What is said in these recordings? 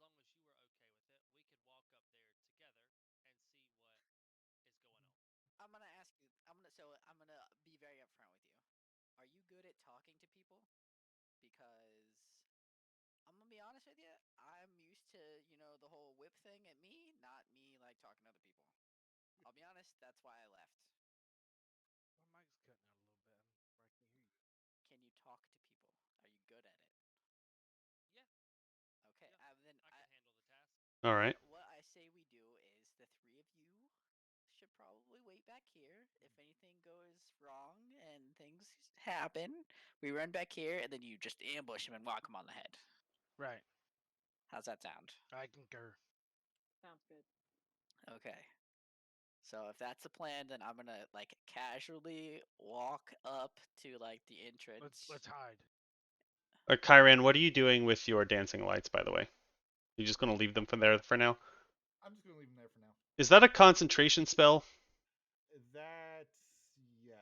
long as you were okay with it, we could walk up there together and see what is going on. I'm gonna ask you. I'm gonna be very upfront with you. Are you good at talking to people? Because I'm gonna be honest with you. I'm used to the whole whip thing at me, not me like talking to other people. I'll be honest. That's why I left. My mic's cutting out a little bit. I can hear you. Can you talk to people? Are you good at it? Yeah, Okay. yeah, Then I can handle the task. All right. what I say we do is the three of you should probably wait back here. If anything goes wrong and things happen, we run back here and then you just ambush him and whack him on the head. Right. How's that sound? I concur. Sounds good. Okay. So if that's the plan, then I'm gonna like casually walk up to like the entrance. Let's hide. Kyran, what are you doing with your dancing lights, by the way? You just gonna leave them from there for now? I'm just gonna leave him there for now. Is that a concentration spell? That's yes.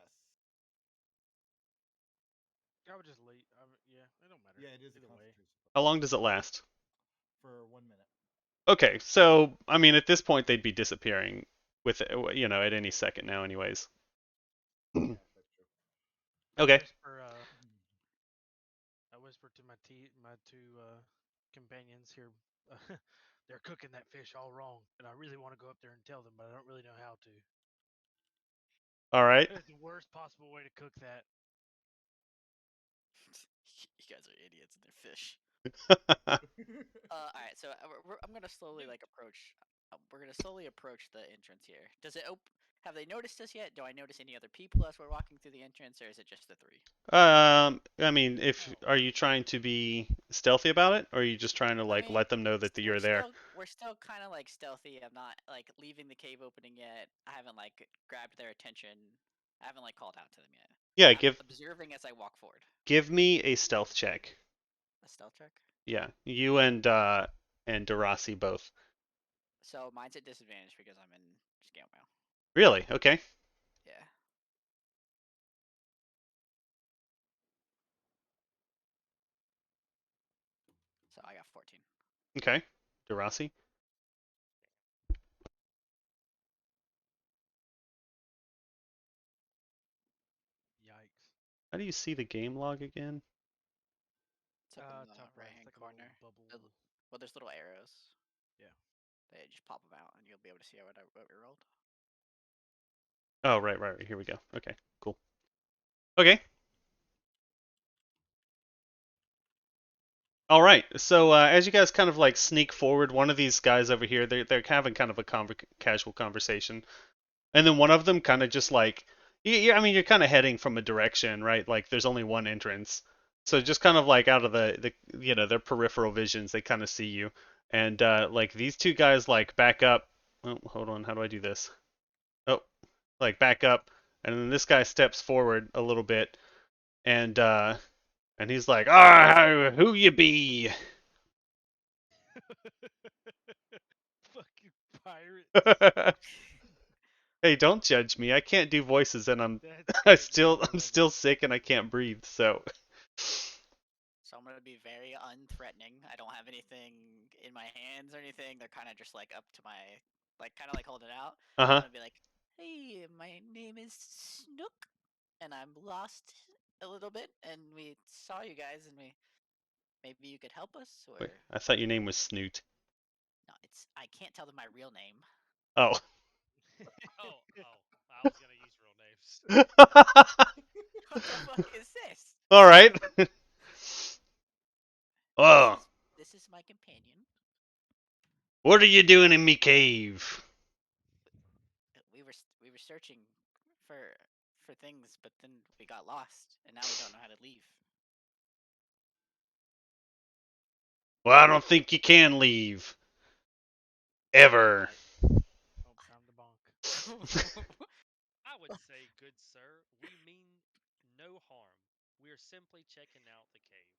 I would just leave. Yeah, it don't matter. Yeah, it is a Either way. concentration spell How long does it last? for 1 minute. Okay, so I mean, at this point, they'd be disappearing with at any second now, anyways. Yeah, that's true. Okay. I whisper to my two companions here. They're cooking that fish all wrong, and I really want to go up there and tell them, but I don't really know how to. All right. It's the worst possible way to cook that. You guys are idiots and they're fish. All right, so I'm gonna slowly like approach. We're gonna slowly approach the entrance here. Does it Have they noticed us yet? Do I notice any other people as we're walking through the entrance, or is it just the three? I mean, if are you trying to be stealthy about it, or are you just trying to like let them know that you're there? We're still kind of like stealthy. I'm not like leaving the cave opening yet. I haven't like grabbed their attention. I haven't like called out to them yet. Yeah, I'm observing as I walk forward. give me a stealth check. A stealth check? Yeah, you and Darasi both. So mine's at disadvantage because I'm in scale mail. Really? Okay. Yeah. So I got 14. Okay. Darasi. Yikes. How do you see the game log again? It's up in the Top right hand like corner. Bubble. Well, there's little arrows. Yeah. They just pop them out, and you'll be able to see what we rolled. Oh, right. Here we go. Okay, cool. Okay. All right. So as you guys kind of like sneak forward, one of these guys over here, they're having kind of a casual conversation, and then one of them kind of just like, I mean, you're kind of heading from a direction, right? Like there's only one entrance, so just kind of like out of their peripheral visions, they kind of see you, and like these two guys like back up. Oh, hold on. How do I do this? Oh, like back up, and then this guy steps forward a little bit, and he's like, "Ah, who you be?" Fucking pirate. Hey, don't judge me. I can't do voices, and I'm still sick, and I can't breathe. So. So I'm gonna be very unthreatening. I don't have anything in my hands or anything. They're kind of just like up to my, like kind of like holding it out. Uh huh. I'm gonna be like, "Hey, my name is Snook, and I'm lost a little bit, and we saw you guys, and maybe you could help us, or." Wait, I thought your name was Snoot. No, I can't tell them my real name. Oh. Oh, I was gonna use real names. What the fuck is this? All right. Oh. This is my companion. What are you doing in me cave? We were searching for things, but then we got lost, and now we don't know how to leave. Well, I don't think you can leave. Ever. Oh, time to bonk. I would say, good sir, we mean no harm. We're simply checking out the cave.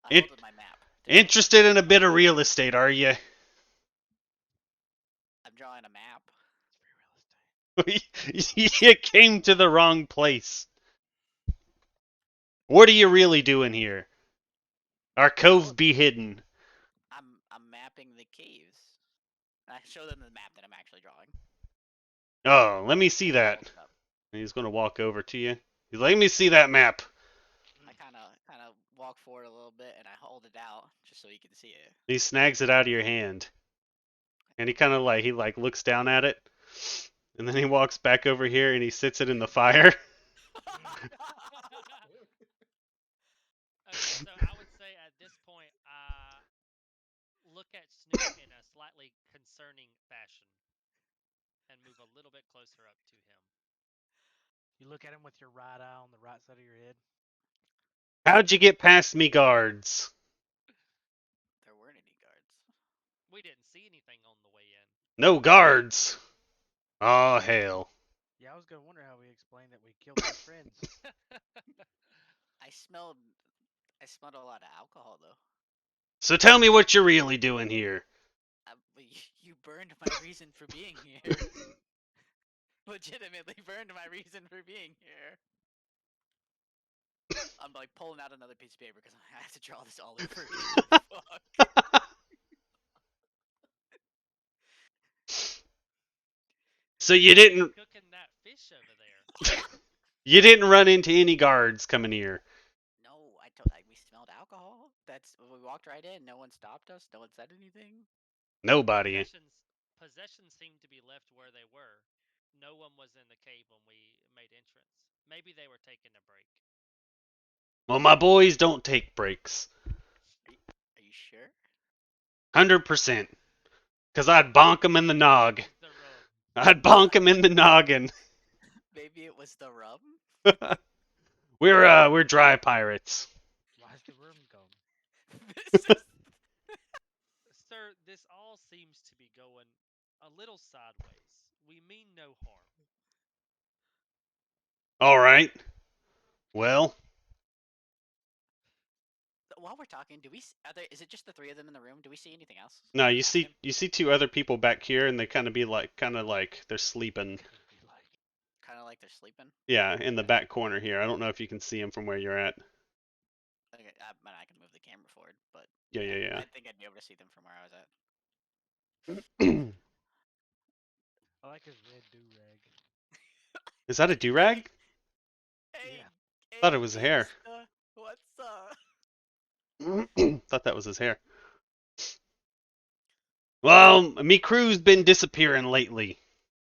I hold up my map. Interested in a bit of real estate, are you? I'm drawing a map. You came to the wrong place. What are you really doing here? Our cove be hidden. mapping the caves. I show them the map that I'm actually drawing. Oh, let me see that. Hold it up. And he's gonna walk over to you. He's like, let me see that map. I kind of walk forward a little bit and I hold it out just so you can see it. He snags it out of your hand. And he kind of like, he like looks down at it. And then he walks back over here and he sits it in the fire. Okay, so I would say at this point, look at Snoop in a slightly concerning fashion and move a little bit closer up to him. You look at him with your right eye on the right side of your head. How'd you get past me, guards? There weren't any guards. We didn't see anything on the way in. No guards. Oh, hell. Yeah, I was gonna wonder how we explain that we killed our friends. I smelled a lot of alcohol though. So tell me what you're really doing here. You burned my reason for being here. Legitimately burned my reason for being here. I'm like pulling out another piece of paper because I have to draw this all over again. Fuck. So you didn't Cooking that fish over there. you didn't run into any guards coming here. No, we smelled alcohol. We walked right in. No one stopped us. No one said anything. Nobody. Possessions seemed to be left where they were. No one was in the cave when we made entrance. Maybe they were taking a break. Well, my boys don't take breaks. Are you sure? 100%. Because I'd bonk 'em in the nog. The rub. I'd bonk 'em in the noggin. Maybe it was the rum. We're dry pirates. Why's the room gone? This is Sir, this all seems to be going a little sideways. We mean no harm. All right. Well, while we're talking. Is it just the three of them in the room? Do we see anything else? no, you Ask see him. you see two other people back here, and they kind of like they're sleeping. Kind of like they're sleeping. Yeah, in the back corner here. I don't know if you can see them from where you're at. Okay, I can move the camera forward, but Yeah. I think I'd be able to see them from where I was at. I like his red do-rag. Is that a do-rag? Hey, Yeah. Thought it was hair. What's up? Thought that was his hair. Well, me crew's been disappearing lately,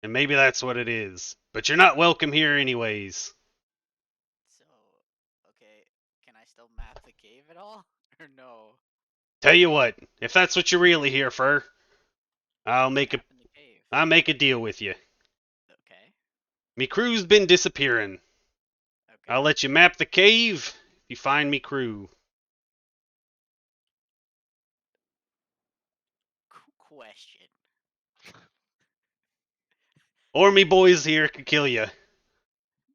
and maybe that's what it is. But you're not welcome here anyways. So, okay, can I still map the cave at all, or no? Tell you what, if that's what you're really here for, I'll make a Map in the cave. I'll make a deal with you. Okay. Me crew's been disappearing. Okay. I'll let you map the cave if you find me crew. Question. Or me boys here could kill you.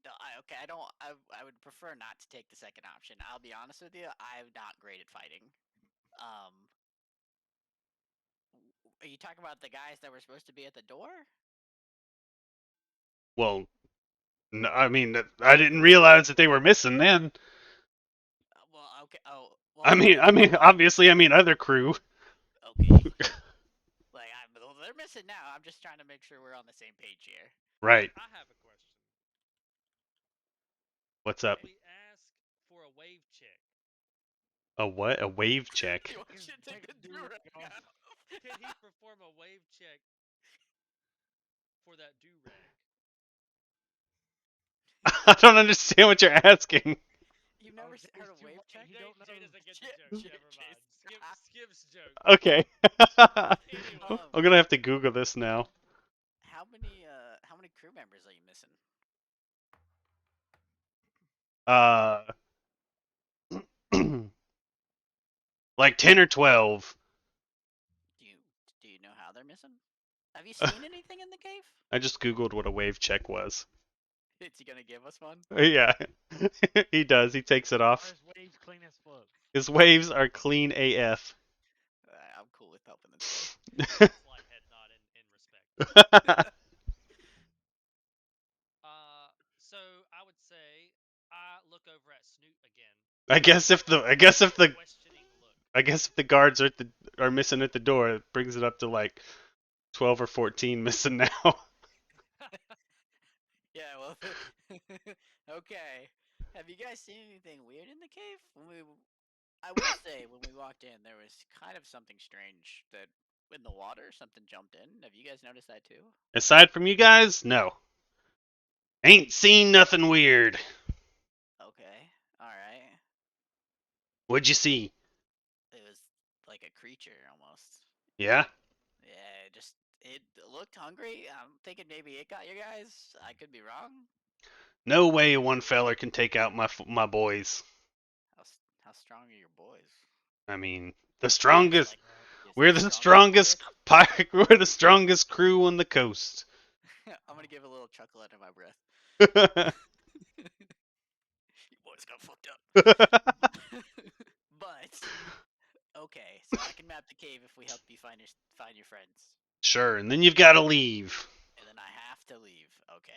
No, okay, I don't. I would prefer not to take the second option. I'll be honest with you. I'm not great at fighting. Are you talking about the guys that were supposed to be at the door? Well, no, I mean, I didn't realize that they were missing then. Well, okay. Oh, well, I mean, obviously, I mean other crew. Okay. Well, they're missing now. I'm just trying to make sure we're on the same page here. Right. I have a question. What's up? We ask for a wave check. A what? A wave check? You want you to take the do-rag off? Can he perform a wave check for that do-rag? I don't understand what you're asking. You've never Jay- heard a Jay- wave check? you don't know. Jay doesn't get the Jay- joke. Never mind. Skip's joke. Okay. Anyway. I'm gonna have to Google this now. How many crew members are you missing? Like 10 or 12. Do you know how they're missing? Have you seen anything in the cave? I just Googled what a wave check was. Is he gonna give us one? Yeah. He does. He takes it Are off. his waves clean as fuck? His waves are clean AF. I'm cool with helping them. Slight head nod in respect. So I would say I look over at Snoop again. I guess if the Questioning look. I guess if the guards are missing at the door, it brings it up to like 12 or 14 missing now. Yeah, well, okay. Have you guys seen anything weird in the cave? I will say, when we walked in, there was kind of something strange that in the water, something jumped in. Have you guys noticed that too? Aside from you guys, no. Ain't seen nothing weird. Okay, all right. What'd you see? It was like a creature almost. Yeah? Yeah, it looked hungry. I'm thinking maybe it got you guys. I could be wrong. No way one feller can take out my boys. How strong are your boys? I mean, You the guys, strongest. like, is We're the strongest pirate. We're the strongest crew on the coast. I'm gonna give a little chuckle under my breath. You boys got fucked up. But okay, so I can map the cave if we help you find your friends, Sure, and then you've got to leave. and then I have to leave. Okay.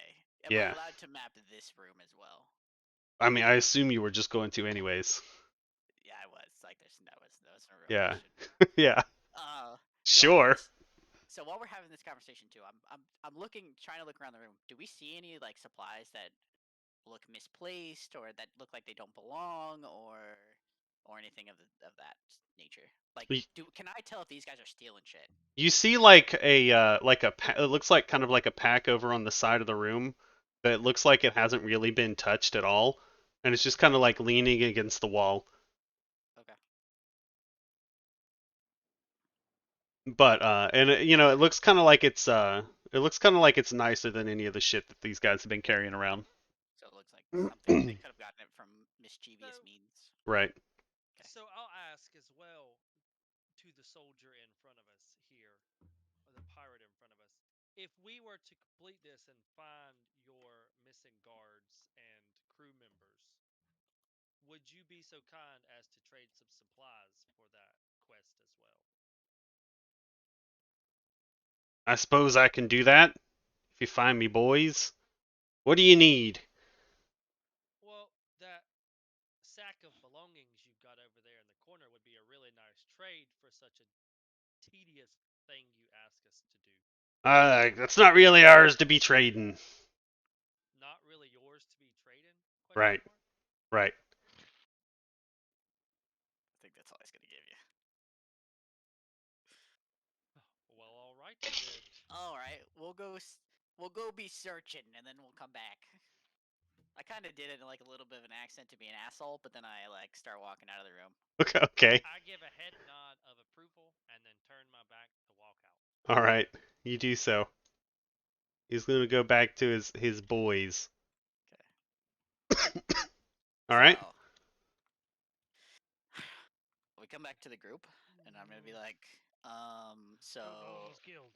Am Yeah. I allowed to map this room as well? I mean, I assume you were just going to anyways. Yeah, I was. Like, that was a real Yeah. question. Yeah. So Sure. So while we're having this conversation too, I'm trying to look around the room. Do we see any like supplies that look misplaced or that look like they don't belong or anything of that nature? Like, We- can I tell if these guys are stealing shit? You see like it looks like kind of like a pack over on the side of the room that looks like it hasn't really been touched at all, and it's just kind of like leaning against the wall. Okay. But and it looks kind of like it's nicer than any of the shit that these guys have been carrying around. So it looks like something they could have gotten it from mischievous So- means. Right. Okay. So I'll ask as well to the soldier in front of us here, or the pirate in front of us. If we were to complete this and find your missing guards and crew members, would you be so kind as to trade some supplies for that quest as well? I suppose I can do that if you find me, boys. What do you need? Well, that sack of belongings you've got over there in the corner would be a really nice trade for such a tedious thing you ask us to do. That's not really ours to be trading. Not really yours to be trading? Right. Mark? Right. I think that's all he's gonna give you. Well, all right then. All right, we'll go be searching, and then we'll come back. I kind of did it in like a little bit of an accent to be an asshole, but then I like start walking out of the room. Okay. I give a head nod of approval and then turn my back to walk out. All right. You do so. He's gonna go back to his boys. All right. So, we come back to the group, and I'm gonna be like, so No one was killed.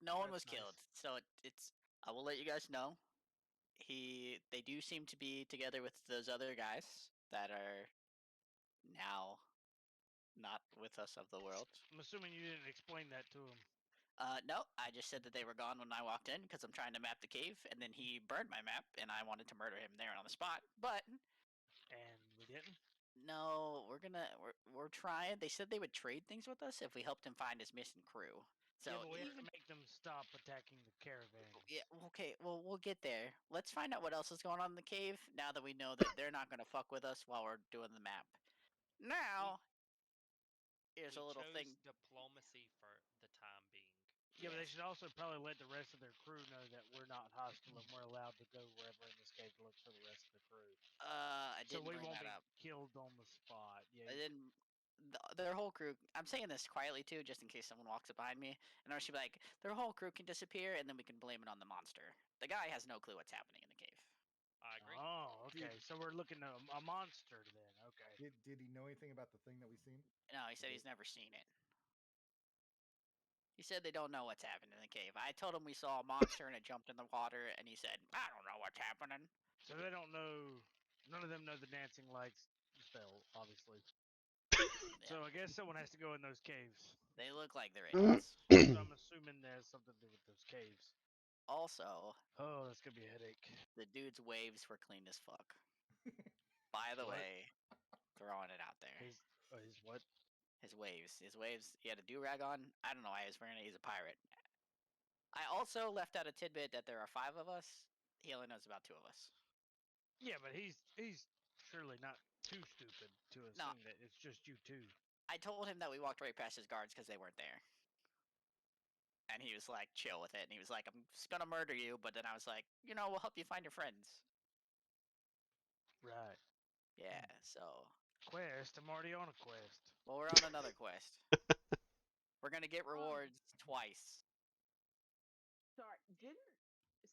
no one was That's nice. killed. So it's I will let you guys know. They do seem to be together with those other guys that are now not with us of the world. I'm assuming you didn't explain that to him. No, I just said that they were gone when I walked in because I'm trying to map the cave, and then he burned my map, and I wanted to murder him there on the spot. But And we didn't. no, we're trying. They said they would trade things with us if we helped him find his missing crew. So yeah, but we have even to make them stop attacking the caravan. yeah, okay, well we'll get there. Let's find out what else is going on in the cave now that we know that they're not gonna fuck with us while we're doing the map. Now, here's We a little chose thing. diplomacy for the time being. Yeah, but they Yes. should also probably let the rest of their crew know that we're not hostile and we're allowed to go wherever in this cave to look for the rest of the crew. I So didn't we bring won't that be up. killed on the spot. Yeah. I didn't. Their whole crew. I'm saying this quietly too, just in case someone walks up behind me, and I should be like, their whole crew can disappear, and then we can blame it on the monster. The guy has no clue what's happening in the cave. I agree. Oh, okay. So we're looking at a monster then. Okay. Did he know anything about the thing that we seen? No, he said he's never seen it. He said they don't know what's happening in the cave. I told him we saw a monster and it jumped in the water, and he said, I don't know what's happening. So they don't know. None of them know the dancing lights spell, obviously. So I guess someone has to go in those caves. They look like they're idiots. So I'm assuming there's something to do with those caves. Also, Oh, that's gonna be a headache. the dude's waves were clean as fuck. By the What? way, throwing it out there. His what? His waves. He had a do-rag on. I don't know why he was wearing it. He's a pirate. I also left out a tidbit that there are 5 of us. He only knows about 2 of us. Yeah, but he's surely not too stupid to assume that it's just you two. I told him that we walked right past his guards because they weren't there. And he was like, chill with it. And he was like, I'm just gonna murder you. But then I was like, we'll help you find your friends. Right. Yeah, so. Quest. I'm already on a quest. Well, we're on another quest. We're gonna get rewards twice. Sorry,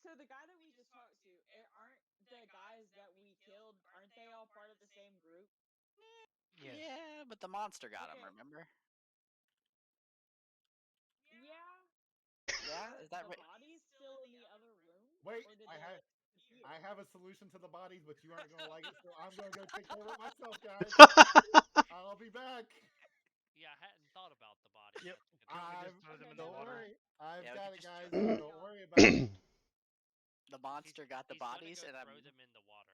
so the guy that we just talked to, aren't the guys that we killed, aren't they all part of the same group? Yes. Yeah, but the monster got him, Okay. remember? Yeah. Yeah, is that the right? body's still in the other room? Wait, Or did I they disappear? have a solution to the bodies, but you aren't gonna like it, so I'm gonna go take care of it myself, guys. I'll be back. Yeah, I hadn't thought about the body. Yep. That's a good We point. just throw them in the Don't water. worry, I've Yeah, we got can it, just guys. throw Don't worry about it. The monster got the He's gonna bodies, go and throw them in the water.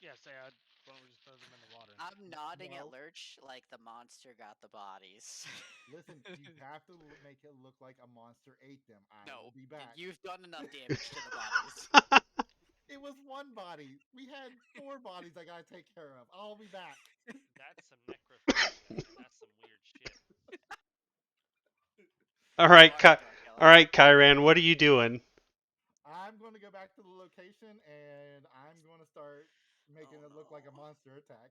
Yeah, why don't we just throw them in the water? I'm nodding at No. Lurch like the monster got the bodies. Listen, you have to make it look like a monster ate them. I No, will be back. you've done enough damage to the bodies. It was 1 body. We had 4 bodies I gotta take care of. I'll be back. That's some necrophilia. That's some weird shit. All right, Alright, all right, Kyran, what are you doing? I'm going to go back to the location and I'm going to start making it look like a monster attack.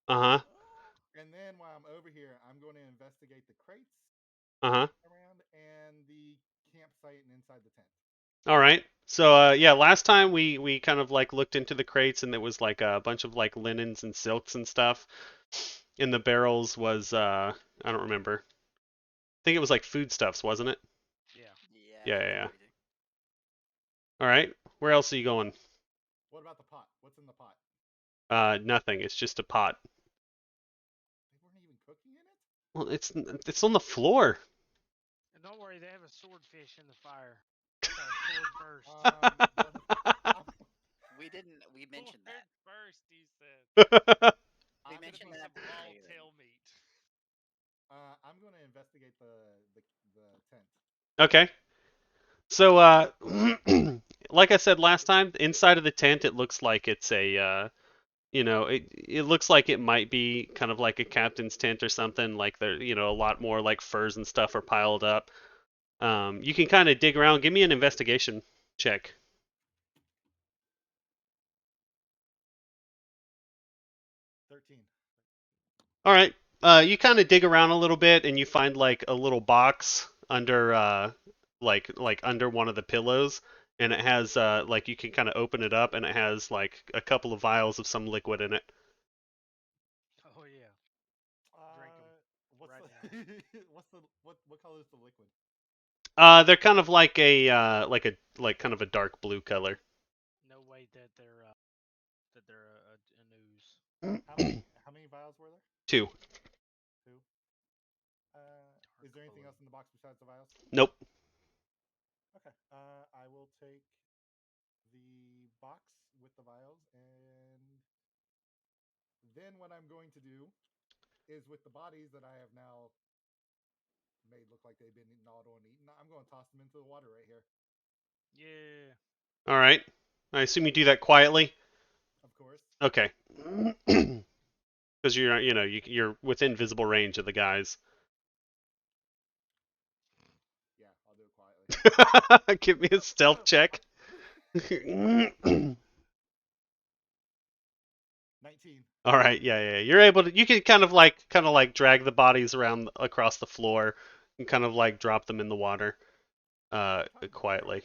Uh huh. And then while I'm over here, I'm going to investigate the crates Uh huh. around and the campsite and inside the tent. All right. So yeah, last time we kind of like looked into the crates and there was like a bunch of like linens and silks and stuff. In the barrels was I don't remember. I think it was like foodstuffs, wasn't it? Yeah. Yeah. Yeah. All right. Where else are you going? What about the pot? What's in the pot? Nothing. It's just a pot. They weren't even cooking in it? Well, it's on the floor. And don't worry, they have a swordfish in the fire. Sword first. We mentioned that. First, he said. We I'm mentioned gonna that. put- All before. tail meat. I'm going to investigate the tent. Okay. So like I said last time, inside of the tent it looks like it's a it looks like it might be kind of like a captain's tent or something. Like there, a lot more like furs and stuff are piled up. You can kind of dig around. Give me an investigation check. 13. All right. You kind of dig around a little bit and you find like a little box under like under one of the pillows, and it has like you can kind of open it up and it has like a couple of vials of some liquid in it. Oh yeah. Drink 'em What's right the what color is the liquid? They're kind of like a kind of a dark blue color. No way that they're a news. How many vials were there? 2. 2. Is there anything else in the box besides the vials? Nope. Okay. I will take the box with the vials, and then what I'm going to do is with the bodies that I have now made look like they've been gnawed on and eaten, I'm going to toss them into the water right here. Yeah. All right. I assume you do that quietly. Of course. Okay. Because you're within visible range of the guys. Yeah, I'll do it quietly. Give me a stealth check. 19. All right, yeah. You're able to. You can kind of like drag the bodies around across the floor and kind of like drop them in the water, quietly.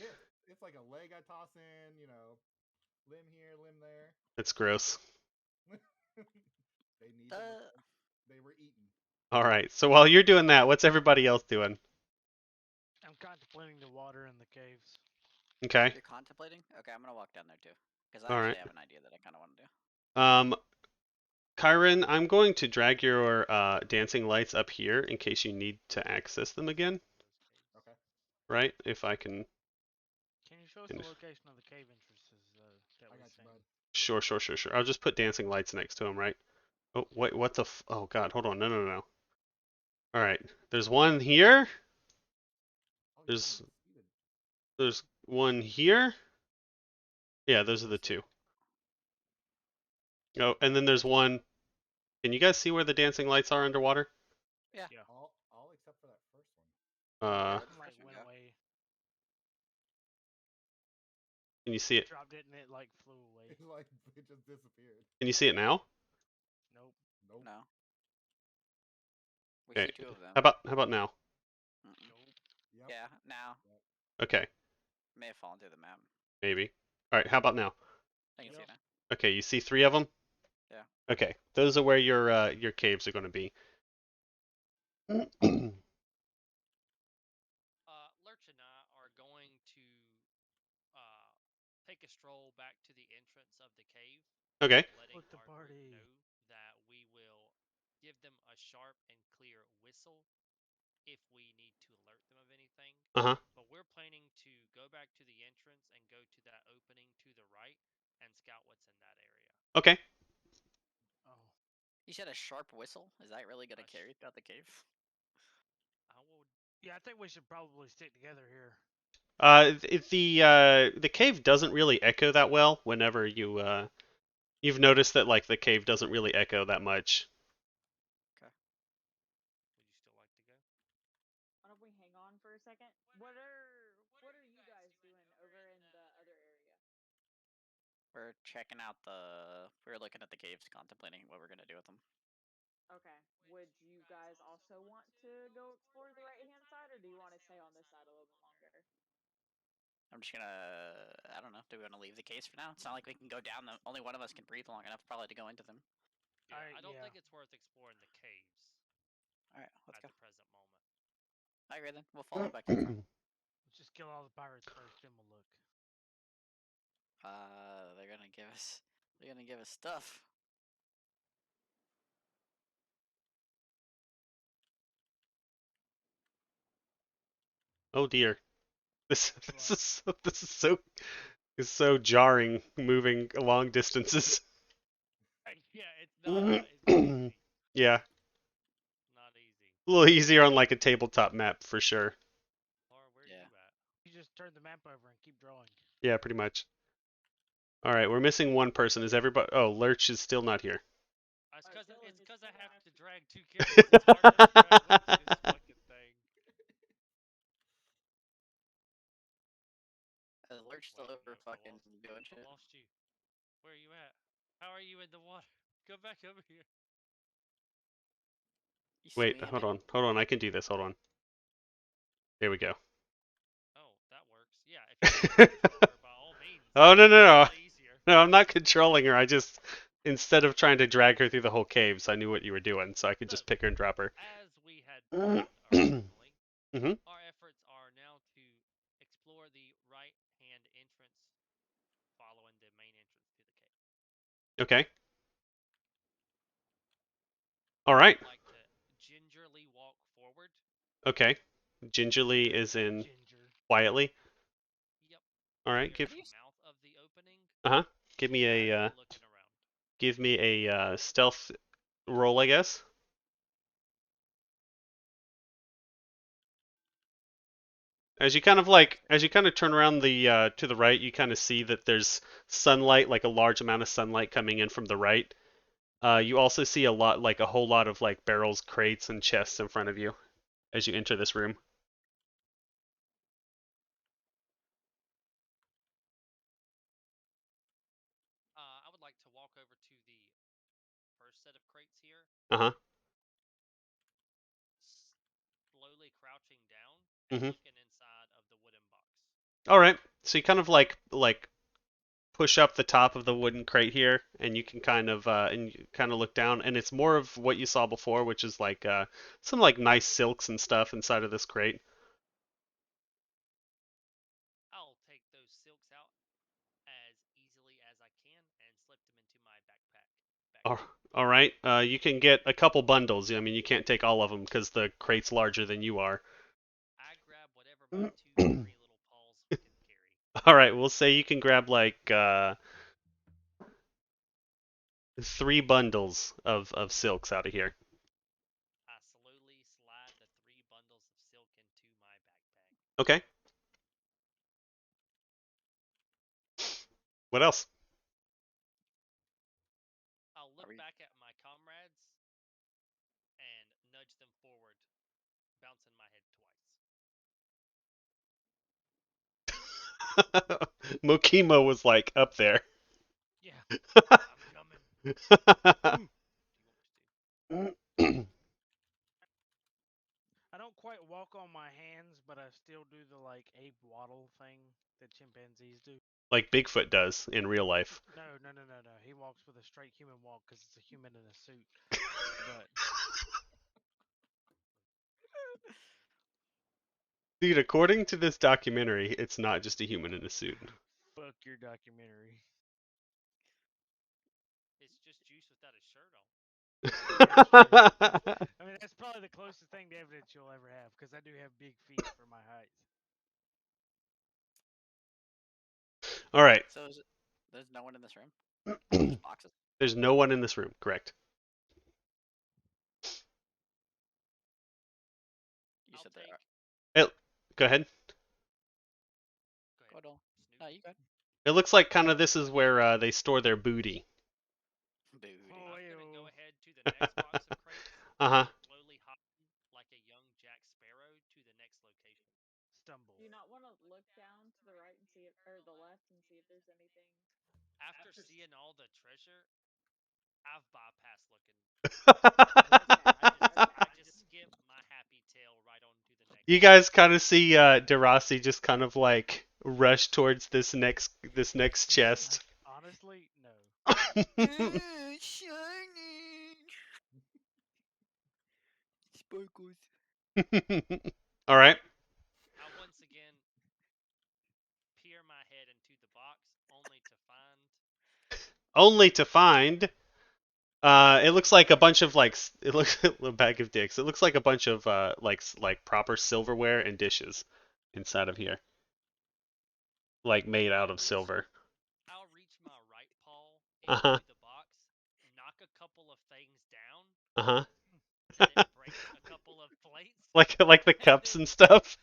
It's like a leg I toss in, limb here, limb there. It's gross. They were eaten. All right. So while you're doing that, what's everybody else doing? I'm contemplating the water in the caves. Okay. You're contemplating? Okay, I'm gonna walk down there too. Because I All actually right. have an idea that I kind of want to do. Kyron, I'm going to drag your dancing lights up here in case you need to access them again. Okay. Right? If I can. Can you show us the location of the cave entrances that I we've got you, Sure. seen? I'll just put dancing lights next to them, right? Oh, wait, what the oh god, hold on. No. All right. There's one here. Oh, There's you succeeded. there's one here. Yeah, those are the two. Oh, and then there's one. Can you guys see where the dancing lights are underwater? All except for that first one. Uh, Where'd the Like first one went go? away. can you see it? Dropped it and it like flew away. It like it just disappeared. Can you see it now? Nope. Nope. No. We Okay. see two of them. How about now? Mm-mm. Nope. Yep. Yeah, now. Okay, May have fallen through the map. maybe. All right. How about now? I can see Yep. it now. Okay, you see 3 of them? Yeah. Okay, those are where your caves are going to be. Lurch and I are going to take a stroll back to the entrance of the cave, Okay. letting Split the our group party. know that we will give them a sharp and clear whistle if we need to alert them of anything. Uh-huh. But we're planning to go back to the entrance and go to that opening to the right and scout what's in that area. Okay. Oh. You said a sharp whistle? Is that really gonna A sh- carry throughout the cave? I will. Yeah, I think we should probably stick together here. The cave doesn't really echo that well whenever you've noticed that like the cave doesn't really echo that much. Would you still like to go? Why don't we hang on for a second? What are you guys doing over in the other area? We're checking out we're looking at the caves, contemplating what we're gonna do with them. Okay. Would you guys also want to go explore the right hand side, or do you want to stay on this side a little bit longer? I'm just gonna, I don't know, do we want to leave the caves for now? It's not like we can go down them. Only one of us can breathe long enough probably to go into them. Yeah, Alright, I don't yeah. think it's worth exploring the caves Alright, let's at go. the present moment. I agree then. We'll follow back to the front. Let's just kill all the pirates first, then we'll look. They're gonna give us stuff. Oh dear. This is so jarring moving long distances. Yeah, it's not easy. Yeah. Not easy. A little easier on like a tabletop map for sure. Laura, where Yeah. are you at? You just turn the map over and keep drawing. Yeah, pretty much. All right, we're missing one person. Is everybody? Oh, Lurch is still not here. It's Alright, because Dylan, I you have have to to- drag 2 characters. It's hard to track with this fucking thing. Lurch still Wait, over no, fucking doing I shit. lost you. Where are you at? How are you in the water? Go back over here. You Wait, swimming hold it? on. I can do this. Hold on. There we go. Oh, that works. Yeah, if you want to control her, by all means. Oh no. It's easier. No, I'm not controlling her. I just instead of trying to drag her through the whole caves, I knew what you were doing, so I could just pick her and drop her. As we had planned originally, Mhm. our efforts are now to explore the right-hand entrance following the main entrance to the cave. Okay. All right. I'd like to gingerly walk forward. Okay. Gingerly is in Ginger. quietly. Yep. All right. Near Give the mouth of the opening. give me as a we're looking around. stealth roll, I guess. As you kind of turn around the to the right, you kind of see that there's sunlight, like a large amount of sunlight coming in from the right. You also see a whole lot of like barrels, crates, and chests in front of you as you enter this room. I would like to walk over to the first set of crates here. Uh-huh. Slowly crouching down and Mhm. looking inside of the wooden box. All right. So you kind of like push up the top of the wooden crate here, and you can kind of look down, and it's more of what you saw before, which is like some like nice silks and stuff inside of this crate. I'll take those silks out as easily as I can and slip them into my backpack. All right. You can get a couple bundles. I mean, you can't take all of them because the crate's larger than you are. I grab whatever my 2 hairy little paws can carry. All right. We'll say you can grab like 3 bundles of silks out of here. I slowly slide Okay. What else? I'll look Are we- back at my comrades and nudge them forward, bouncing my head twice. Mokimo was like up there. Yeah, I'm coming. I don't quite walk on my hands, but I still do the like ape waddle thing that chimpanzees do. Like Bigfoot does in real life. No. He walks with a straight human walk because it's a human in a suit. But Dude, according to this documentary, it's not just a human in a suit. fuck your documentary. It's just juice without a shirt on. I mean, that's probably the closest thing to evidence you'll ever have because I do have big feet for my height. All right. So there's no one in this room. There's boxes. There's no one in this room, correct? You I'll said take. there. Go ahead. Go on. Snoop. No, you good. It looks like kind of this is where they store their booty. Booty. Oh, I'm gonna go ew. ahead to the next box of crates. Uh-huh. Slowly hopping like a young Jack Sparrow to the next location. Stumble. Do you not want to look down to the right and see if, or the left and see if there's anything? After seeing all the treasure, I've bypassed looking. I just skip my happy tail right on to the next. You guys kind of see Derasi just kind of like rush towards this next chest. Honestly, no. Shining. Sparkles. All right. I'll once again peer my head into the box, Only to find it looks like a bunch of like it looks a bag of dicks. It looks like a bunch of like proper silverware and dishes inside of here. Like made out of silver. I'll reach my right paw Uh-huh. into the box, knock a couple of things down, Uh-huh. and then break a couple of plates. Like the cups and stuff.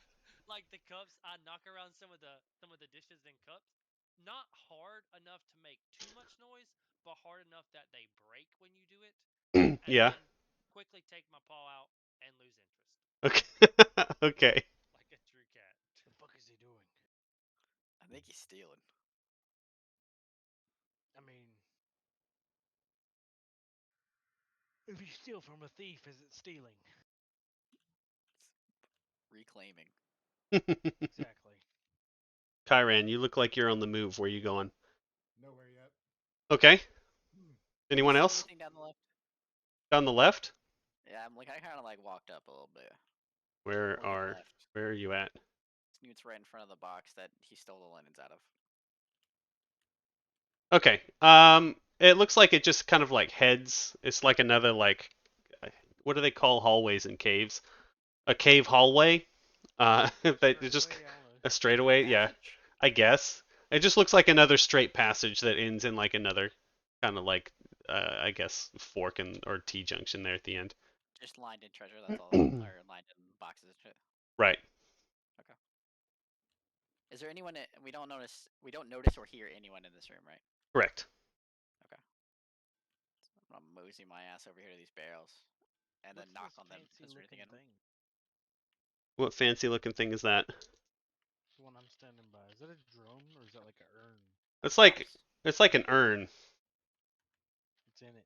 Like the cups, I knock around some of the dishes and cups. Not hard enough to make too much noise, but hard enough that they break when you do it. And Yeah. then quickly take my paw out and lose interest. Okay. Okay. Like a true cat. The fuck is he doing? I think he's stealing. I mean, if you steal from a thief, is it stealing? Reclaiming. Exactly. Kyran, you look like you're on the move. Where you going? Nowhere yet. Okay. Hmm. Anyone You see else? anything down the left? Down the left? Yeah, I kind of like walked up a little bit. Where Looking are left. where are you at? Snoot's right in front of the box that he stole the linens out of. Okay. It looks like it just kind of like heads. It's like another like what do they call hallways in caves? A cave hallway. That it just Straightaway, I don't know. a straightaway. Yeah, Passage? I guess. It just looks like another straight passage that ends in like another kind of like I guess fork and or T junction there at the end. Just lined in treasure, that's all. Or lined in boxes and shit. Right. Is there anyone we don't notice or hear anyone in this room, right? Correct. I'm gonna mosey my ass over here to these barrels. And then What's knock this on them. fancy Is there anything looking in them? thing? What fancy looking thing is that? The one I'm standing by. Is that a drum or is that like an urn? It's like an urn. It's in it.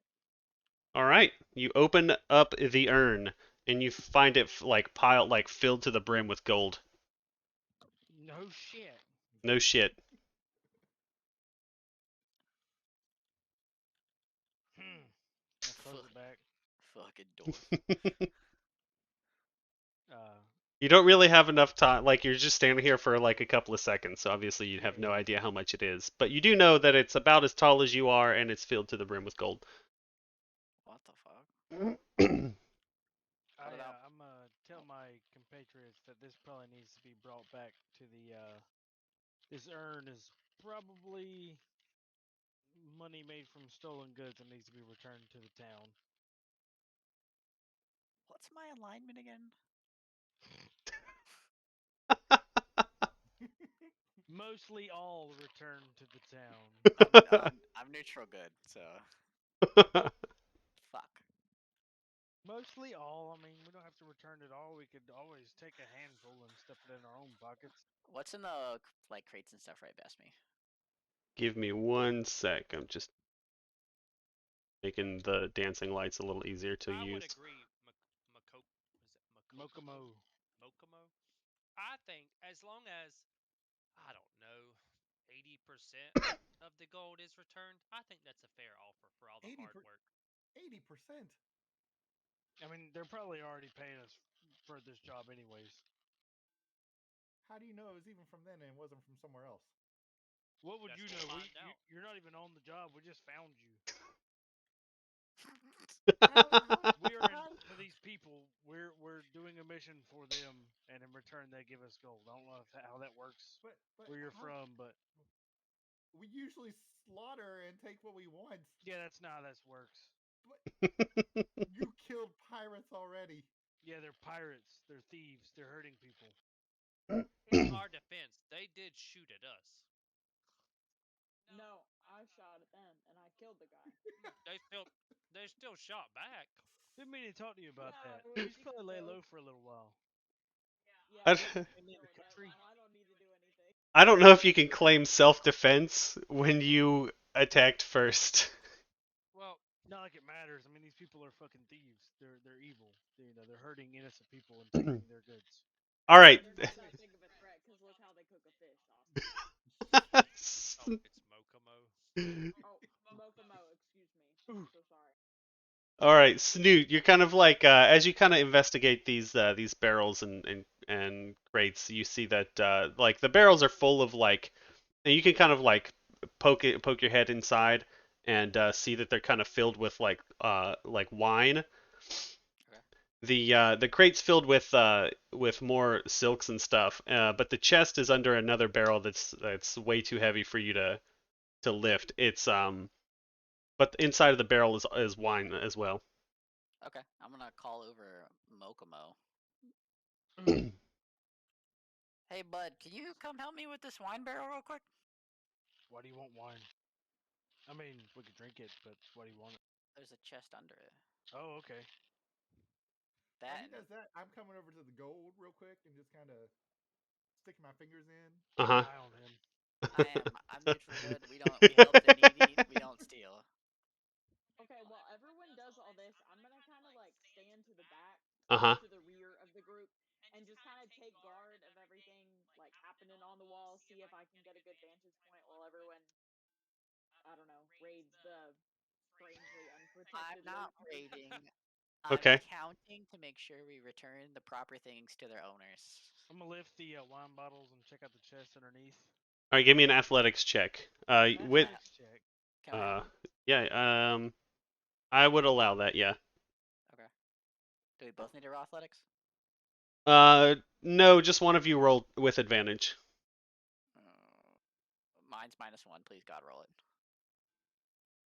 All right. You open up the urn and you find it like piled like filled to the brim with gold. No shit. No shit. I close it back. Fucking dwarf. You don't really have enough time. Like you're just standing here for like a couple of seconds, so obviously you'd have no Yeah. idea how much it is. But you do know that it's about as tall as you are and it's filled to the brim with gold. What the fuck? Cut it out. I'm gonna tell my compatriots that this probably needs to be brought back to the. This urn is probably money made from stolen goods and needs to be returned to the town. What's my alignment again? Mostly all return to the town. I'm neutral good, so fuck. Mostly all. I mean, we don't have to return it all. We could always take a handful and stuff it in our own pockets. What's in the like crates and stuff right past me? Give me 1 sec. I'm just making the dancing lights a little easier to I would use. agree. Mokomo. Mokomo. I think as long as I don't know, 80% of the gold is returned, I think that's a fair offer for all the 80 hard work. 80%. I mean, they're probably already paying us for this job anyways. How do you know it was even from then and it wasn't from somewhere else? What would That's you what know? we'll find out. You're not even on the job. We just found you. We are for these people. We're doing a mission for them, and in return they give us gold. I don't know how that works But where you're how- from, but we usually slaughter and take what we want. yeah, that's not how that works. You killed pirates already. Yeah, they're pirates. They're thieves. They're hurting people. In our defense, they did shoot at us. No, I shot at them and I killed the guy. They still shot back. Didn't mean to talk to you about Yeah, that. well, You should probably lay so- low for a little while. Yeah, I I'm d- just In the chilling right country. now. I don't need to do anything. I don't know if you can claim self-defense when you attacked first. Well, Not like it matters. I mean, these people are fucking thieves. They're evil. They're hurting innocent people and taking their goods. All right. They're not that big of a threat because look how they cook a fish, Austin. oh, it's Mokomo. Oh, Mokomo, excuse me. I'm so sorry. All right, Snoot, you're kind of like as you kind of investigate these barrels and crates, you see that like the barrels are full of like, and you can kind of like poke your head inside and see that they're kind of filled with like wine. The crate's filled with more silks and stuff, but the chest is under another barrel that's way too heavy for you to lift. But the inside of the barrel is wine as well. Okay, I'm gonna call over Mokomo. Hey, bud, can you come help me with this wine barrel real quick? Why do you want wine? I mean, we could drink it, but why do you want it? There's a chest under it. Oh, okay. While That he does that, I'm coming over to the gold real quick and just kind of sticking my fingers in. Uh-huh. Eye on him. I'm neutral good. We help the needy. We don't steal. Okay, while everyone does all this, I'm gonna kind of like stand to the back, Uh-huh. to the rear of the group, and just kind of take guard of everything like happening on the wall. See if I can get a good vantage point while everyone, I don't know, raids the strangely I'm unprotected not loot. raiding. Okay. I'm counting to make sure we return the proper things to their owners. I'm gonna lift the wine bottles and check out the chest underneath. All right, give me an athletics check. With Athletics check. Can I? yeah, I would allow that, yeah. Okay. Do we both need to roll athletics? No, just one of you roll with advantage. Mine's -1. Please, God, roll it.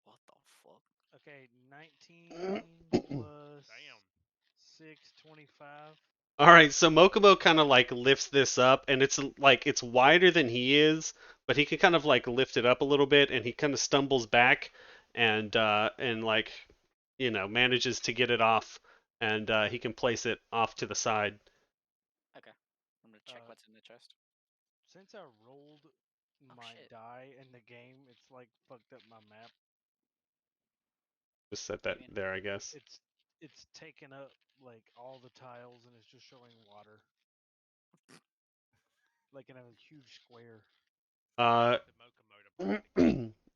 What the fuck? Okay, 19 plus Damn. 6, 25. All right, so Mokubo kind of like lifts this up, and it's like it's wider than he is, but he can kind of like lift it up a little bit, and he kind of stumbles back, and like manages to get it off, and he can place it off to the side. Okay. I'm gonna check Uh, what's in the chest. Since I rolled my shit. die in the game, it's like fucked up my map. Just set that mean? there, I guess. It's taken up like all the tiles and it's just showing water. Like in a huge square. Uh, The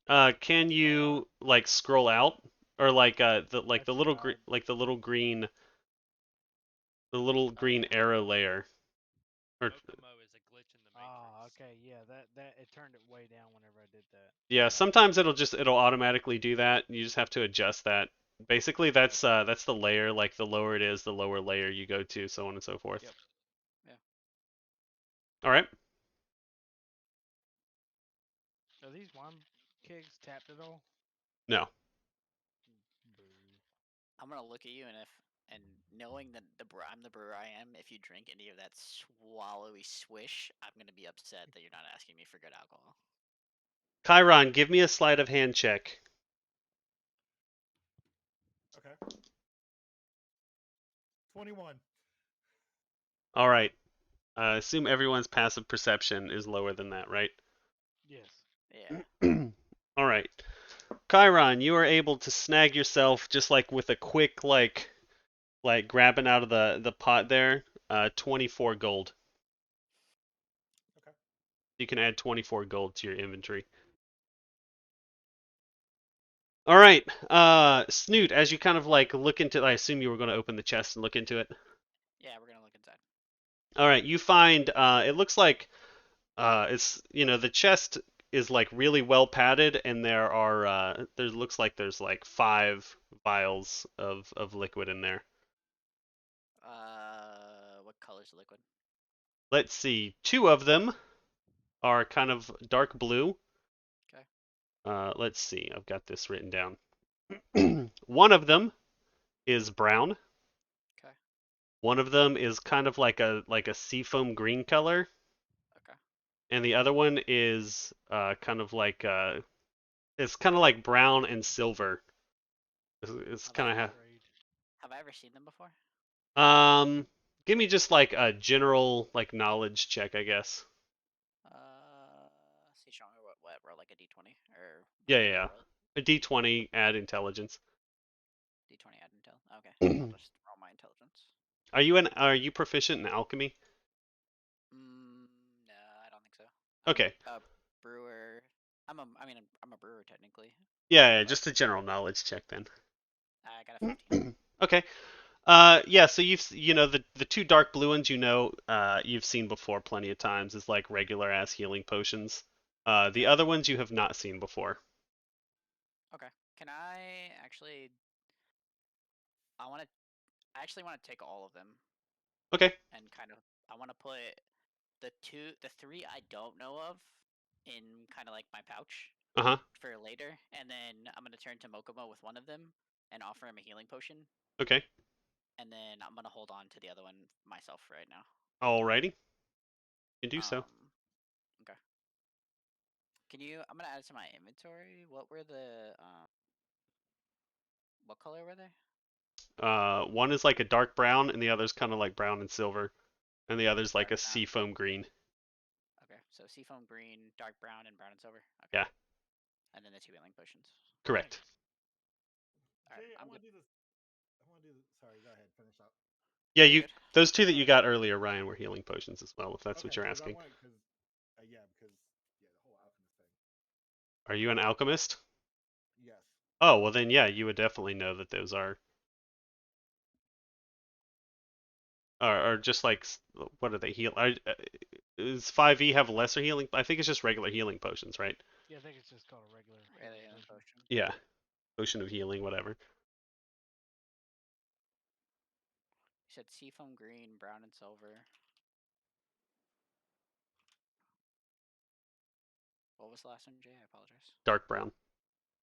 Mokomo can you like scroll out or like the I little tried. the little green arrow layer? Or Mokomo is a glitch in the matrix. Ah, okay, yeah, that it turned it way down whenever I did that. yeah, sometimes it'll automatically do that. You just have to adjust that. Basically, that's the layer. Like the lower it is, the lower layer you go to, so on and so forth. Yep. Yeah. All right. Are these wine kegs tapped at all? No. Boo. I'm gonna look at you, and and knowing that I'm the brewer I am, if you drink any of that swallowy swish, I'm gonna be upset that you're not asking me for good alcohol. Chiron, give me a sleight of hand check. Okay. 21. All right. Assume everyone's passive perception is lower than that, right? Yes. Yeah. All right. Chiron, you are able to snag yourself just like with a quick like grabbing out of the pot there, 24 gold. Okay. You can add 24 gold to your inventory. All right. Snoot, as you kind of like look into, I assume you were going to open the chest and look into it. Yeah, we're gonna look inside. All right, you find it looks like it's the chest is like really well padded, and there looks like there's like 5 vials of liquid in there. What color's the liquid? Let's see, 2 of them are kind of dark blue. Okay. Let's see, I've got this written down. One of them is brown. Okay. One of them is kind of like a seafoam green color. Okay. And the other one is it's kind of like brown and silver. It's Have kind I, of have I ever seen them before? give me just like a general like knowledge check, I guess. See, show me what roll like a d20 or Yeah, however yeah, yeah. you roll it. A D20, add intelligence. D20 add intel. Okay, I'll just roll my intelligence. Are you proficient in alchemy? No, I don't think so. I'm Okay. a brewer. I'm a brewer technically. Yeah, just a general knowledge check then. I got a 15. Okay. Yeah, so the 2 dark blue ones you've seen before plenty of times is like regular ass healing potions. The other ones you have not seen before. Okay. Can I actually? I actually want to take all of them Okay. and kind of. I want to put the 3 I don't know of in kind of like my pouch Uh-huh. for later, and then I'm gonna turn to Mokomo with one of them and offer him a healing potion, Okay. and then I'm gonna hold on to the other one myself right now. Alrighty. You can do so. Okay. I'm gonna add it to my inventory. What were the what color were they? One is like a dark brown, and the other's kind of like brown and silver, and the other's like Dark a brown. seafoam green. Okay, so seafoam green, dark brown, and brown and silver. Okay. Yeah. And then the 2 healing potions. Correct. All right, Jay, I I'm want good. to do this. I want to do this. Sorry, go ahead. Finish up. Yeah, You're good. those 2 that you got earlier, Ryan, were healing potions as well, if that's what Okay, you're 'cause asking. yeah, because the whole alchemist thing. Are you an alchemist? Yes. Oh, well then yeah, you would definitely know that those are just like what are they heal? Does 5e have lesser healing? I think it's just regular healing potions, right? Yeah, I think it's just called a regular Healing potion. potion. Yeah. Potion of healing, whatever. You said seafoam green, brown, and silver. What was the last one, Jay? I apologize. Dark brown.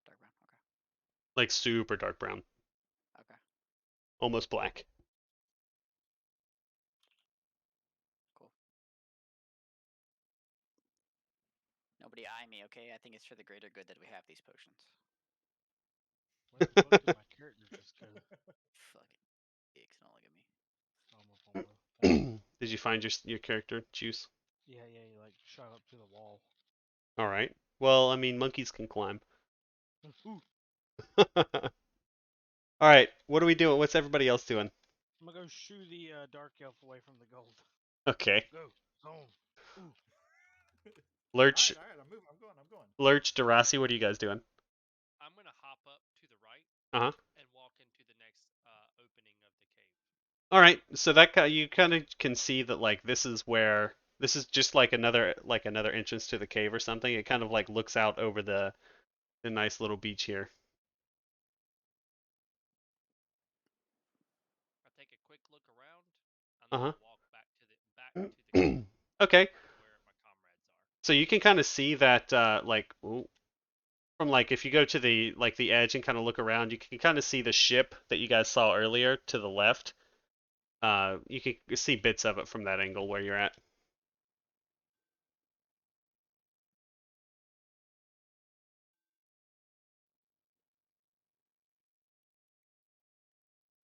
Dark brown. Okay. Like super dark brown. Okay. Almost black. Cool. Nobody eye me, okay? I think it's for the greater good that we have these potions. Where the fuck did my character just go? Fucking dicks, don't look at me. Oh, I'm up on the thing. Did you find your character, Juice? Yeah, he like shot up to the wall. All right. Well, I mean, monkeys can climb. Ooh, All right. What are we doing? What's everybody else doing? I'm gonna go shoo the dark elf away from the gold. Okay. Go, zone. Ooh. Lurch, All right. I'm moving. I'm going. Lurch, Darasi, what are you guys doing? I'm gonna hop up to the right Uh-huh. and walk into the next opening of the cave. All right. So you kind of can see that like this is just like another entrance to the cave or something. It kind of like looks out over the nice little beach here. I take a quick look around. I'm Uh-huh. gonna walk back to the cave Okay. where my comrades are. So you can kind of see that like ooh, from like if you go to the edge and kind of look around, you can kind of see the ship that you guys saw earlier to the left. You can see bits of it from that angle where you're at.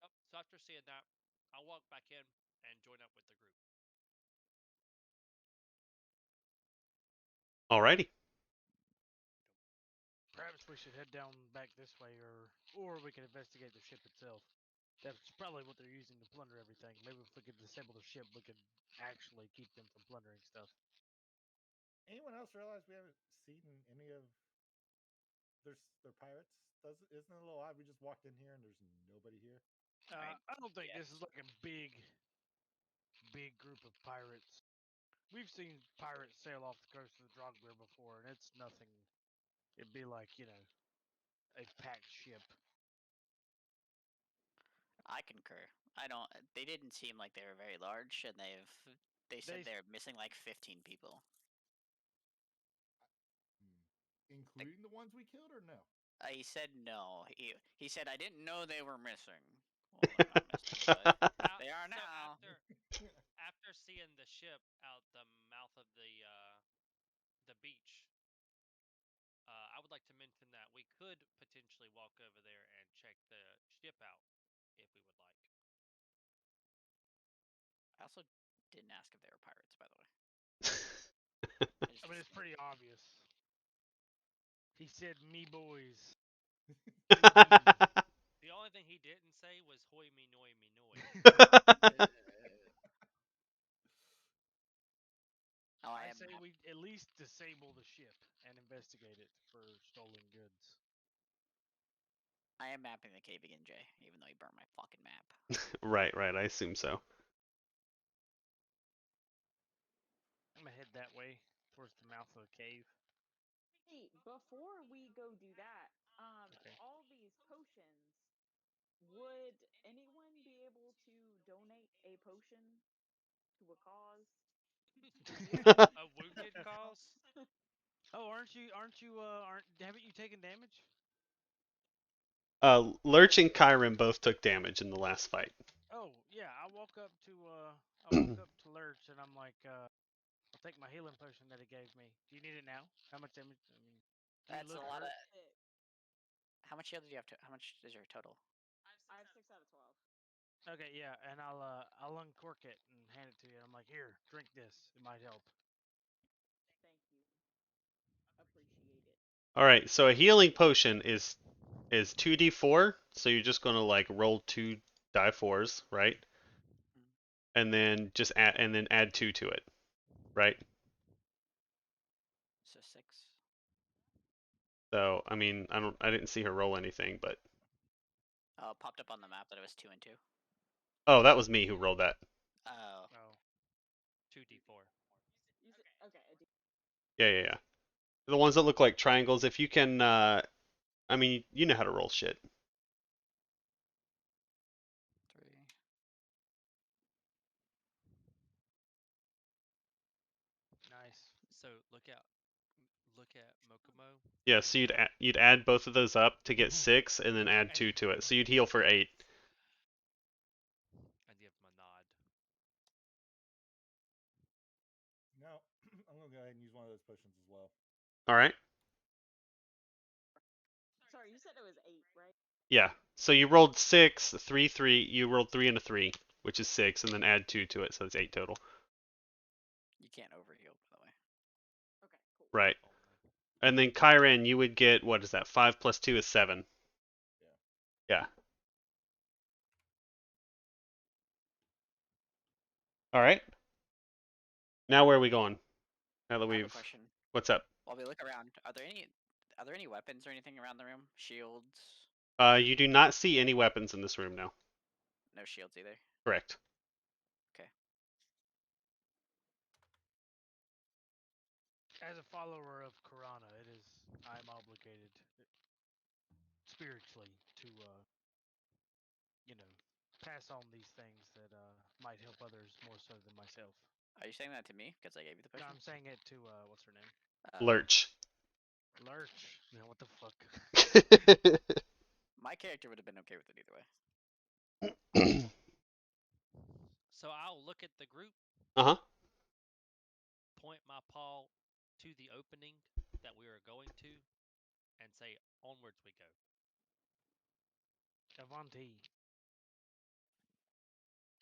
Yep. So after seeing that, I'll walk back in and join up with the group. Alrighty. Perhaps we should head down back this way, or we can investigate the ship itself. That's probably what they're using to plunder everything. Maybe if we could disable the ship, we could actually keep them from plundering stuff. Anyone else realize we haven't seen any of their pirates? Isn't it a little odd? We just walked in here and there's nobody here. I don't think yeah. this is like a big group of pirates. We've seen pirates sail off the coast of the Drogbeer before, and it's nothing. It'd be like, a packed ship. I concur. I don't. They didn't seem like they were very large, and they said They- they're missing like 15 people. Including the ones we killed, or no? He said no. He said I didn't know they were missing. Well, they're not missing, but Now, they are so now. after seeing the ship out the mouth of the beach, I would like to mention that we could potentially walk over there and check the ship out if we would like. I also didn't ask if they were pirates, by the way. I mean, it's pretty obvious. He said, "Me boys." The only thing he didn't say was "hoi me noi me noi." Oh, I am say hap- we at least disable the ship and investigate it for stolen goods. I am mapping the cave again, Jay, even though he burned my fucking map. Right. I assume so. I'm gonna head that way towards the mouth of the cave. Hey, before we go do that, Okay. all these potions, would anyone be able to donate a potion to a cause? A wounded cause? Oh, haven't you taken damage? Lurch and Kyron both took damage in the last fight. Oh, yeah. I walk up to Lurch and I'm like, I'll take my healing potion that he gave me. Do you need it now? How much damage? I mean, do you That's a look lot of. hurt? How much heal did you have to? How much is your total? I have 6 out of 12. Okay, yeah, and I'll uncork it and hand it to you. And I'm like, here, drink this. It might help. Thank you. Appreciate it. All right. So a healing potion is 2d4. So you're just gonna like roll 2 die 4s, right? And then add 2 to it, right? So 6. So I mean, I didn't see her roll anything, but Oh, it popped up on the map that it was 2 and 2. oh, that was me who rolled that. Oh. Oh, 2d4. You said, okay. Yeah. The ones that look like triangles. If you can, I mean, you know how to roll shit. 3. nice. So look at Mokomo. Yeah. So you'd add both of those up to get 6, and then add 2 to it. So you'd heal for 8. I give him a nod. No, I'm gonna go ahead and use one of those potions as well. All right. Sorry, you said it was 8, right? Yeah. So you rolled 6, 3, 3. You rolled 3 and a 3, which is 6, and then add 2 to it, so it's 8 total. You can't overheal, by the way. Okay, cool. Right. And then Kyran, you would get, what is that? 5 plus 2 is 7. Yeah. All right. Now where are we going? Now that I have a we've, question. what's up? While we look around, are there any weapons or anything around the room? Shields? You do not see any weapons in this room now. No shields either. Correct. Okay. As a follower of Karana, I'm obligated spiritually to, pass on these things that might help others more so than myself. Are you saying that to me? Because I gave you the No, potion? I'm saying it to what's her name? Lurch. Lurch. Now what the fuck? My character would have been okay with it either way. So I'll look at the group, Uh-huh. point my paw to the opening that we are going to, and say, "Onwards we go." Avanti.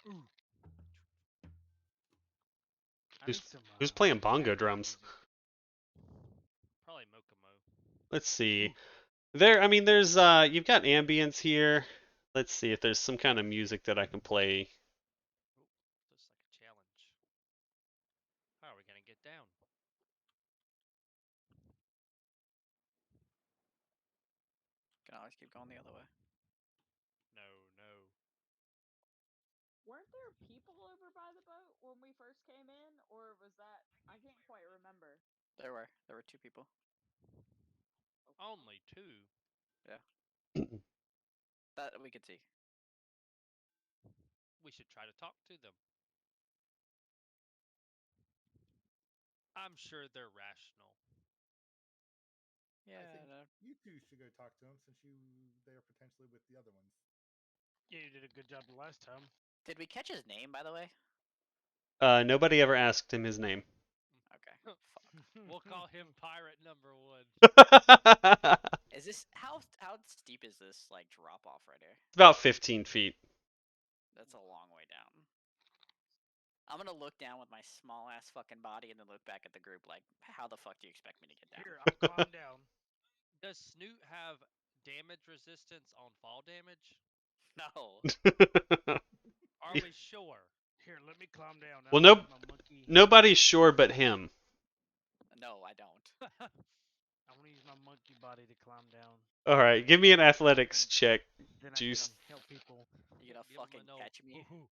Ooh. I Who's- need some, Who's playing bongo background drums? music. Probably Mokomo. Let's see. There's you've got ambience here. Let's see if there's some kind of music that I can play. Ooh, looks like a challenge. How are we gonna get down? Can always keep going the other way. No, no. Weren't there people over by the boat when we first came in, or was that I can't quite remember. There were 2 people. Only 2. That we could see. We should try to talk to them. I'm sure they're rational. Yeah. I think no. you two should go talk to them since they're potentially with the other ones. Yeah, you did a good job the last time. Did we catch his name, by the way? Nobody ever asked him his name. Okay. Fuck. We'll call him Pirate Number 1. Is this how steep is this like drop off right here? It's about 15 feet. That's a long way down. I'm gonna look down with my small ass fucking body and then look back at the group like, how the fuck do you expect me to get down? Here, I'll climb down. Does Snoot have damage resistance on fall damage? No. Are we sure? Here, let me climb down. Well, I'll nope. use my monkey. Nobody's sure but him. No, I don't. I want to use my monkey body to climb down. All right, give me an athletics check. Then Juice. I can help people. You gonna Give 'em a fucking note. catch me? Woohoo.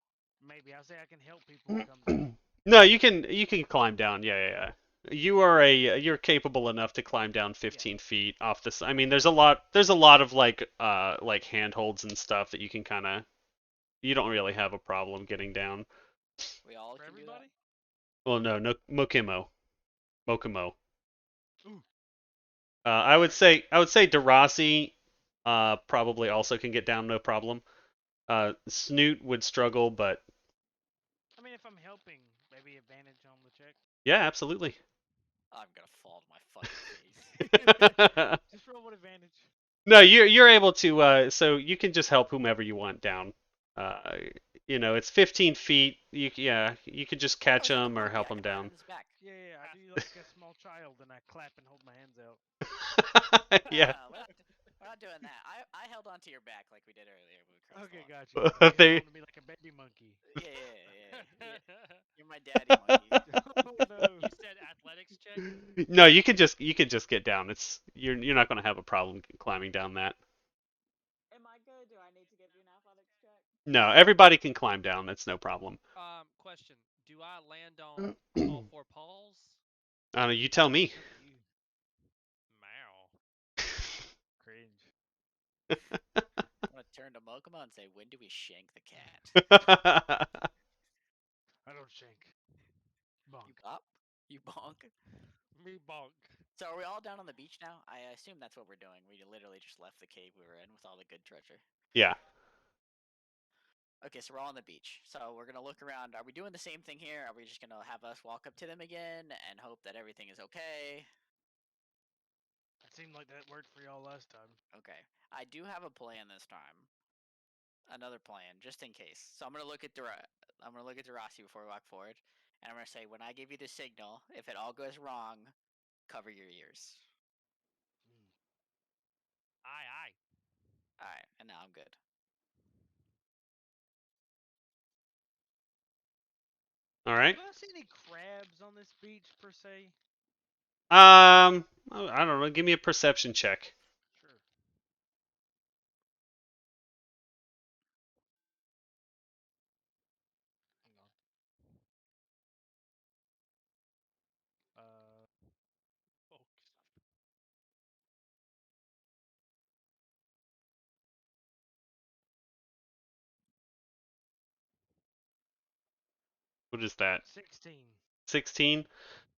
Maybe I say I can help people come down. No, you can climb down. Yeah. You're capable enough to climb down 15 feet off this. I mean, there's a lot of like handholds and stuff that you can kind of. You don't really have a problem getting down. We all For can do everybody? Well, no, Mokimo. Ooh. I would say Darasi probably also can get down no problem. Snoot would struggle, but I mean, if I'm helping, maybe advantage on the check. yeah, absolutely. that. I'm gonna fall to my fucking face. Just roll with advantage. No, you're able to. So you can just help whomever you want down. It's 15 feet. You could just catch I was like a them or monkey, help I them can ride on down. his back. Yeah, I do like a small child, and I clap and hold my hands out. Yeah. We're not doing that. I held onto your back like we did earlier when we crossed Okay, the gotcha. You hold They- on to me like a baby monkey. water. Yeah. You're my daddy monkey. Oh no. You said athletics check? No, you could just get down. You're not gonna have a problem climbing down that. Am I good? Do I need to give you an athletics check? No, everybody can climb down. That's no problem. Question. Do I land on all 4 paws? I don't know. You tell me. You Meow. cringe. I'm gonna turn to Mokoma and say, when do we shank the cat? I don't shank. Bonk. You bop? You bonk? Me bonk. So are we all down on the beach now? I assume that's what we're doing. We literally just left the cave we were in with all the good treasure. Yeah. Okay, so we're all on the beach. So we're gonna look around. Are we doing the same thing here? Are we just gonna have us walk up to them again and hope that everything is okay? It seemed like that worked for y'all last time. Okay. I do have a plan this time. Another plan, just in case. So I'm gonna look at Darasi before we walk forward, and I'm gonna say, when I give you the signal, if it all goes wrong, cover your ears. Aye. All right, and now I'm good. All right. Do I see any crabs on this beach per se? I don't know. Give me a perception check. Sure. Hang on. Oh, What is that? 16. 16?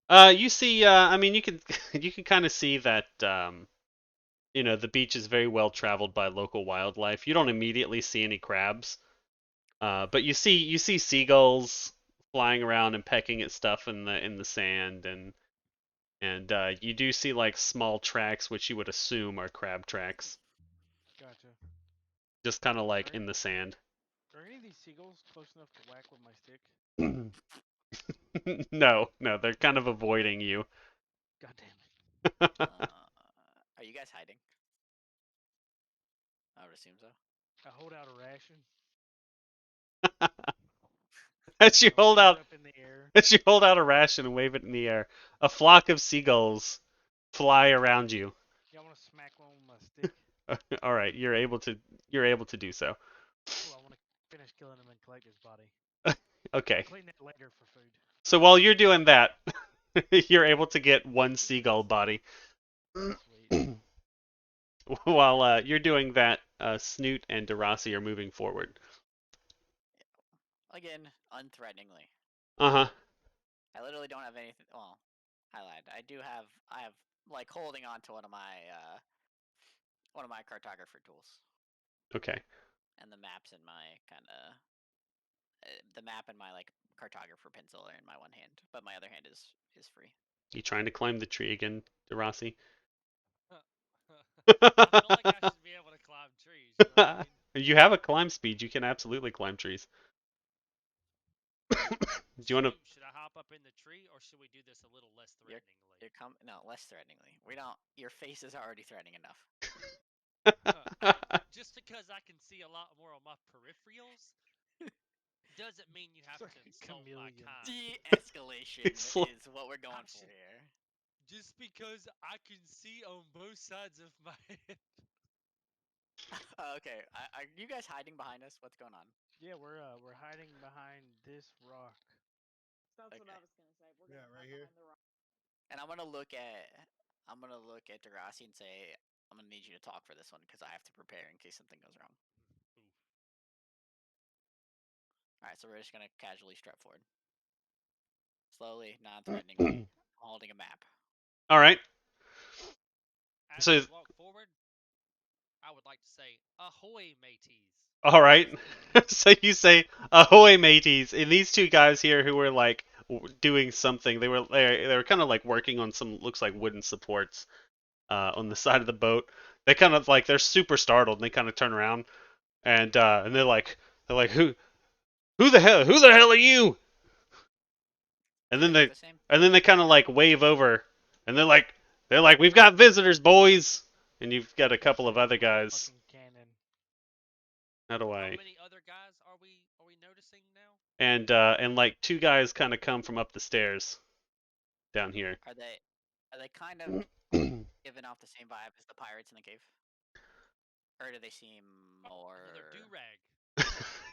You see, I mean, you can you can kind of see that the beach is very well traveled by local wildlife. You don't immediately see any crabs, but you see seagulls flying around and pecking at stuff in the sand, and you do see like small tracks, which you would assume are crab tracks, Gotcha. just kind of like Right. in the sand. Are any of these seagulls close enough to whack with my stick? No, they're kind of avoiding you. God damn it. Are you guys hiding? I would assume so. I hold out a ration. As you I'll hold wave it out, up in the air. as you hold out a ration and wave it in the air, a flock of seagulls fly around you. Y'all want to smack one with my stick? All right, you're able to do so. Cool, I want to finish killing him and collect his body. Okay. Clean that later for food. So while you're doing that, you're able to get one seagull body. Sweet. While you're doing that, Snoot and Darasi are moving forward. Again, unthreateningly. Uh-huh. I literally don't have anything. Well, I lied. I have like holding on to one of my cartographer tools Okay. and the maps in my kind of the map and my like cartographer pencil are in my one hand, but my other hand is free. You trying to climb the tree again, Darasi? I feel like I should be able to climb trees. You know what I mean? You have a climb speed. You can absolutely climb trees. Do you want to? Should I hop up in the tree, or should we do this a little less threateningly? No, less threateningly. We don't. Your face is already threatening enough. Just because I can see a lot more on my peripherals doesn't mean you have It's to like a insult my chameleon. kind. De-escalation It's like- is what we're going I'm for sh- here. Just because I can see on both sides of my head. Okay, are you guys hiding behind us? What's going on? Yeah, we're hiding behind this rock. That's what Okay. I was gonna say. We're Yeah, gonna right hide here. behind the rock. And I'm gonna look at Degrassi and say, I'm gonna need you to talk for this one because I have to prepare in case something goes wrong. Oof. All right, so we're just gonna casually strut forward, slowly, non-threateningly. I'm holding a map. All right. As So- we walk forward, I would like to say, "Ahoy, mateys!" All right. So you say, "Ahoy, mateys!" And these two guys here who were like doing something, they were kind of like working on some looks like wooden supports on the side of the boat. They kind of like they're super startled and they kind of turn around and they're like who the hell are you? And then They they look the same. kind of like wave over and they're like we've got visitors, boys. And you've got a couple of other guys. Fucking cannon. How do How I? many other guys are we noticing now? And like two guys kind of come from up the stairs down here. Are they kind of giving off the same vibe as the pirates in the cave? Or do they seem more? Another do rag.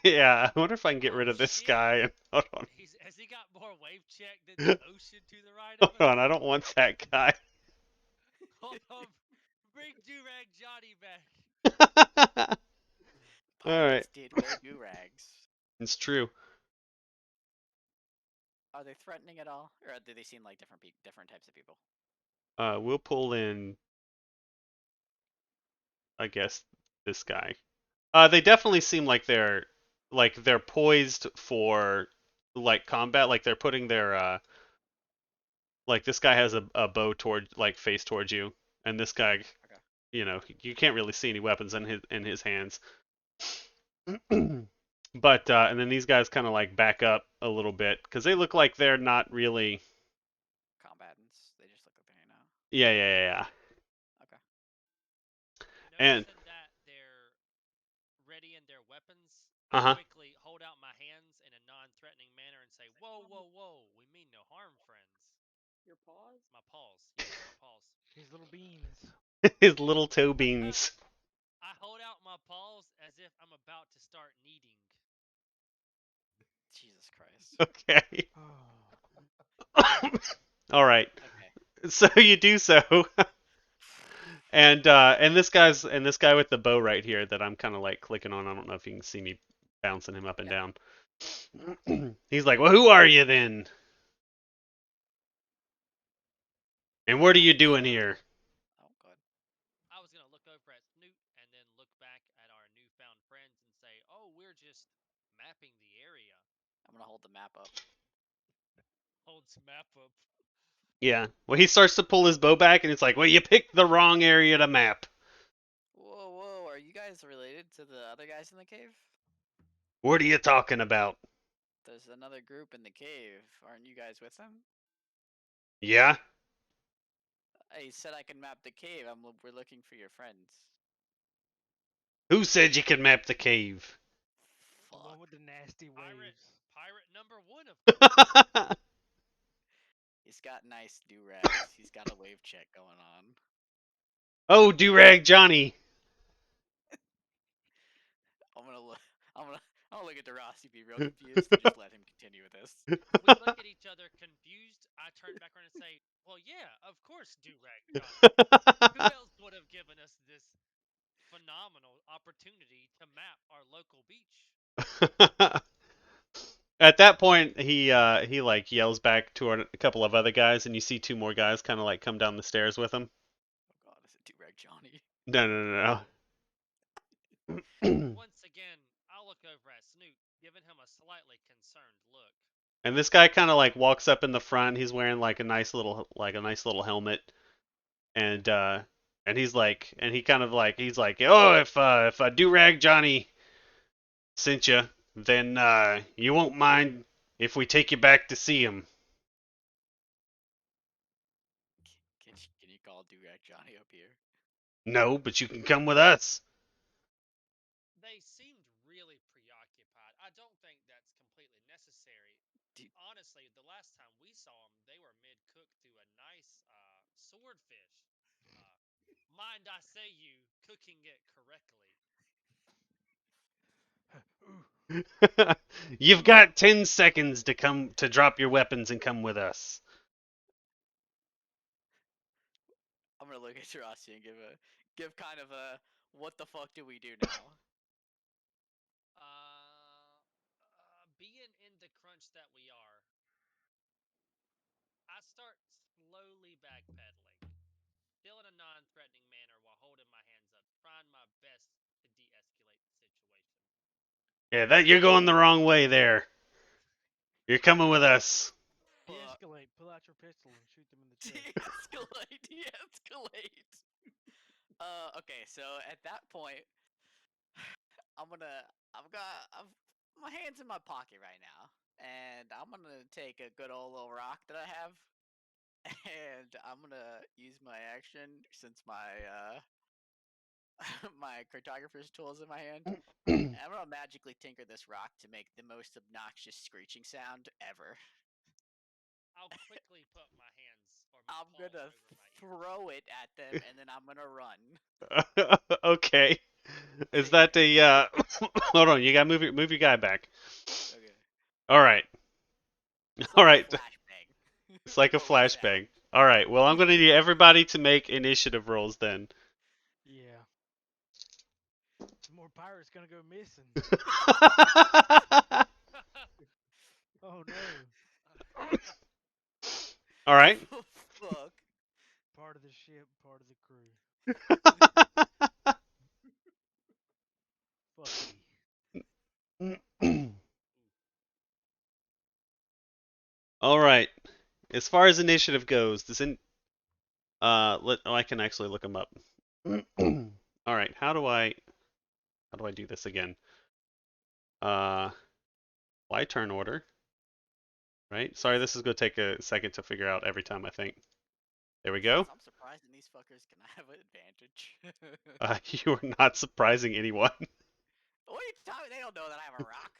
Yeah, I wonder if I can get rid Oh, of this shit. guy. Hold on. Has he got more wave check than the ocean to the right of us? Hold on, I don't want that guy. Hold on. Bring do-rag Johnny back. All right, Pirates did wear do rags. it's true. Are they threatening at all, or do they seem like different types of people? We'll pull in, I guess, this guy. They definitely seem like they're poised for like combat. Like they're putting their like this guy has a bow face towards you, and this guy, Okay. you can't really see any weapons in his hands. But and then these guys kind of like back up a little bit because they look like they're not really. Combatants. They just look like they're hanging out. Yeah. Okay. And- Noticing that they're readying their weapons, Uh-huh. I quickly hold out my hands in a non-threatening manner and say, "Whoa, whoa, whoa! We mean no harm, friends." Your paws? My paws, yes, my paws. These little beans. His little toe beans. I hold out my paws as if I'm about to start kneading. Jesus Christ. Okay. Oh. All right. Okay. So you do so. And this guy with the bow right here that I'm kind of like clicking on. I don't know if you can see me bouncing him up and down. He's like, "Well, who are you then?" And what are you doing here? Oh, good. I was gonna look over at Snoot and then look back at our newfound friends and say, "Oh, we're just mapping the area." I'm gonna hold the map up. Holds map up. Yeah. Well, he starts to pull his bow back, and it's like, well, you picked the wrong area to map. Whoa, whoa! Are you guys related to the other guys in the cave? What are you talking about? There's another group in the cave. Aren't you guys with them? Yeah. He said I can map the cave. We're looking for your friends. Who said you could map the cave? The Fuck. one with the nasty waves. Pirate number 1 of He's got nice do-rags. He's got a wave check going on. Oh, Durag Johnny. I'm gonna look. I'm gonna look at Derossi, be real confused, and just let him continue with this. We look at each other confused. I turn back around and say, "Well, yeah, of course, Durag Johnny. Who else would have given us this phenomenal opportunity to map our local beach?" At that point, he like yells back to a couple of other guys, and you see two more guys kind of like come down the stairs with him. Oh god, is it do-rag Johnny? No. Once again, I'll look over at Snoot, giving him a slightly concerned look. And this guy kind of like walks up in the front. He's wearing like a nice little helmet, and he's like, and he kind of like he's like, oh, if Durag Johnny sent you, then you won't mind if we take you back to see him. Can you call do-rag Johnny up here? No, but you can come with us. They seemed really preoccupied. I don't think that's completely necessary. Honestly, the last time we saw them, they were mid-cooked to a nice swordfish. Mind I say you, cooking it correctly. You've got 10 seconds to drop your weapons and come with us. I'm gonna look at Derossi and give kind of a what the fuck do we do now? Being in the crunch that we are, I start slowly backpedaling, still in a non-threatening manner while holding my hands up, trying my best to de-escalate the situation. Yeah, you're going the wrong way there. You're coming with us. De-escalate. Pull out your pistol and shoot them in the chest. De-escalate, de-escalate. Okay, so at that point, I've my hands in my pocket right now, and I'm gonna take a good old little rock that I have, and I'm gonna use my action since my my cartographer's tool is in my hand. And I'm gonna magically tinker this rock to make the most obnoxious screeching sound ever. I'll quickly put my hands or my I'm paws gonna over my ears. throw it at them, and then I'm gonna run. Okay. Is that a hold on, you gotta move your guy back. Okay. Alright. It's Alright. like a flashbang. It's like a But with sound. flashbang. Alright, well I'm gonna need everybody to make initiative rolls then. Yeah. Some more pirates gonna go missing. Oh no. Alright. Fuck. Part of the ship, part of the crew. Fucky. Alright. As far as initiative goes, I can actually look them up. Alright, how do I do this again? Why turn order? Right? Sorry, this is gonna take a second to figure out every time I think. There we go. I'm surprised these fuckers can have an advantage. You are not surprising anyone. What are you talking? They don't know that I have a rock.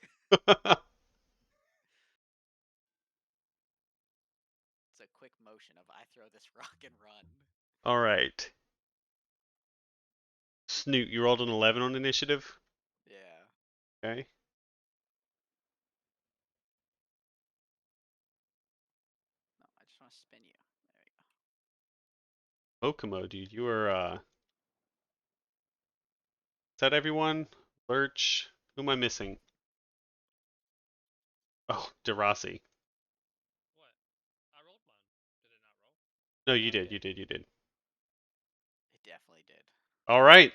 It's a quick motion of I throw this rock and run. Alright. Snoot, you rolled an 11 on initiative? Yeah. Okay. No, I just want to spin you. There we go. Okamo, dude, you are, is that everyone? Lurch? Who am I missing? Oh, Derossi. What? I rolled mine. Did it not roll? No, you did. You did. You did. It definitely did. All right.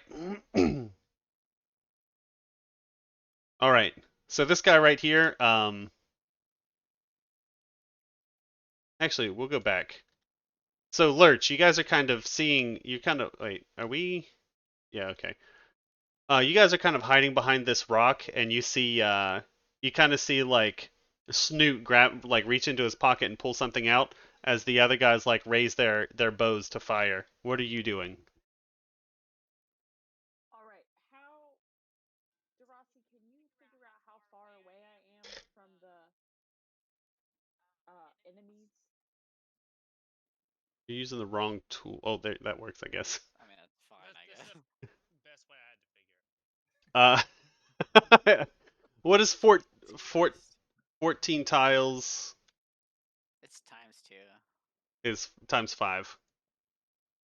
All right. So this guy right here. Actually, we'll go back. So Lurch, you guys are kind of seeing. You kind of wait. Are we? Yeah. Okay. You guys are kind of hiding behind this rock, and you see. You kind of see like Snoot grab, like reach into his pocket and pull something out, as the other guys like raise their bows to fire. What are you doing? All right. How, Derossi, can you figure out how far away I am from the enemies? You're using the wrong tool. Oh, there, that works, I guess. I mean, that's fine, That's, I that's guess. the best way I had to figure it. What is So 14 tiles it's times 2. is times 5.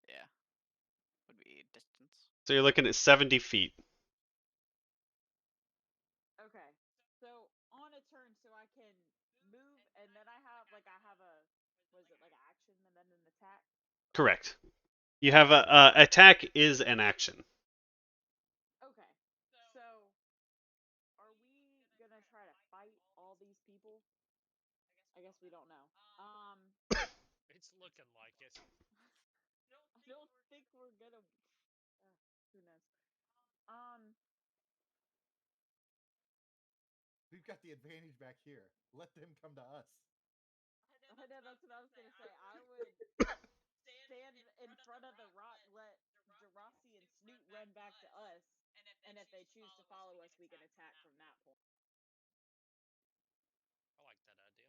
Yeah. Would be distance. So you're looking at 70 feet. Okay. So on a turn, so I can move, and then I have a, what is it, like an action and then an attack? Correct. You have a attack is an action. Okay. So are we gonna try to fight all these people? I guess we don't know. It's looking like it. I don't think we're gonna. Who knows? We've got the advantage back here. Let them come to us. I know that's what I was gonna say. I would stand in front of the rock, let Derossi and Snoot run back to us, and if they choose to follow us, we can attack from that point. I like that idea.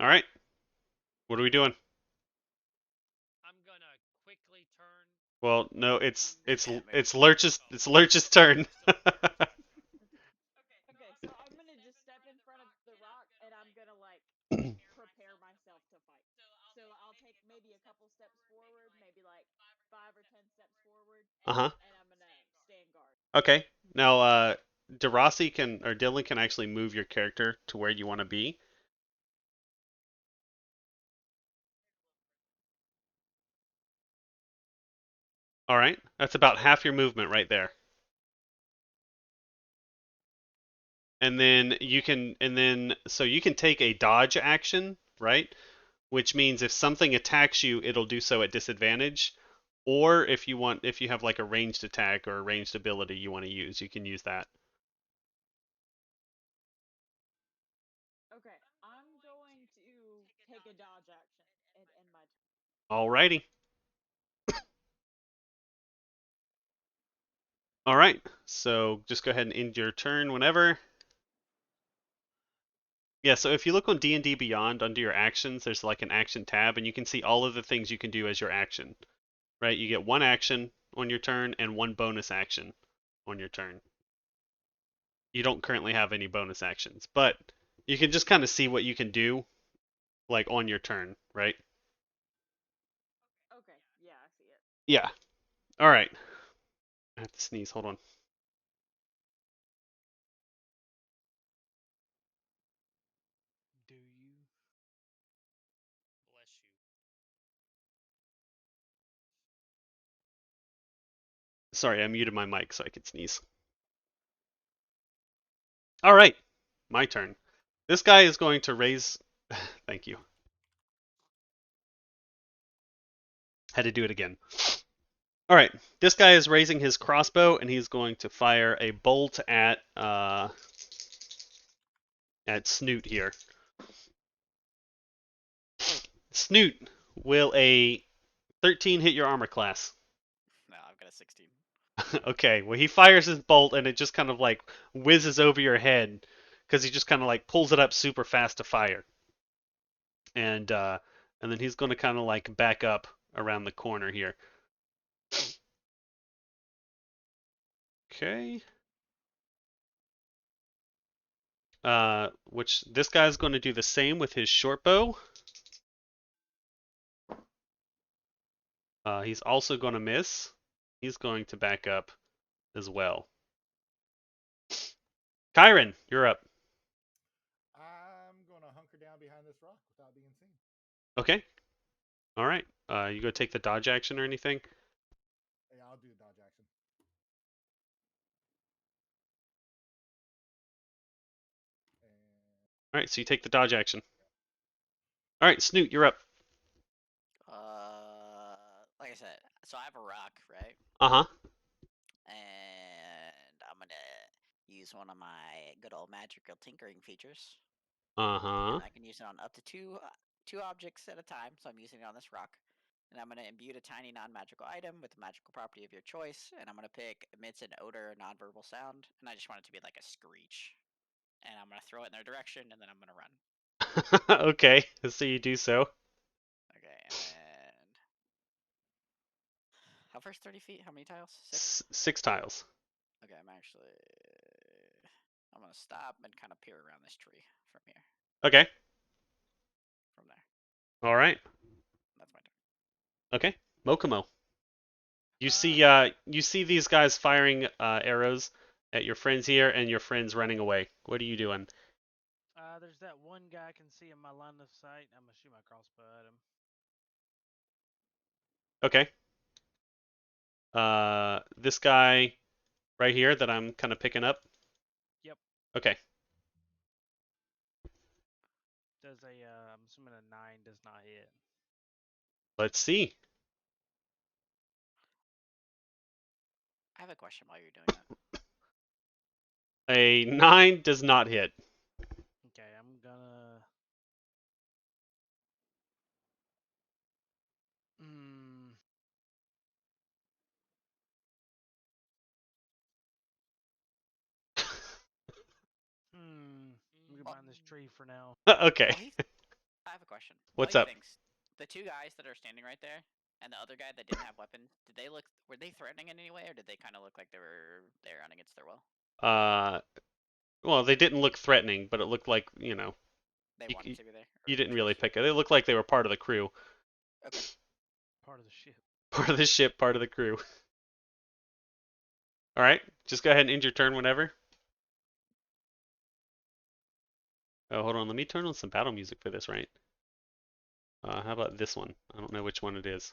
All right. What are we doing? I'm gonna quickly turn. Well, no, it's can't move. it's Lurch's turn. Okay, so I'm gonna just step in front of the rock, and I'm gonna like prepare myself to fight. So I'll take maybe a couple steps forward, maybe like 5 or 10 steps forward, Uh-huh. and I'm gonna stand guard. Okay. Now, Derossi can or Dylan can actually move your character to where you want to be. All right. That's about half your movement right there. And then you can so you can take a dodge action, right? Which means if something attacks you, it'll do so at disadvantage. Or if you have like a ranged attack or a ranged ability you want to use, you can use that. Okay, I'm going to take a dodge action and end my turn. Alrighty. All right. So just go ahead and end your turn whenever. Yeah, so if you look on D&D Beyond under your actions, there's like an action tab, and you can see all of the things you can do as your action. Right? You get one action on your turn and one bonus action on your turn. You don't currently have any bonus actions, but you can just kind of see what you can do like on your turn, right? Okay, yeah, I see it. Yeah. All right. I have to sneeze. Hold on. Do you? Bless you. Sorry, I muted my mic so I could sneeze. All right. My turn. This guy is going to raise Thank you. Had to do it again. All right, this guy is raising his crossbow, and he's going to fire a bolt at Snoot here. Snoot, will a 13 hit your armor class? No, I've got a 16. Okay, well he fires his bolt, and it just kind of like whizzes over your head because he just kind of like pulls it up super fast to fire, and then he's going to kind of like back up around the corner here. Okay. Which this guy's going to do the same with his short bow. He's also going to miss. He's going to back up as well. Kyron, you're up. Okay. All right. You go take the dodge action or anything? Yeah, I'll do the dodge action. And All right. So you take the dodge action. All right, Snoot, you're up. Like I said, so I have a rock, right? Uh huh. And I'm gonna use one of my good old magical tinkering features, Uh huh. and I can use it on up to two objects at a time. So I'm using it on this rock, and I'm gonna imbue a tiny non-magical item with a magical property of your choice, and I'm gonna pick emits an odor, or non-verbal sound, and I just want it to be like a screech, and I'm gonna throw it in their direction, and then I'm gonna run. Okay. So you do so. Okay, and how far's 30 feet? How many tiles? 6. 6 tiles. Okay, I'm gonna stop and kind of peer around this tree from here, Okay. from there. All right. That's my turn. Okay. Mokomo. You Uh, see these guys firing arrows at your friends here, and your friends running away. What are you doing? There's that one guy I can see in my line of sight. I'm gonna shoot my crossbow at him. Okay. This guy right here that I'm kind of picking up. Yep. Okay. Does I'm assuming a 9 does not hit. Let's see. I have a question while you're doing that. A 9 does not hit. Okay, I'm gonna. Hmm. I'm gonna find this tree for now. Okay. While he, I have a question. What's While up? he thinks, the two guys that are standing right there, and the other guy that didn't have weapon, were they threatening in any way, or did they kind of look like they were there on against their will? Well, they didn't look threatening, but it looked like, They you, wanted to be there. you or didn't really chose? pick it. They looked like they were part of the crew. Okay. Part of the ship. Part of the ship, part of the crew. All right. Just go ahead and end your turn whenever. Oh, hold on. Let me turn on some battle music for this, right? How about this one? I don't know which one it is.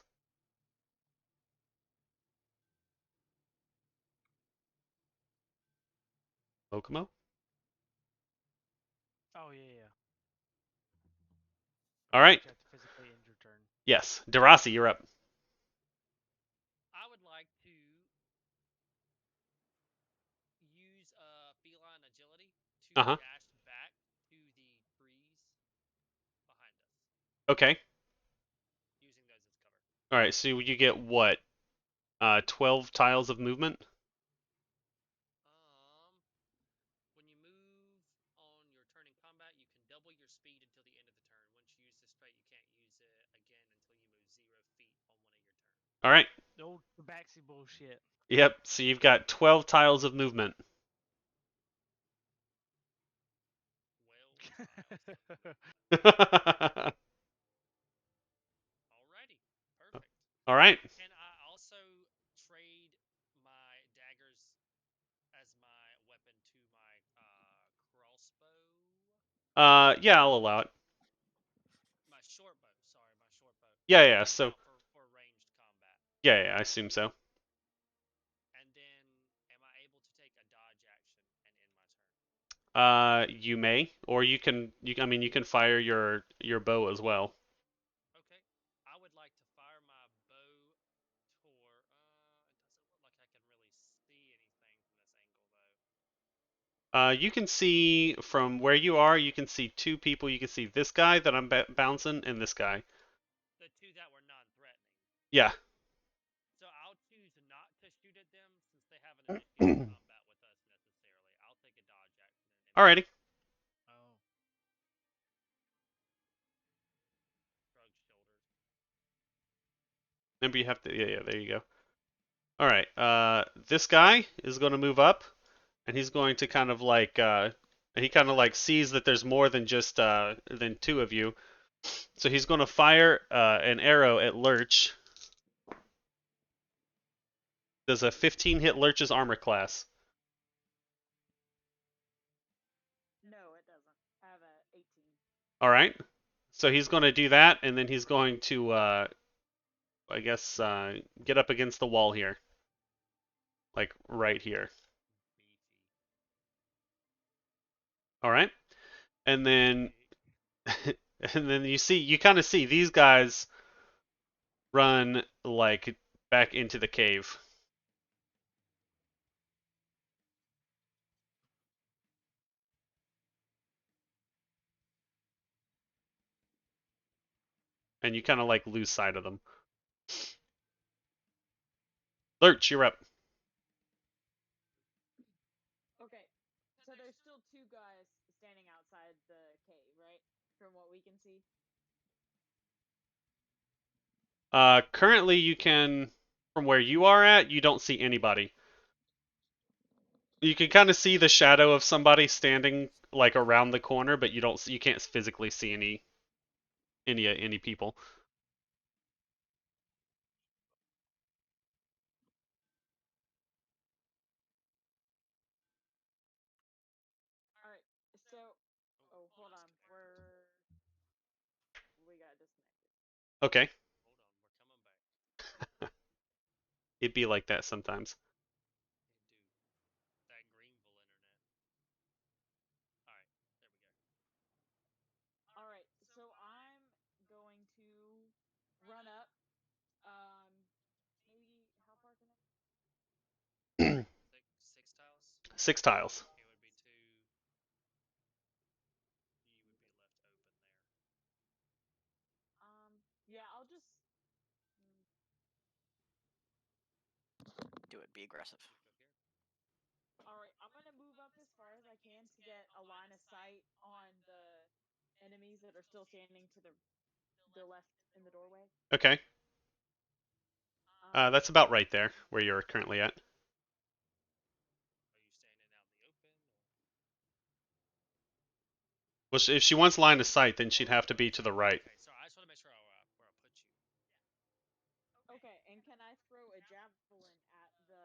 Mokomo? Oh yeah. All right. You have to physically end your turn. Yes. Darasi, you're up. I would like to use feline agility to Uh-huh. dash back to the trees behind us, Okay. using those as cover. All right. So you get what? 12 tiles of movement? When you move on your turn in combat, you can double your speed until the end of the turn. Once you use this trait, you can't use it again until you move 0 feet on one of your turns. All right. The old tabaxi bullshit. Yep. So you've got 12 tiles of movement. Alrighty, perfect. All right. Can I also trade my daggers as my weapon to my crossbow? Yeah, I'll allow it. My short bow, sorry, my short bow. Yeah. Leave it So out for ranged combat. yeah, I assume so. And then, am I able to take a dodge action and end my turn? You may, or you can. I mean, you can fire your bow as well. Okay. I would like to fire my bow toward. It doesn't look like I can really see anything from this angle, though. You can see from where you are. You can see 2 people. You can see this guy that I'm bouncing and this guy. The two that were non-threatening. Yeah. So I'll choose not to shoot at them since they haven't been in combat with us necessarily. I'll take a dodge action. Alrighty. Oh. Shrug shoulders. Remember, you have to. Yeah. There you go. All right. This guy is going to move up, and he's going to kind of like. He kind of like sees that there's more than just than 2 of you, so he's going to fire an arrow at Lurch. Does a 15 hit Lurch's armor class? No, it doesn't. I have a 18. All right. So he's going to do that, and then he's going to, I guess, get up against the wall here, like right here. All right, and then, and then you kind of see these guys run like back into the cave. And you kind of like lose sight of them. Lurch, you're up. Okay, so there's still two guys standing outside the cave, right? From what we can see. Currently, you can, from where you are at, you don't see anybody. You can kind of see the shadow of somebody standing like around the corner, but you can't physically see any people. All right, so oh, hold on, we got disconnected. Okay, Hold on, we're coming back. it'd be like that sometimes. Dude, that Greenville internet. All right, there we go. All right, so I'm going to run up. Maybe how far can I? Six tiles. 6 tiles. It would be two. You would be left open there. Yeah, I'll just. Do it. Be aggressive. Go here. All right, I'm gonna move up as far as I can to get a line of sight on the enemies that are still standing to the left in the doorway. Okay, that's about right there where you're currently at. Are you standing out in the open? Well, if she wants line of sight, then she'd have to be to the right. Okay, sorry. I just want to make sure where I put you. Okay, and can I throw a javelin at the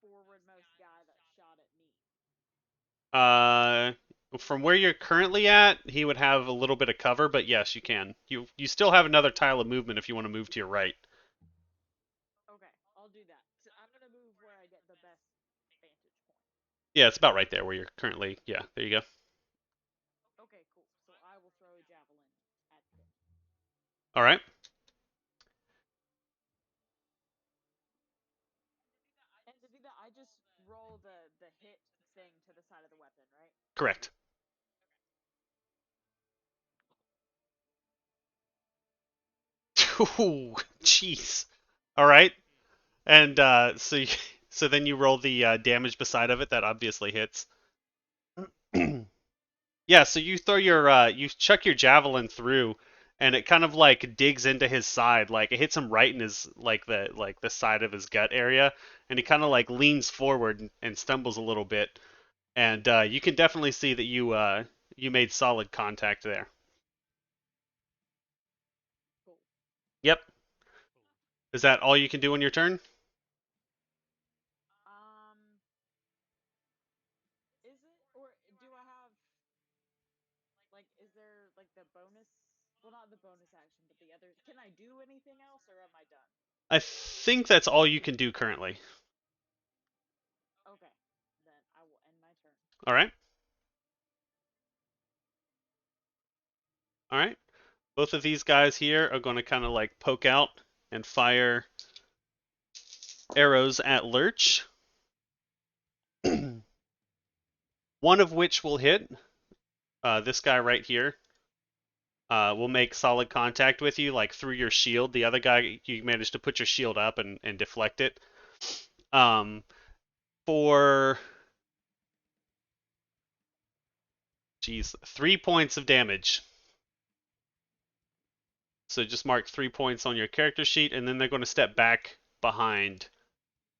forwardmost guy that shot at me? From where you're currently at, he would have a little bit of cover, but yes, you can. You still have another tile of movement if you want to move to your right. Okay, I'll do that. So I'm gonna move where I get the best vantage point. Yeah, it's about right there where you're currently. Yeah, there you go. Okay, cool. So I will throw a javelin at him. All right. And to do that, I just roll the hit thing to the side of the weapon, right? Correct. Ooh, jeez. All right. And so then you roll the damage beside of it that obviously hits. Yeah, so you throw you chuck your javelin through, and it kind of like digs into his side, like it hits him right in his like the side of his gut area, and he kind of like leans forward and stumbles a little bit, and you can definitely see that you made solid contact there. Cool. Yep. Is that all you can do on your turn? Is it, or do I have like, is there like the bonus? Well, not the bonus action, but the other. Can I do anything else, or am I done? I think that's all you can do currently. Okay, then I will end my turn. All right. All right. Both of these guys here are going to kind of like poke out and fire arrows at Lurch. One of which will hit. This guy right here will make solid contact with you, like through your shield. The other guy, you managed to put your shield up and deflect it. For, geez, 3 points of damage. So just mark 3 points on your character sheet, and then they're going to step back behind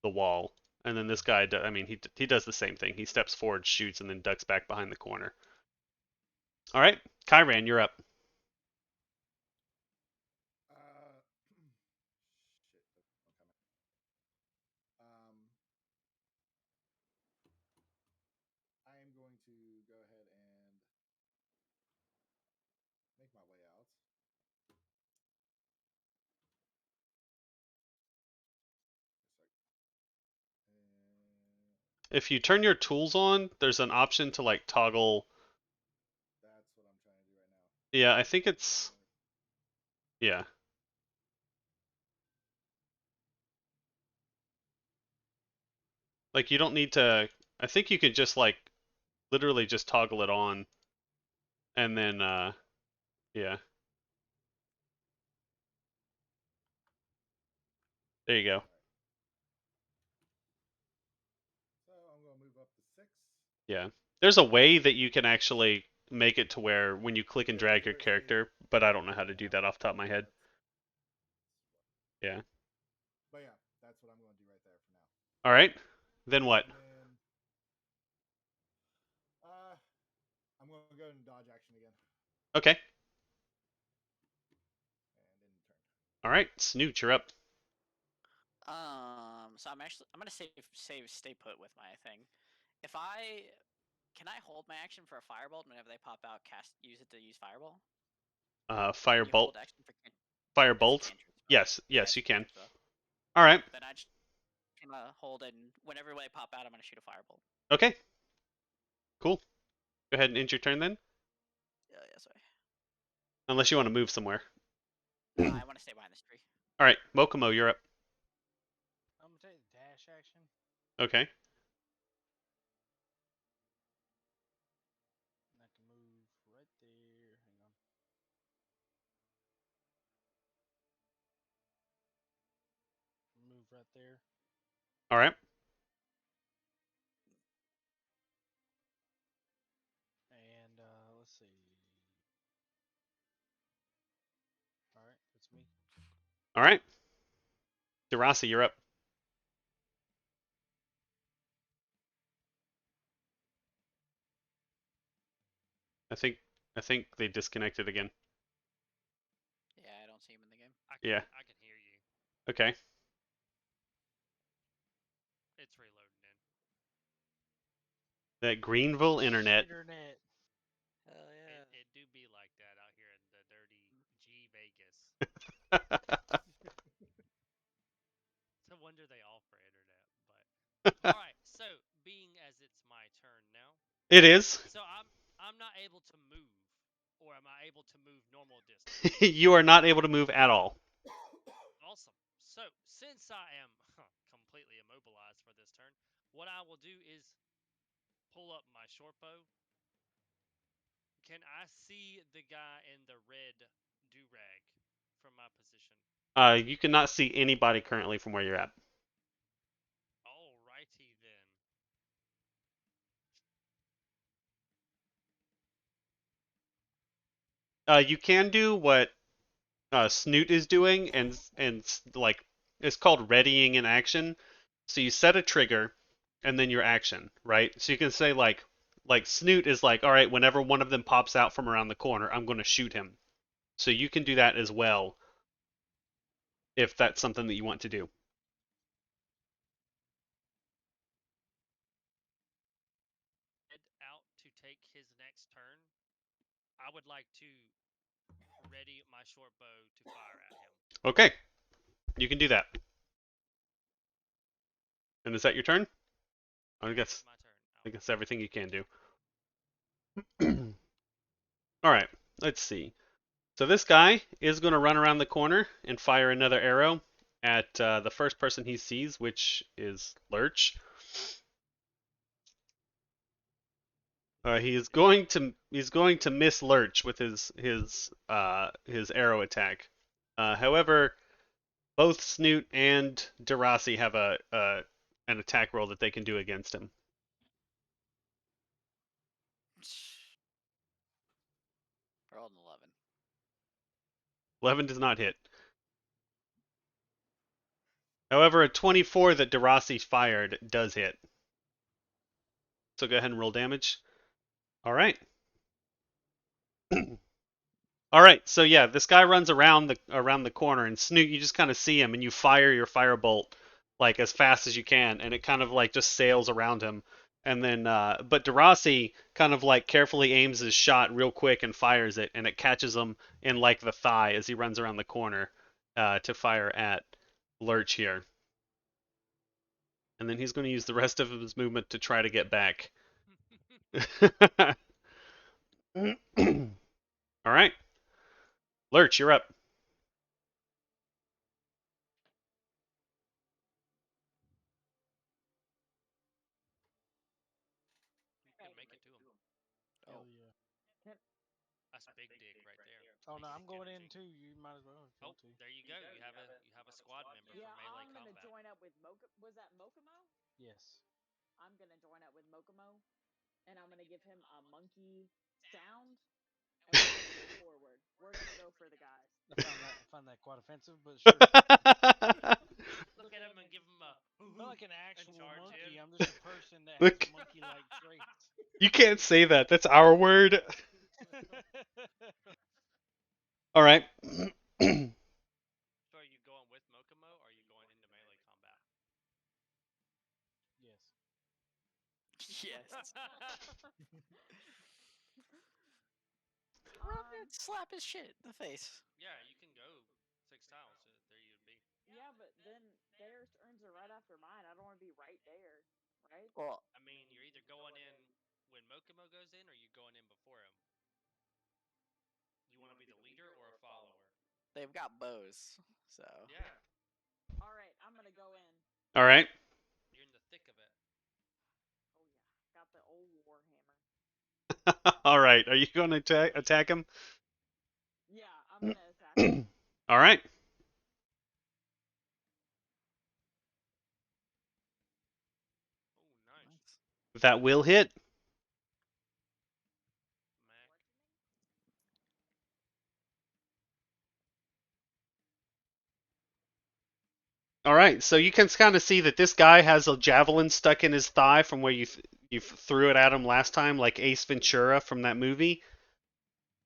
the wall. And then this guy, I mean, he does the same thing. He steps forward, shoots, and then ducks back behind the corner. All right, Kyran, you're up. Shit. Okay. I am going to go ahead and make my way out. If you turn your tools on, there's an option to like toggle. That's what I'm trying to do right now. Yeah, I think it's yeah. Like you don't need to. I think you could just like literally just toggle it on, and then yeah. There you go. So I'm gonna move up to 6. Yeah. There's a way that you can actually make it to where when you click and Yeah, drag your there's a- character, but I don't know how to do that off the top of my head. Yeah. But yeah, that's what I'm gonna do right there for now. All right. Then what? And then I'm gonna go into dodge action again. Okay. And in turn. All right. Snoot, you're up. So I'm gonna stay put with my thing. If I can I hold my action for a firebolt whenever they pop out, use it to use fireball? Can you Firebolt. hold action for Firebolt. it's a cantrip spell. Yes. Yeah, Yes, it's you a can. cantrip spell. All right. Then I just gonna hold and whenever they pop out, I'm gonna shoot a firebolt. Okay. Cool. Go ahead and end your turn then. Yeah, sorry. Unless you want to move somewhere. I want to stay behind this tree. All right. Mokomo, you're up. I'm gonna take the dash action. Okay. And I can move right there. Hang on. Move right there. All right. And let's see. All right, that's me. All right. Derasi, you're up. I think they disconnected again. Yeah, I don't see him in the game. Yeah. I can hear you. Okay. It's reloading in. That Greenville internet. Internet. Hell yeah. It do be like that out here in the dirty G Vegas. It's a wonder they offer internet, but all right. So being as it's my turn now, It is. so I'm not able to move, or am I able to move normal distance? You are not able to move at all. Awesome. So since I am completely immobilized for this turn, what I will do is pull up my short bow. Can I see the guy in the red do-rag from my position? You cannot see anybody currently from where you're at. Alrighty then. You can do what Snoot is doing, and like it's called readying in action. So you set a trigger, and then your action, right? So you can say like Snoot is like, all right, whenever one of them pops out from around the corner, I'm going to shoot him. So you can do that as well, if that's something that you want to do. Head out to take his next turn. I would like to ready my short bow to fire at him. Okay, you can do that. And is that your turn? I guess It's my turn. I think that's everything you can do. All right, let's see. So this guy is going to run around the corner and fire another arrow at the first person he sees, which is Lurch. He's going to miss Lurch with his arrow attack. However, both Snoot and Derasi have an attack roll that they can do against him. Rolled an 11. 11 does not hit. However, a 24 that Derasi fired does hit. So go ahead and roll damage. All right. All right. So yeah, this guy runs around the corner, and Snoot, you just kind of see him, and you fire your firebolt like as fast as you can, and it kind of like just sails around him. And then, but Derasi kind of like carefully aims his shot real quick and fires it, and it catches him in like the thigh as he runs around the corner to fire at Lurch here. and then he's going to use the rest of his movement to try to get back. All right. Lurch, you're up. You can make it to him. Hell Oh. yeah. That's big dick right there. Oh no, Big I'm going in energy. too. You might as well. If you Oh, want to. there you go. You have a squad member Yeah, for melee I'm gonna combat. join up with Was that Mokomo? Yes. I'm gonna join up with Mokomo, and I'm gonna give him a monkey sound, and we're gonna move forward. We're gonna go for the guys. I find that quite offensive, but sure. Look at him and give him a. I'm not like an actual charge monkey. him. I'm just a person that Look. has monkey-like traits. You can't say that. That's our word. All right. So are you going with Mokomo or are you going into melee combat? Yes. Yes. Um, Slap his shit in the face. Yeah, you can go 6 tiles. There you'd be. yeah, but then their turns are right after mine. I don't want to be right there, right? Well, I mean, you're either going in when Mokomo goes in or you going in before him. You want to be the leader or a follower? they've got bows, so. Yeah, All right, I'm gonna go in. All right. you're in the thick of it. Oh yeah, got the old warhammer. All right. Are you going to attack him? Yeah, I'm gonna attack him. All right. Oh, nice. That will hit. Mac. All right. So you can kind of see that this guy has a javelin stuck in his thigh from where you threw it at him last time, like Ace Ventura from that movie.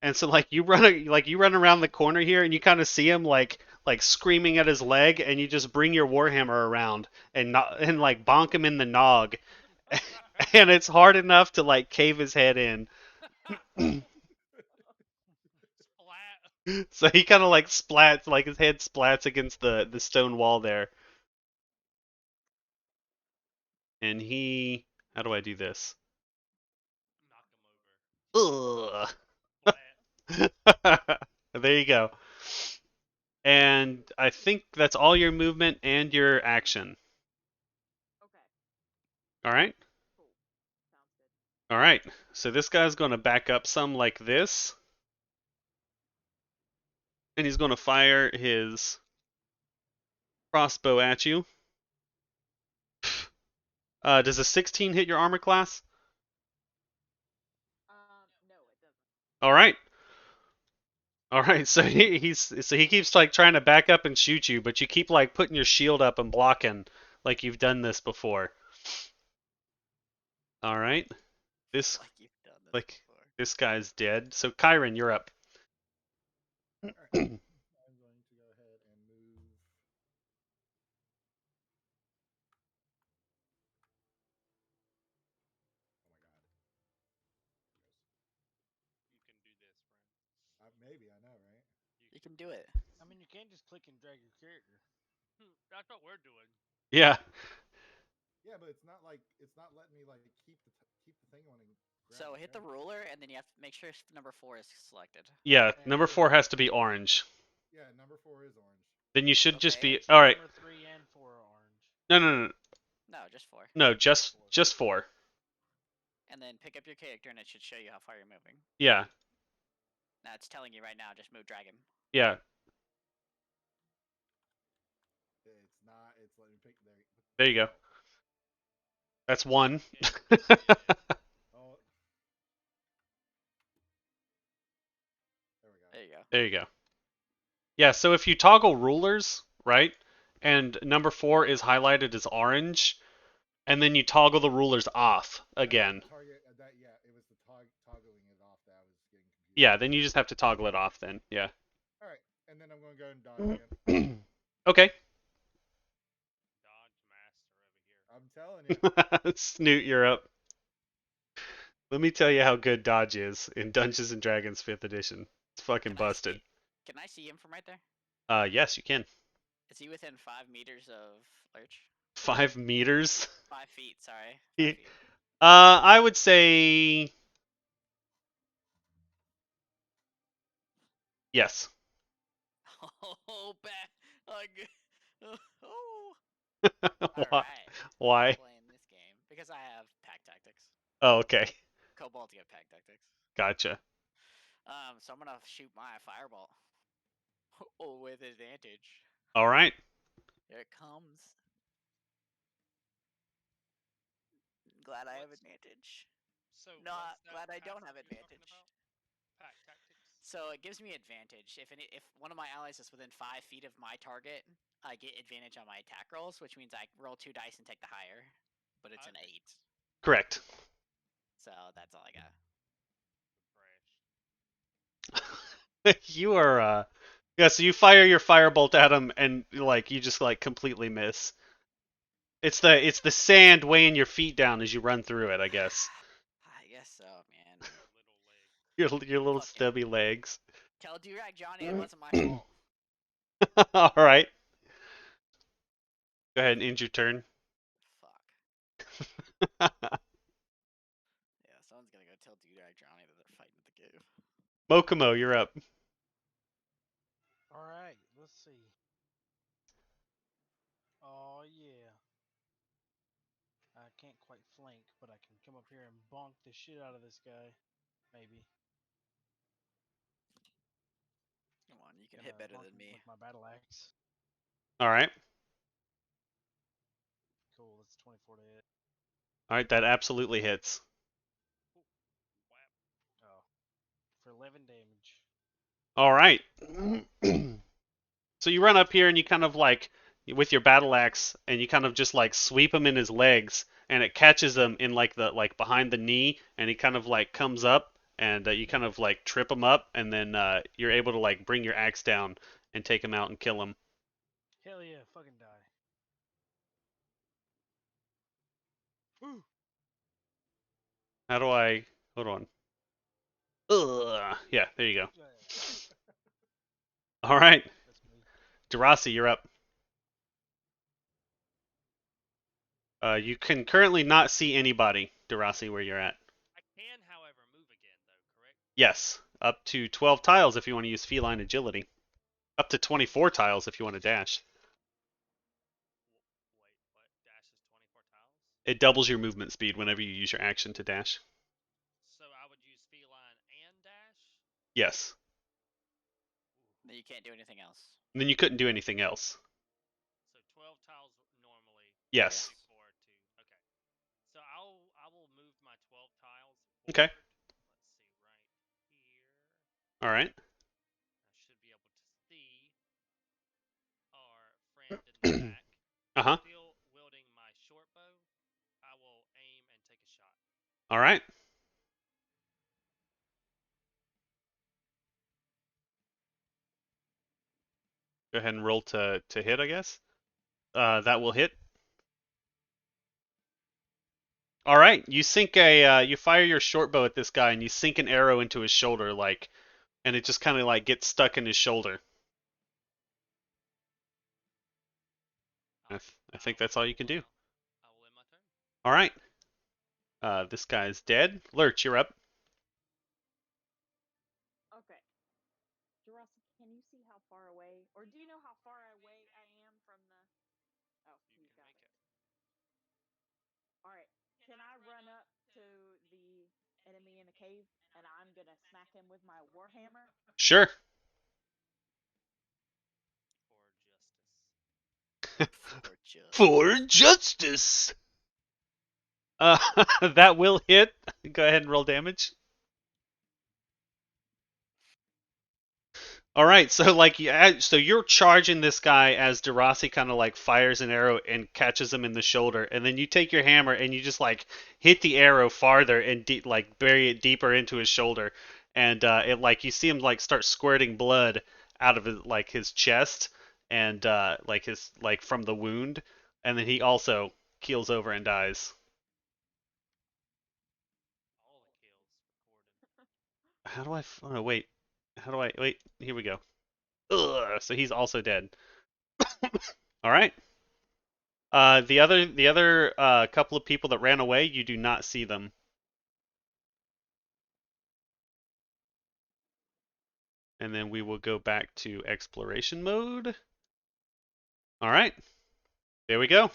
And so like you run around the corner here and you kind of see him like screaming at his leg, and you just bring your warhammer around and like bonk him in the nog, and it's hard enough to like cave his head in. Splat. So he kind of like splats, like his head splats against the stone wall there. And he, how do I do this? Knock him over. Ugh. Splat. There you go. And I think that's all your movement and your action. Okay, All right? cool. Sounds good. All right. So this guy's going to back up some like this. And he's going to fire his crossbow at you. Does a 16 hit your armor class? No, it doesn't. All right. All right. So he keeps like trying to back up and shoot you, but you keep like putting your shield up and blocking like you've done this before. All right. This Like you've done this like before. this guy's dead. So Kyron, you're up. Alright. I'm going to go ahead and move. You can do this, friend. Maybe, I know, right? You can do it. I mean, you can't just click and drag your character. That's what we're doing. Yeah. Yeah, but it's not letting me like keep the thing on and grab So the hit the character. ruler, and then you have to make sure number 4 is selected. Yeah. Number 4 has to be orange. Yeah, number 4 is orange. Then you should just Okay. be all right. Number 3 and 4 are orange. No. No, just 4. No, just 4. And then pick up your character, and it should show you how far you're moving. Yeah. Now it's telling you right now, just move dragon. Yeah. It's not. It's letting me pick there. There you go. That's 1. Oh. There we go. There you go. There you go. Yeah, so if you toggle rulers, right? And number 4 is highlighted as orange, and then you toggle the rulers off again. Target that. Yeah, it was the toggling it off that I was getting confused. Yeah, then you just have to toggle it off then. Yeah. All right, and then I'm going to go and dodge again. Okay. Dodge master over here. I'm telling you. Snoot, you're up. Let me tell you how good dodge is in Dungeons and Dragons 5th edition. It's fucking busted. Can I see him from right there? Yes, you can. Is he within 5 meters of Lurch? 5 meters. 5 feet. Sorry. 5 Ye- feet. I would say yes. Oh, bad. Oh. Why? All right. Why? Playing this game because I have pack tactics. Oh, okay. Cobalt get pack tactics. Gotcha. So I'm gonna shoot my fireball. Oh, with advantage. All right. Here it comes. Glad I have What's- advantage. So Not what's that glad I pack don't have that you're talking advantage. about? Pack tactics. So it gives me advantage if one of my allies is within 5 feet of my target. I get advantage on my attack rolls, which means I roll 2 dice and take the higher. But it's an Okay. 8, Correct. so that's all I got. Fresh. You are yeah, so you fire your firebolt at him and like you just like completely miss. It's the sand weighing your feet down as you run through it, I guess. I guess so, man. Your little leg. Your little Fucking- stubby legs. Tell Durag Johnny it wasn't my fault. All right. Go ahead and end your turn. Fuck. Yeah, someone's gonna go tell Durag Johnny that they're fighting at the cave. Mokumo, you're up. All right, let's see. Oh yeah. I can't quite flank, but I can come up here and bonk the shit out of this guy. Maybe. Come on, you can Gonna hit better bonk than him me. with my battle axe. All right. Cool, that's 24 to hit. All right, that absolutely hits. Oh, for 11 damage. All right. So you run up here and you kind of like with your battle axe and you kind of just like sweep him in his legs and it catches him in like the like behind the knee and he kind of like comes up and you kind of like trip him up and then you're able to like bring your axe down and take him out and kill him. Hell yeah, fucking die. Woo! How do I hold on? Ugh. Yeah, there you go. Yeah, All right. that's me. Derasi, you're up. You can currently not see anybody, Derasi, where you're at. I can, however, move again, though, correct? Yes, up to 12 tiles if you want to use feline agility. Up to 24 tiles if you want to dash. Wait, what? Dash is 24 tiles? It doubles your movement speed whenever you use your action to dash. So I would use feline and dash? Yes. Then you can't do anything else. And then you couldn't do anything else. So 12 tiles normally. Yes. 24 to. Okay. So I will move my 12 tiles. Okay. Forward. Let's see, right here. All right. I should be able to see our friend in the back. Uh-huh. Still wielding my short bow. I will aim and take a shot. All right. Go ahead and roll to hit, I guess. That will hit. All right. You sink you fire your short bow at this guy and you sink an arrow into his shoulder like and it just kind of like gets stuck in his shoulder. I think that's all you can do. I will end my turn. All right. This guy's dead. Lurch, you're up. Okay. Jurassic, can you see how far away, or do you know how far away I am from the? Oh, You he's can got make it. it. All right. Can I run up to the enemy in the cave and I'm gonna smack him with my warhammer? Sure. For justice. For just. For justice. That will hit. Go ahead and roll damage. All right, so like so you're charging this guy as Derasi kind of like fires an arrow and catches him in the shoulder, and then you take your hammer and you just like hit the arrow farther and like bury it deeper into his shoulder, and it like you see him like start squirting blood out of his, like his chest and like his like from the wound, and then he also keels over and dies. All the kills recorded. How do I? Oh no, wait. How do I? Wait. Here we go. Ugh, so he's also dead. All right. The other couple of people that ran away, you do not see them. And then we will go back to exploration mode. All right, there we go.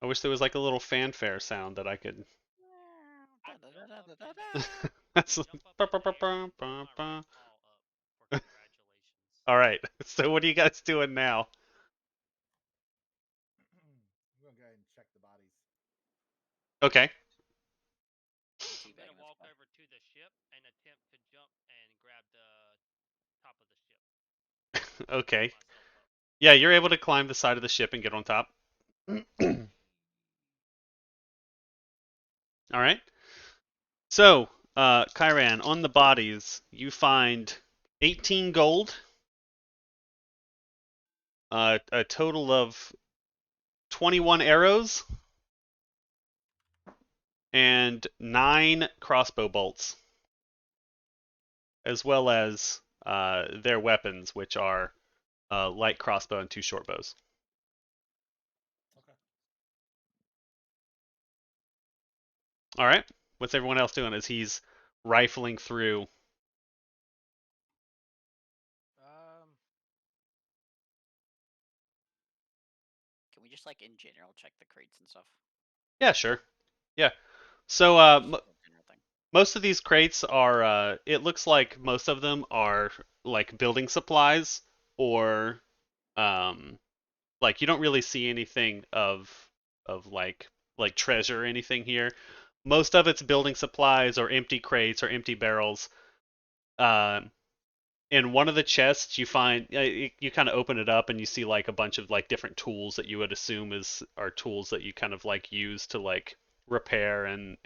I wish there was like a little fanfare sound that I could. That's Jump up in the air and hold my red paw up for congratulations. all right. So what are you guys doing now? I'm gonna go ahead and check the bodies. Okay. I'm gonna walk over to the ship and attempt to jump and grab the top of the ship. Okay. Myself up. Yeah, you're able to climb the side of the ship and get on top. All right. So, Kyran, on the bodies, you find 18 gold, a total of 21 arrows, and 9 crossbow bolts, as well as their weapons, which are light crossbow and 2 short bows. Okay. All right. What's everyone else doing as he's rifling through? Can we just like in general check the crates and stuff? Yeah, sure. Yeah. So, Just a general thing. most of these crates are, it looks like most of them are like building supplies or, like you don't really see anything of like treasure or anything here. Most of it's building supplies or empty crates or empty barrels. Uh, in one of the chests, you find you kind of open it up and you see like a bunch of like different tools that you would assume are tools that you kind of like use to like repair and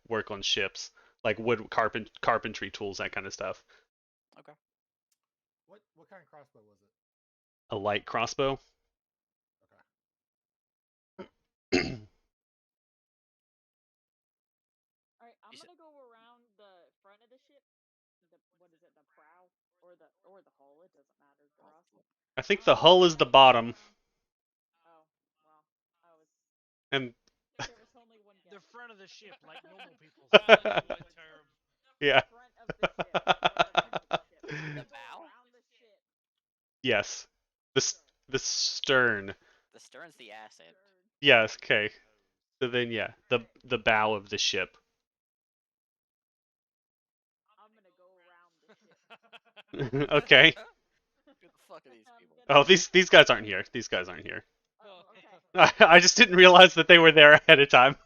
work on ships, like wood carpentry tools, that kind of stuff. Okay. What kind of crossbow was it? A light crossbow. Okay. Alright, I'm You said- gonna go around the front of the ship. What is it? The prow or the hull? It doesn't matter, Darasi. I think the hull is the bottom, Oh, well, I was. and There was only one guess. The front of the ship, like normal people. Violent one term. yeah. Front of the ship. Front of the ship. I'm gonna The go bow? around the ship. Yes. The stern. The stern's the asset. Stern. Yes. Okay. So then, yeah, the bow of the ship. I'm gonna go around the ship. Okay. Who the fuck are these I'm people? gonna- Oh, these guys aren't here. These guys aren't here. Oh, okay. I just didn't realize that they were there ahead of time.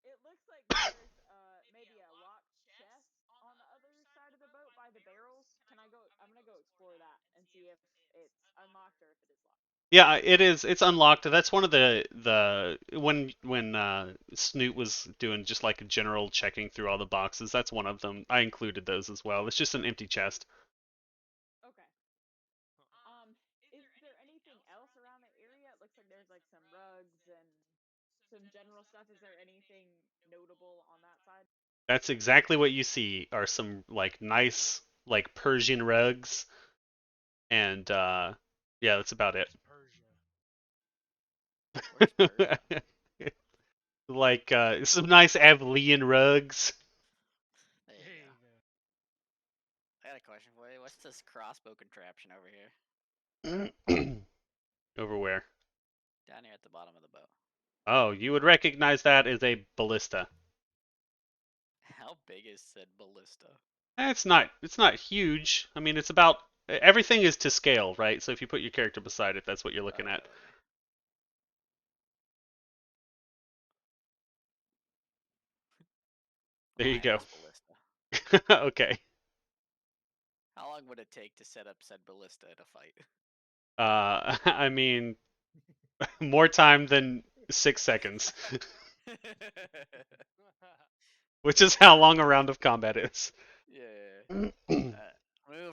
It looks like there's maybe a locked chest on the other side of the boat by the barrels. Can I go? I'm gonna go explore that and see if it's unlocked or if it is locked. Yeah, it is. It's unlocked. That's one of the when Snoot was doing just like a general checking through all the boxes. That's one of them. I included those as well. It's just an empty chest. Okay. Is there anything else around the area? It looks like there's like some rugs and some general stuff. Is there anything notable on that side? That's exactly what you see. Are some like nice like Persian rugs, and yeah, that's about it. Persia. Where's Persia? Like some nice Avlian rugs. There There you you go. go. I got a question for you. What's this crossbow contraption over here? Over where? Down here at the bottom of the boat. Oh, you would recognize that as a ballista. How big is said ballista? It's not huge. I mean, it's about everything is to scale, right? So if you put your character beside it, that's what you're looking at. Okay. There you My go. ass ballista. Okay. How long would it take to set up said ballista in a fight? I mean, more time than 6 seconds, which is how long a round of combat is. Yeah. Move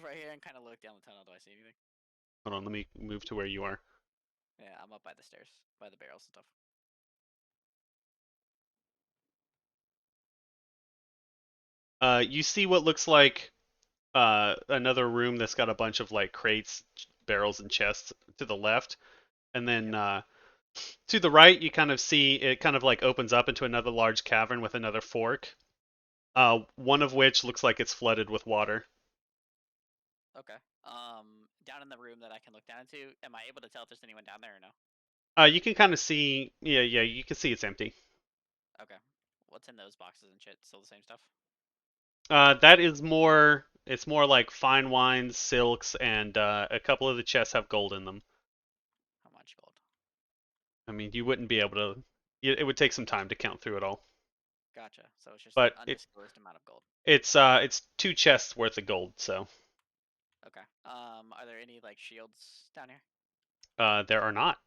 right here and kind of look down the tunnel. Do I see anything? Hold on, let me move to where you are. Yeah, I'm up by the stairs, by the barrels and stuff. You see what looks like another room that's got a bunch of like crates, barrels, and chests to the left. And then to the right, you kind of see it kind of like opens up into another large cavern with another fork. One of which looks like it's flooded with water. Okay. Down in the room that I can look down into, am I able to tell if there's anyone down there or no? You can kind of see, yeah, you can see it's empty. Okay. What's in those boxes and shit? Still the same stuff? That is more, it's more like fine wines, silks, and a couple of the chests have gold in them. How much gold? I mean, you wouldn't be able to, it would take some time to count through it all. Gotcha. So it's just But an undisclosed amount of gold. it's 2 chests worth of gold, so Okay. Are there any like shields down here? there are not.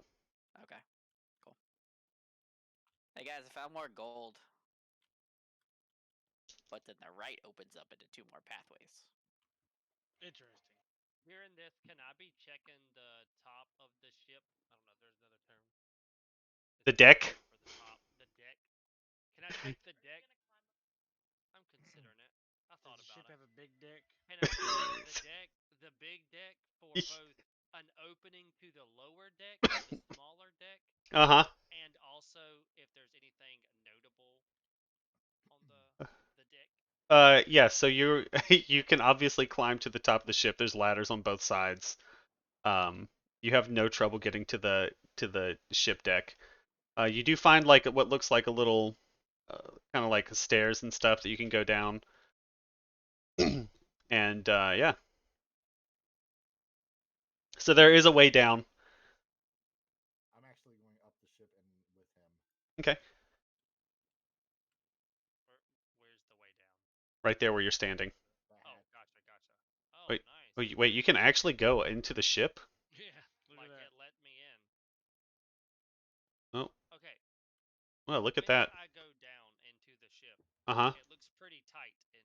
Okay. Cool. Hey guys, I found more gold. But then the right opens up into 2 more pathways. Interesting. Hearing this, can I be checking the top of the ship? I don't know if there's another term. The Is there a deck? term for the top, the deck. Can I check the deck? I'm considering it. I thought Does the about ship it. have a big dick? Can I check the deck, the big deck, for both an opening to the lower deck, the smaller deck, Uh-huh. and also if there's anything notable on the deck? Yeah, so you you can obviously climb to the top of the ship. There's ladders on both sides. You have no trouble getting to the ship deck. You do find like what looks like a little kind of like stairs and stuff that you can go down. And yeah. So there is a way down. I'm actually going up the ship and with him. Okay. Where's the way down? Right there where you're standing. The Oh, hatch. gotcha. Oh, Wait, nice. wait, you can actually go into the ship? Yeah, Look like at that. it let me in. Oh, Okay, well, look at maybe that. I go down into the ship. Uh-huh. It looks pretty tight in here.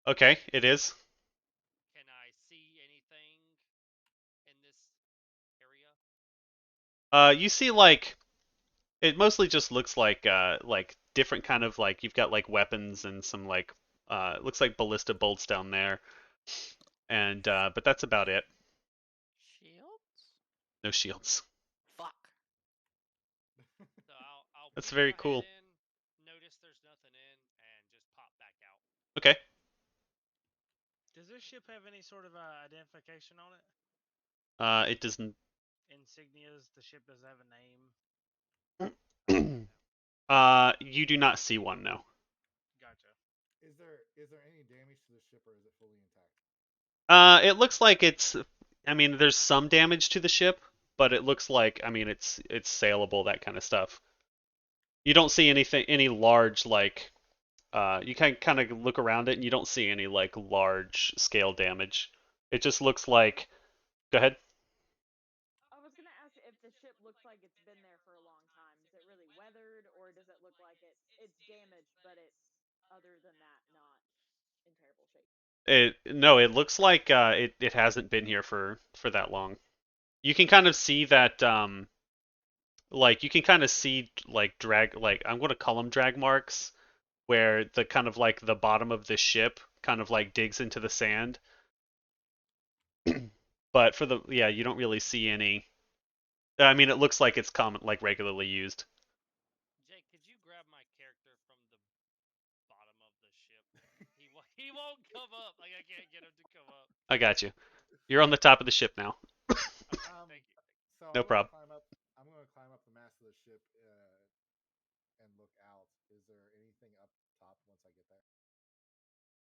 Okay, it is. Can I see anything in this area? You see like it mostly just looks like different kind of like you've got like weapons and some like looks like ballista bolts down there. And but that's about it. Shields? No shields. Fuck. So I'll That's peek very my head cool. in, notice there's nothing in, and just pop back out. Okay. Does this ship have any sort of identification on it? It doesn't. Insignias? The ship doesn't have a name. You do not see one, no. Gotcha. Is there any damage to the ship or is it fully intact? It looks like it's. I mean, there's some damage to the ship, but it looks like I mean it's sailable, that kind of stuff. You don't see anything, any large like. You can kind of look around it and you don't see any like large scale damage. It just looks like. Go ahead. I was gonna ask if the ship looks like it's been there for a long time. Is it really weathered, or does it look like it's damaged, but it's other than that not in terrible shape? It looks like it hasn't been here for that long. You can kind of see that like you can kind of see like drag like I'm going to call them drag marks where the kind of like the bottom of the ship kind of like digs into the sand. But for the yeah, you don't really see any. I mean, it looks like it's common like regularly used. Jake, could you grab my character from the bottom of the ship? He won't come up. Like I can't get him to come up. I got you. You're on the top of the ship now. Okay, thank you. So No problem. I'm gonna climb up the mast of the ship and look out. Is there anything up top once I get there?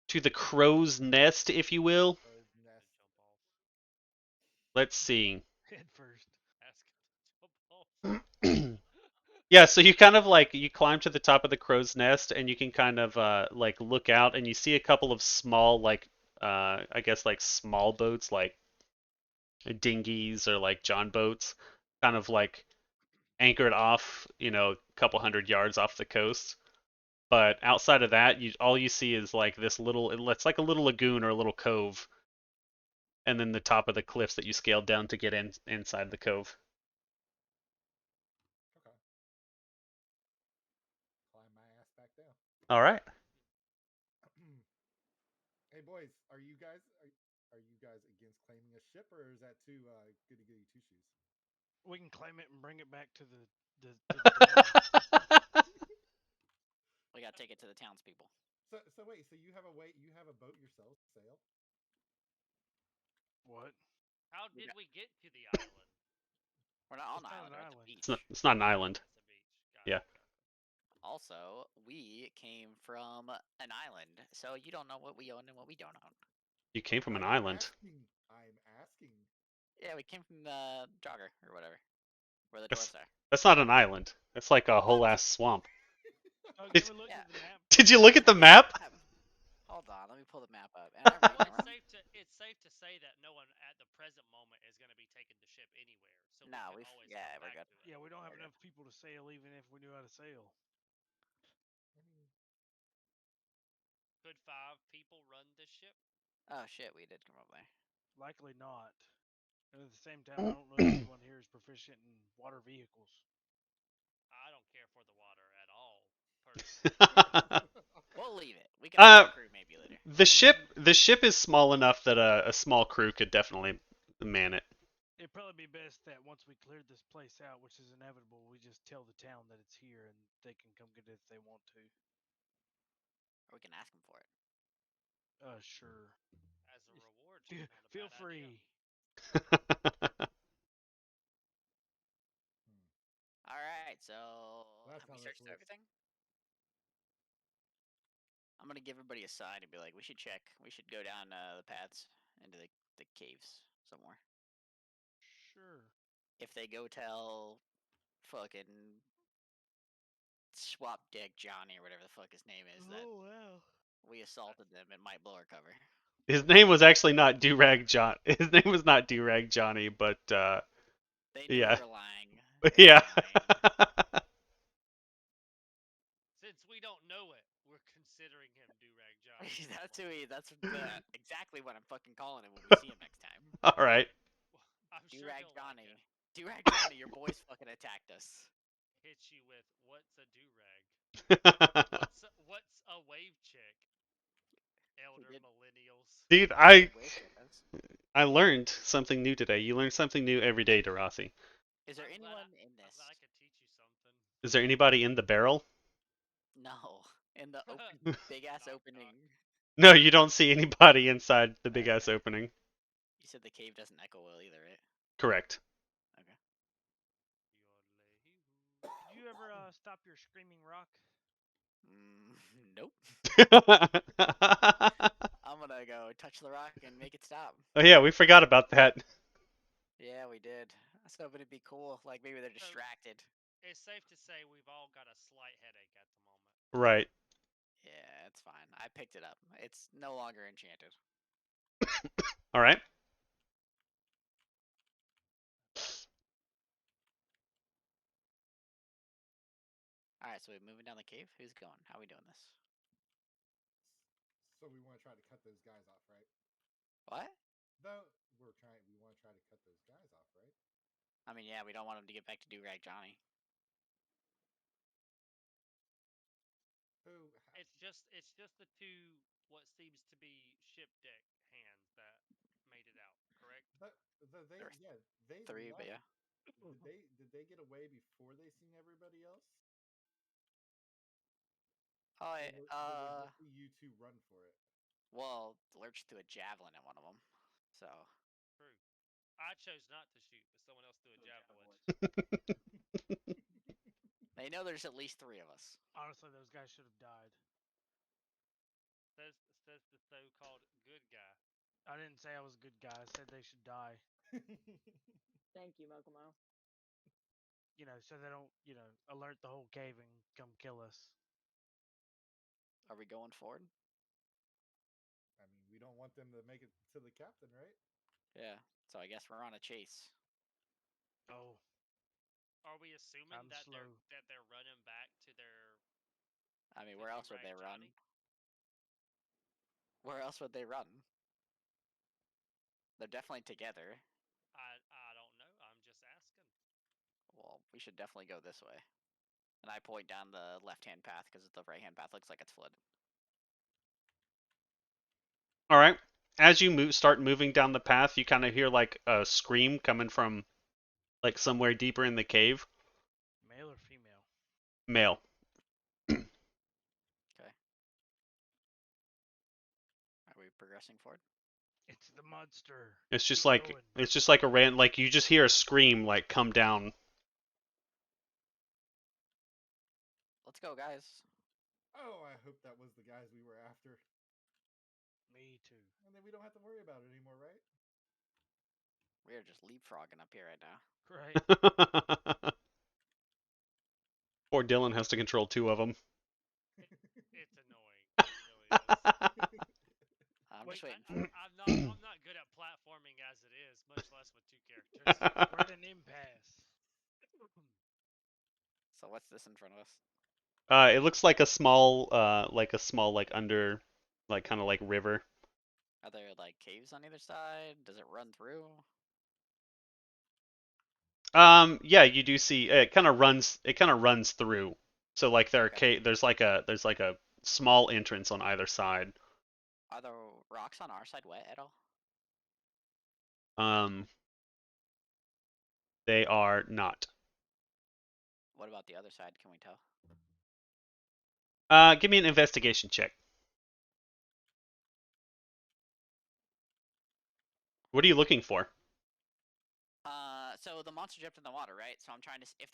To the crow's nest, if you will. Bird's nest. Jump off. Let's see. Head first. Ask him to jump off. Yeah, so you kind of like you climb to the top of the crow's nest and you can kind of like look out and you see a couple of small like I guess like small boats like dinghies or like John boats kind of like anchored off, a couple hundred yards off the coast. But outside of that, all you see is like this little it's like a little lagoon or a little cove and then the top of the cliffs that you scaled down to get inside the cove. Okay. Climb my ass back down. All right. Hey boys, are you guys against claiming a ship or is that too goody goody two shoes? We can claim it and bring it back to the town. We gotta take it to the townspeople. So wait, so you have a boat yourselves to sail? What? How We did got- we get to the island? We're not on It's the not island. an We're at the island. beach. It's not an island. It's a beach. Got Yeah. it, got it. Also, we came from an island, so you don't know what we own and what we don't own. You came from an I'm island. I'm asking. Yeah, we came from the Jogger or whatever, where the That's- dwarfs are. That's not an island. That's like a whole ass swamp. Oh, It's- can we look Yeah. at the map? Did you look at the map? Hold on, let me pull the map up. And I read Well, it wrong. it's safe to say that no one at the present moment is going to be taking the ship anywhere. So No, we we've- can always yeah, come we're back good. to it. Yeah, we don't have Okay. enough people to sail, even if we knew how to sail. I mean, Could 5 people run this ship? Oh shit, we did come over there. Likely not. And at the same time, I don't know if anyone here is proficient in water vehicles. I don't care for the water at all, personally. We'll leave it. We can Uh, have a crew maybe later. the ship is small enough that a small crew could definitely man it. It'd probably be best that once we cleared this place out, which is inevitable, we just tell the town that it's here and they can come get it if they want to. Or we can ask them for it. Sure. As a reward, Feel, not a feel bad free. idea. All right, so Last have we time searched this was- everything? I'm gonna give everybody a sign and be like, we should check. We should go down the paths into the caves somewhere. Sure. If they go tell fucking Swap Dick Johnny or whatever the fuck his name is that Oh wow. we assaulted them, it might blow our cover. His name was actually not Durag John. His name was not Durag Johnny, but They knew Yeah. we were lying. It's yeah. fine. Since we don't know it, we're considering him Durag Johnny. That's who he. That's exactly what I'm fucking calling him when we see him next time. All right. I'm sure Durag he'll Johnny. like it. Durag Johnny, your boys fucking attacked us. Hit you with what's a durag? What's a wave chick? Elder did- millennials. Dude, Wait, us. I learned something new today. You learn something new every day, Darasi. Is there I'm glad anyone in I'm this? glad I could teach you something. Is there anybody in the barrel? No, in the open, big ass Knock, opening. knock. No, you don't see anybody inside the big ass opening. You said the cave doesn't echo well either, right? Correct. Okay. Did you ever stop your screaming rock? Nope. I'm gonna go touch the rock and make it stop. Oh yeah, we forgot about that. Yeah, we did. I was hoping it'd be cool. Like maybe they're distracted. It's safe to say we've all got a slight headache at the moment. Right. Yeah, it's fine. I picked it up. It's no longer enchanted. All right. All right, so we're moving down the cave. Who's going? How are we doing this? So we want to try to cut those guys off, right? What? Though we want to try to cut those guys off, right? I mean, yeah, we don't want him to get back to Durag Johnny. Who? It's just the 2 what seems to be ship deck hands that made it out, correct? But they There were yeah they 3, but yeah. Did they get away before they seen everybody else? Oh, Or did they see you two run for it? well, Lurch threw a javelin at one of them. So, True. I chose not to shoot, but someone else threw a javelin. they know there's at least 3 of us. Honestly, those guys should have died. Says the so-called good guy. I didn't say I was a good guy. I said they should die. Thank you, Mokomo. You know, so they don't, alert the whole cave and come kill us. Are we going forward? I mean, we don't want them to make it to the captain, right? Yeah. So I guess we're on a chase. Oh, Are we assuming I'm that slow. they're running back to their I mean, to where else would they Durag run? Johnny? Where else would they run? They're definitely together. I don't know. I'm just asking. Well, we should definitely go this way. And I point down the left-hand path because the right-hand path looks like it's flooded. All right. As you start moving down the path, you kind of hear like a scream coming from like somewhere deeper in the cave. Male or female? Male. Are we progressing forward? It's the monster. It's just Keep like going. it's just like a rant. Like you just hear a scream like come down. Let's go, guys. Oh, I hope that was the guys we were after. Me too. And then we don't have to worry about it anymore, right? We are just leapfrogging up here right now. Right. Poor Dylan has to control two of them. It's annoying. It really is. I'm Wait, just waiting. I'm not good at platforming as it is, much less with 2 characters. We're at an impasse. So what's this in front of us? It looks like a small, like under, like kind of like river. Are there like caves on either side? Does it run through? Yeah, you do see it kind of runs. It kind of runs through. So like Okay. there's like a small entrance on either side. Are the rocks on our side wet at all? Um, they are not. What about the other side? Can we tell? Give me an investigation check. What are you looking for? So the monster jumped in the water, right? So I'm trying to if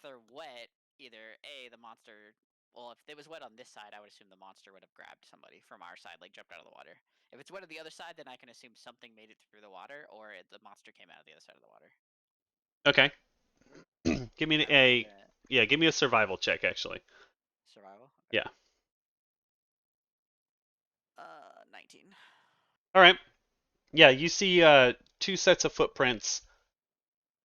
they're wet, either A, the monster, well, if it was wet on this side, I would assume the monster would have grabbed somebody from our side, like jumped out of the water. If it's wet on the other side, then I can assume something made it through the water, or the monster came out of the other side of the water. Okay. Give me I'm gonna give me a survival check actually. survival. Okay. Yeah. 19. All right. Yeah, you see two sets of footprints,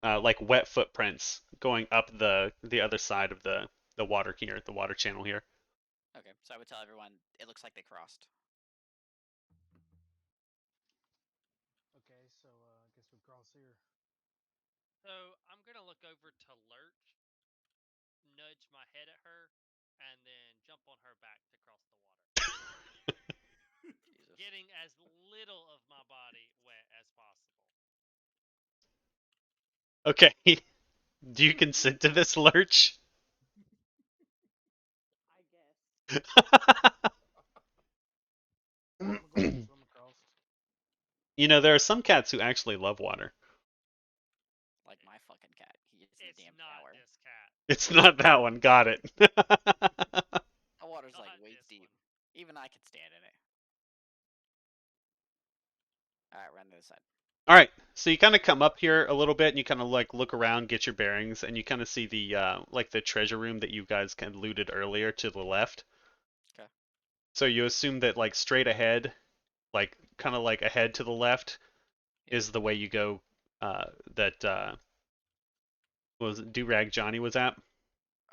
like wet footprints going up the other side of the water here, the water channel here. Okay, so I would tell everyone it looks like they crossed. Okay, so I guess we cross here. So I'm gonna look over to Lurch, nudge my head at her, and then jump on her back to cross the water. Jesus. Getting as little of my body wet as possible. Okay. Do you consent to this, Lurch? I guess. I'm gonna go ahead and swim across. You know, there are some cats who actually love water. Like my fucking cat. He gets the It's damn not shower. this cat. It's not that one. Got it. The water's like Not waist this deep. one. Even I could stand in it. Alright, run to the side. All right. So you kind of come up here a little bit, and you kind of like look around, get your bearings, and you kind of see the like the treasure room that you guys kind of looted earlier to the left. Okay. So you assume that like straight ahead, like kind of like ahead to the left, Yeah. is the way you go. That was Durag Johnny was at.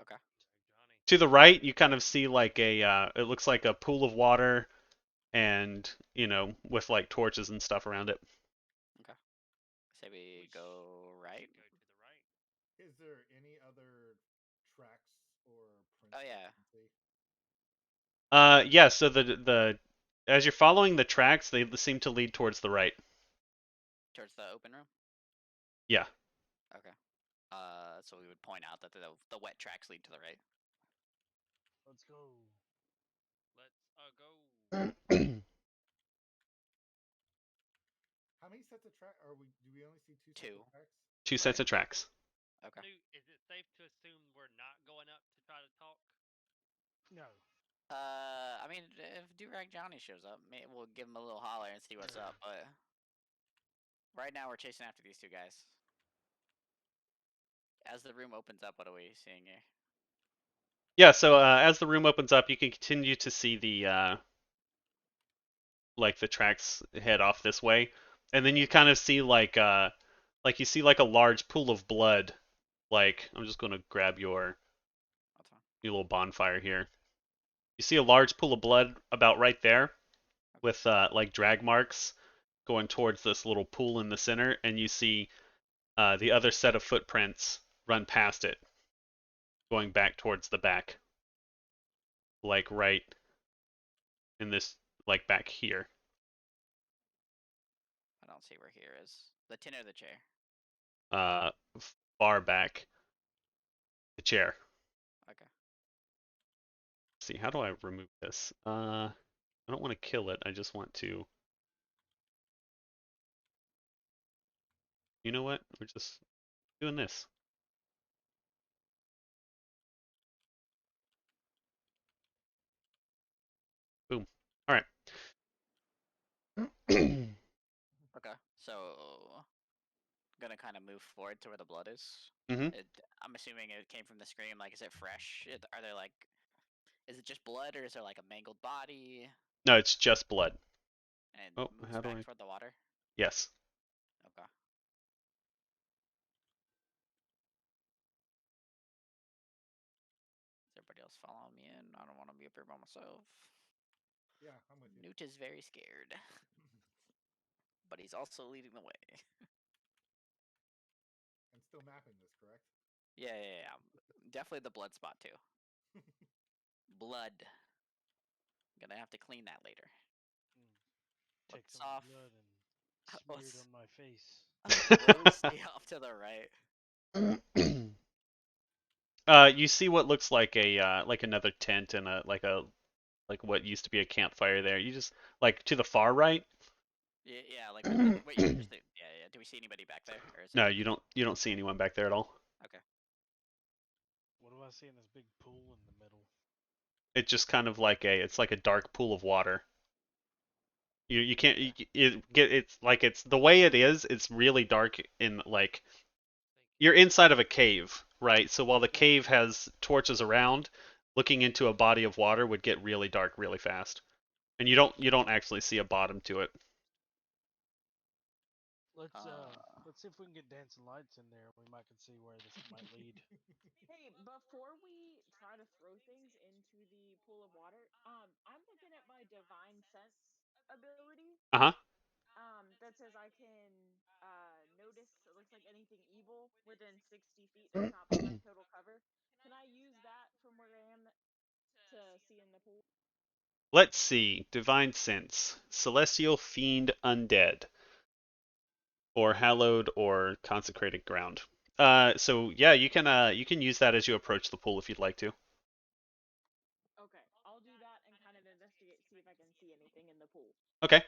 Okay. Johnny. To the right, you kind of see like it looks like a pool of water, and you know, with like torches and stuff around it. Say we go right. Go to the right. Is there any other tracks or prints? Oh, yeah. that we can see? Yeah. So the as you're following the tracks, they seem to lead towards the right. Towards the open room? Yeah. Okay. So we would point out that the wet tracks lead to the right. Let's go. Let's go. How many sets of track are we? Do we only see two sets Two. of tracks? Two sets of tracks. Okay. Newt, is it safe to assume we're not going up to try to talk? No. I mean, if Durag Johnny shows up, we'll give him a little holler and see what's up. But right now, we're chasing after these two guys. As the room opens up, what are we seeing here? Yeah. So as the room opens up, you can continue to see the like the tracks head off this way, and then you kind of see like you see like a large pool of blood. Like I'm just gonna grab your That's fine. little bonfire here. You see a large pool of blood about right there, with like drag marks going towards this little pool in the center, and you see the other set of footprints run past it, going back towards the back, like right in this, like back here. I don't see where here is. The tin or the chair? uh, far back. The chair. Okay. Let's see, how do I remove this? I don't want to kill it. I just want to. You know what? We're just doing this. Boom. All right. Okay. So gonna kind of move forward to where the blood is. Mhm. I'm assuming it came from the scream. Like, is it fresh? Are there like, is it just blood, or is there like a mangled body? No, it's just blood. And Oh, moves how do back I? toward the water. Yes. Okay. Is everybody else following me in? I don't want to be up here by myself. Yeah, I'm with you. Newt is very scared, but he's also leading the way. I'm still mapping this, correct? Yeah. Definitely the blood spot too. Blood. Gonna have to clean that later. Take What's some off? blood and smear it What's on my face. what do we see off to the right? You see what looks like another tent and like what used to be a campfire there. You just like to the far right. Yeah, like what you were just yeah. Do we see anybody back there, or is it? No, you don't see anyone back there at all. Okay. What do I see in this big pool in the middle? It's just kind of like it's like a dark pool of water. You can't it's like it's the way it is. It's really dark in like you're inside of a cave, right? So while the cave has torches around, looking into a body of water would get really dark really fast, and you don't actually see a bottom to it. Let's see if we can get dancing lights in there. We might can see where this might lead. Hey, before we try to throw things into the pool of water, I'm looking at my divine sense ability. Uh huh. That says I can notice. It looks like anything evil within 60 feet that's not part of my total cover. Can I use that from where I am to see in the pool? Let's see. Divine sense, celestial fiend, undead, or hallowed or consecrated ground. So yeah, you can use that as you approach the pool if you'd like to. Okay, I'll do that and kind of investigate, see if I can see anything in the pool. Okay.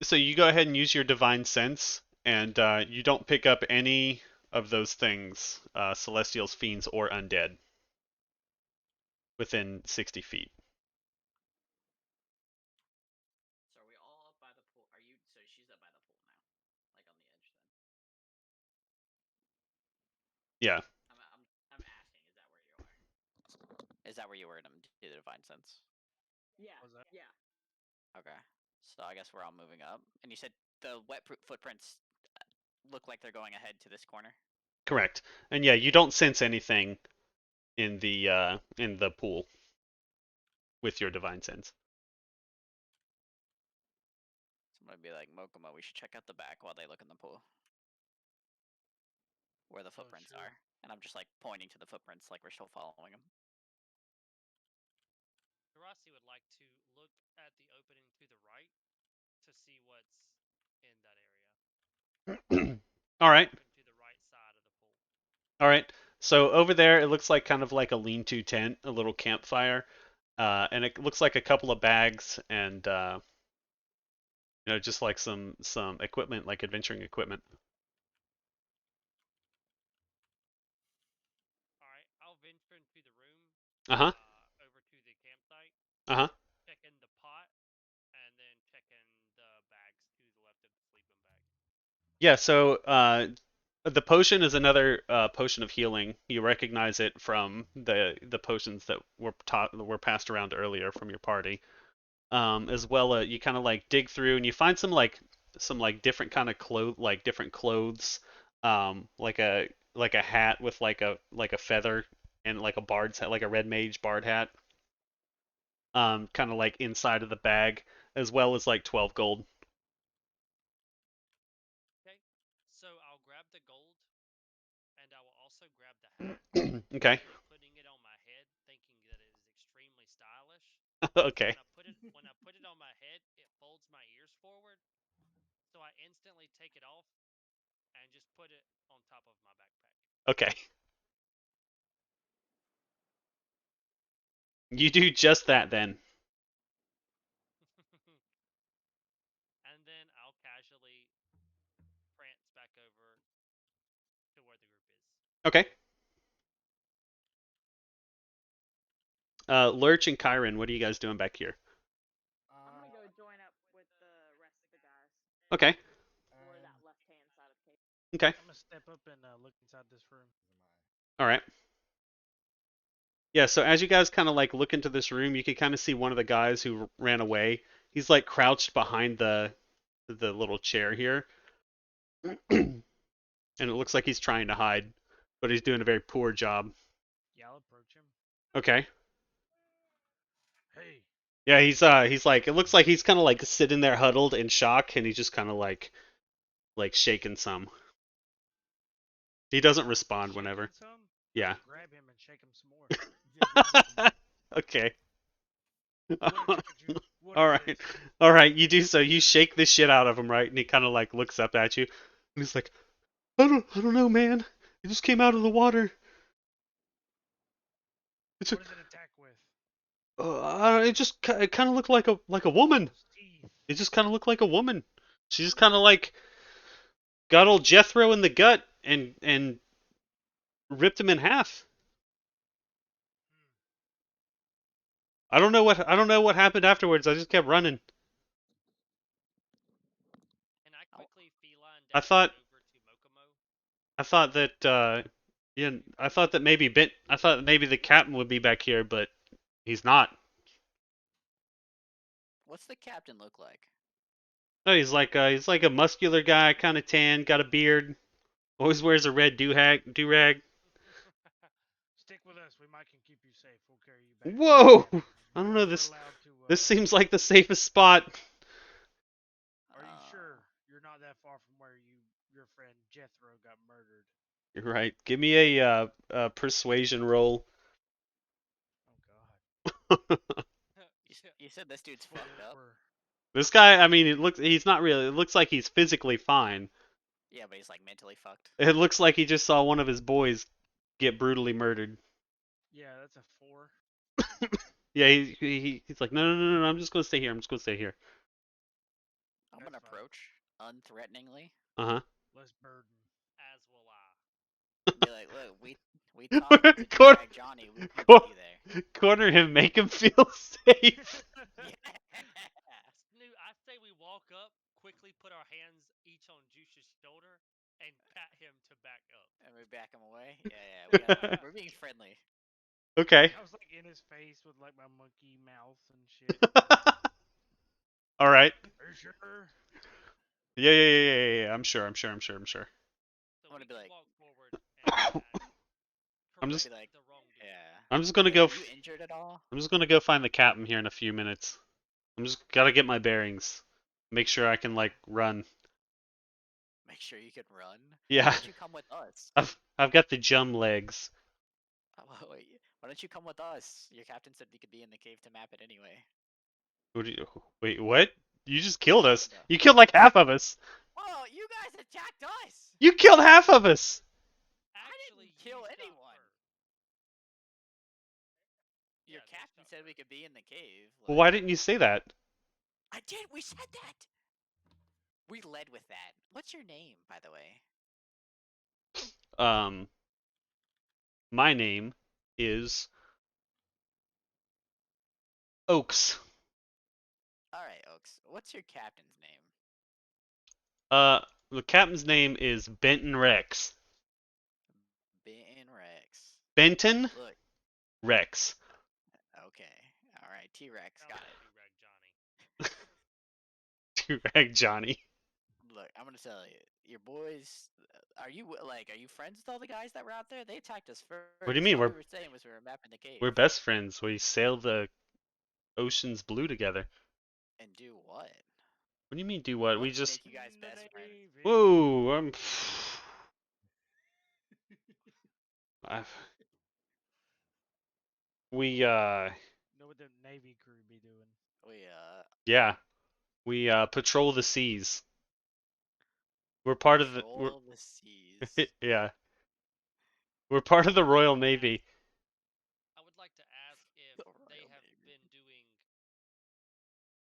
So you go ahead and use your divine sense, and you don't pick up any of those things, celestials, fiends, or undead, within 60 feet. So are we all up by the pool? Are you? So she's up by the pool now, like on the edge. Then Yeah. I'm asking. Is that where you are? Is that where you were to do the divine sense? Yeah. Was that? Yeah. Okay. So I guess we're all moving up. And you said the wet footprints look like they're going ahead to this corner. Correct. And yeah, you don't sense anything in the pool with your divine sense. So I'm gonna be like, Mokoma, we should check out the back while they look in the pool. Where the footprints sure. are. And I'm just like pointing to the footprints like we're still following them. Rossi would like to look at the opening to the right to see what's in that area. All right. Open to the right side of the pool. All right. So over there, it looks like kind of like a lean-to tent, a little campfire, and it looks like a couple of bags and just like some equipment, like adventuring equipment. All right, I'll venture into the room. Uh huh. Over to the campsite. Uh huh. Checking the pot, and then checking the bags to the left of the sleeping bag. Yeah. So the potion is another potion of healing. You recognize it from the potions that were passed around earlier from your party. As well, you kind of like dig through and you find some different kind of different clothes, like a hat with like a feather and like a bard's hat, like a red mage bard hat, kind of like inside of the bag, as well as like 12 gold. Okay, so I'll grab the gold, and I will also grab the hat. Okay. Putting it on my head, thinking that it is extremely stylish. Okay. When I put it on my head, it folds my ears forward, so I instantly take it off, Okay. You do just that then. And then I'll casually prance back over to where the group is. Okay. Lurch and Kyron, what are you guys doing back here? I'm gonna go join up with the rest of the guys Okay. for that And left-hand side of the cave. Okay. I'm gonna step up and look inside this room. All right. Yeah, so as you guys kind of like look into this room, you can kind of see one of the guys who ran away. He's like crouched behind the little chair here. And it looks like he's trying to hide, but he's doing a very poor job. Yeah, I'll approach him. Okay. Hey. Yeah, he's like, it looks like he's kind of like sitting there huddled in shock, and he's just kind of like shaking some. He doesn't respond shaking whenever. Some? Yeah. Grab him and shake him some more. yeah, Okay. What All is right. this? All right, you do so. You shake the shit out of him, right? And he kind of like looks up at you, and he's like, I don't know, man. It just came out of the water. It's a, What does it attack with? it kind of looked like a woman. Those teeth. It just kind of looked like a woman. She just kind of like got old Jethro in the gut and ripped him in half. I don't know what happened afterwards. I just kept running. And I quickly feline I dash thought over to Mokomo. I thought that yeah, I thought that maybe the captain would be back here, but he's not. What's the captain look like? No, he's like a muscular guy, kind of tan, got a beard, always wears a red do-rag. Stick with us. We might can keep you safe. We'll carry you back. Whoa! Yeah, I don't you know guys are this. allowed to, This seems like the safest spot. Are you Uh, sure you're not that far from where your friend Jethro got murdered? You're right. Give me a persuasion roll. Oh God. You said this dude's fucked up. This guy, I mean, he's not really. It looks like he's physically fine. Yeah, but he's like mentally fucked. It looks like he just saw one of his boys get brutally murdered. Yeah, that's a 4. Yeah, he's like, no, I'm just gonna stay here. I'm just gonna stay here. I'm That's gonna fine. approach unthreateningly. Uh Less burden. As will I. Be like, look, we talked to Cor- Drag Johnny. We can Cor- be there. Corner him, make him feel safe. Yeah. Snoot, I say we walk up, quickly put our hands each on Juice's shoulder, and pat him to back up. And we back him away. Yeah. We're being friendly. Okay. I was like in his face with like my monkey mouth and shit. All right. Are you sure? Yeah. I'm sure. So I'm gonna we be can like- walk forward and I'm just- correct the wrongdoing. Yeah. I'm just gonna Hey, go. are you injured at all? I'm just gonna go find the captain here in a few minutes. I'm just gotta get my bearings. Make sure I can like run. Make sure you can run. Yeah. Why don't you come with us? I've got the jum legs. Wait, why don't you come with us? Your captain said we could be in the cave to map it anyway. Wait, what? You just killed us. No. You killed like half of us. Oh, you guys attacked us! You killed half of us. Actually, didn't kill you got anyone. hurt. Your Yeah, they captain got said hurt. we could be in the cave. Well, like- why didn't you say that? I did. We said that. We led with that. What's your name, by the way? My name is Oaks. All right, Oaks. What's your captain's name? The captain's name is Benton Rex. Ben Rex. Benton Look. Rex. Okay. All right. T-Rex. Sounds Got like it. you, Rag Johnny. Durag Johnny. Look, I'm gonna tell you. Your boys. Are you friends with all the guys that were out there? They attacked us first. What do you mean? All We're we were saying was we were mapping the cave. we're best friends. We sail the ocean's blue together. And do what? What do you mean do what? We What just make you guys best friends? Whoa, we Know what the Navy crew be doing? yeah. We patrol the seas. We're part of the Patrol the seas. yeah. We're part of the Royal Navy. I would like to ask if The they Royal have Navy. been doing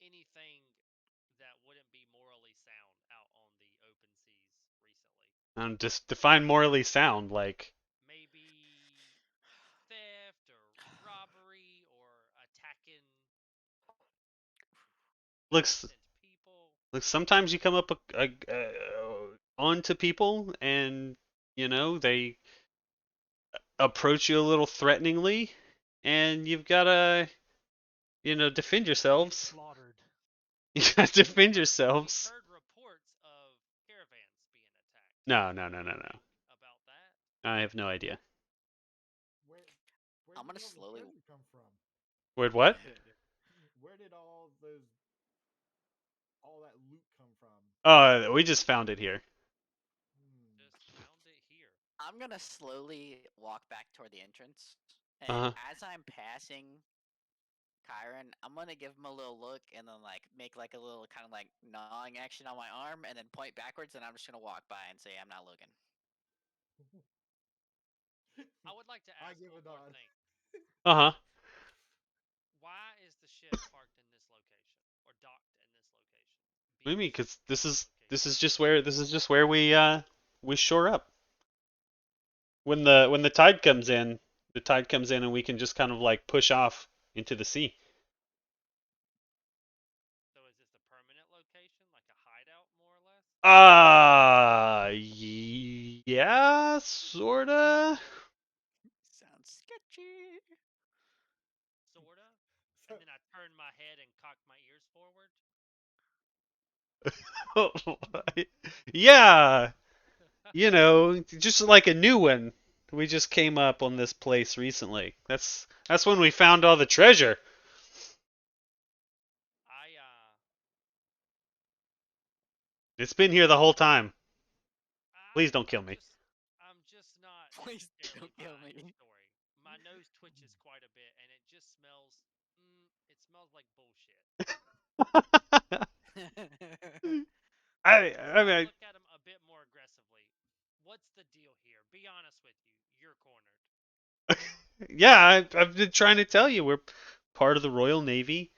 anything that wouldn't be morally sound out on the open seas recently. Just define morally sound, like. Maybe theft or robbery or attacking Looks innocent people. Look, sometimes you come up onto people and, they approach you a little threateningly and you've got to, defend yourselves. Slaughtered. You got to defend We've yourselves. heard reports of caravans being attacked. No. About that? I have no idea. Where I'm did gonna all the slowly- treasure come from? Wait, what? Where did all that loot come from? We just found it here. Just found it here. I'm gonna slowly walk back toward the entrance, and Uh-huh. as I'm passing Kyron, I'm gonna give him a little look, and then like make like a little kind of like gnawing action on my arm, and then point backwards, and I'm just gonna walk by and say I'm not looking. I would like to I ask give one a more nod. thing. Uh-huh. Why is the ship parked in this location or docked in this location? What do you mean? Beached Cuz this in is this location? this is just where we shore up. When the tide comes in, and we can just kind of like push off into the sea. So is this a permanent location, like a hideout, more or less? Yeah, sorta. Sounds sketchy. Sorta. And then I turn my head and cock my ears forward. Yeah, just like a new one. We just came up on this place recently. That's when we found all the treasure. It's been here the whole time. Please don't kill me. I'm just not Please necessarily don't kill buying me. the story. My nose twitches quite a bit, and it just smells. It smells like bullshit. I I mean, look at him a bit more aggressively. What's the deal here? Be honest with you. You're cornered. yeah, I've been trying to tell you we're part of the Royal Navy,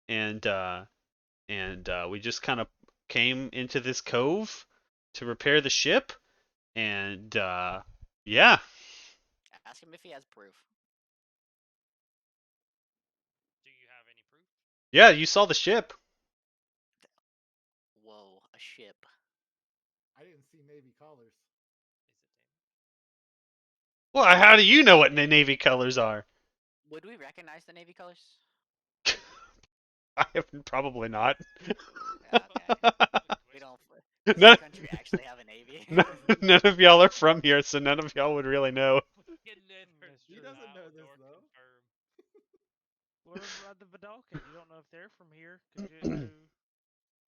and we just kind of came into this cove to repair the ship, and yeah. Ask him if he has proof. Do you have any proof? Yeah, you saw the ship. Whoa, a ship. I didn't see Navy colors. Is it damaged? Well, how do you know what the Navy colors are? Would we recognize the Navy colors? I have probably not. Yeah, okay. We don't. Does None, our country actually have a Navy? none of y'all are from here, so none of y'all would really know. That's He true. doesn't know this, Nor though. confirm. What about the Vidalcan? You don't know if they're from here. 'Cause you didn't do...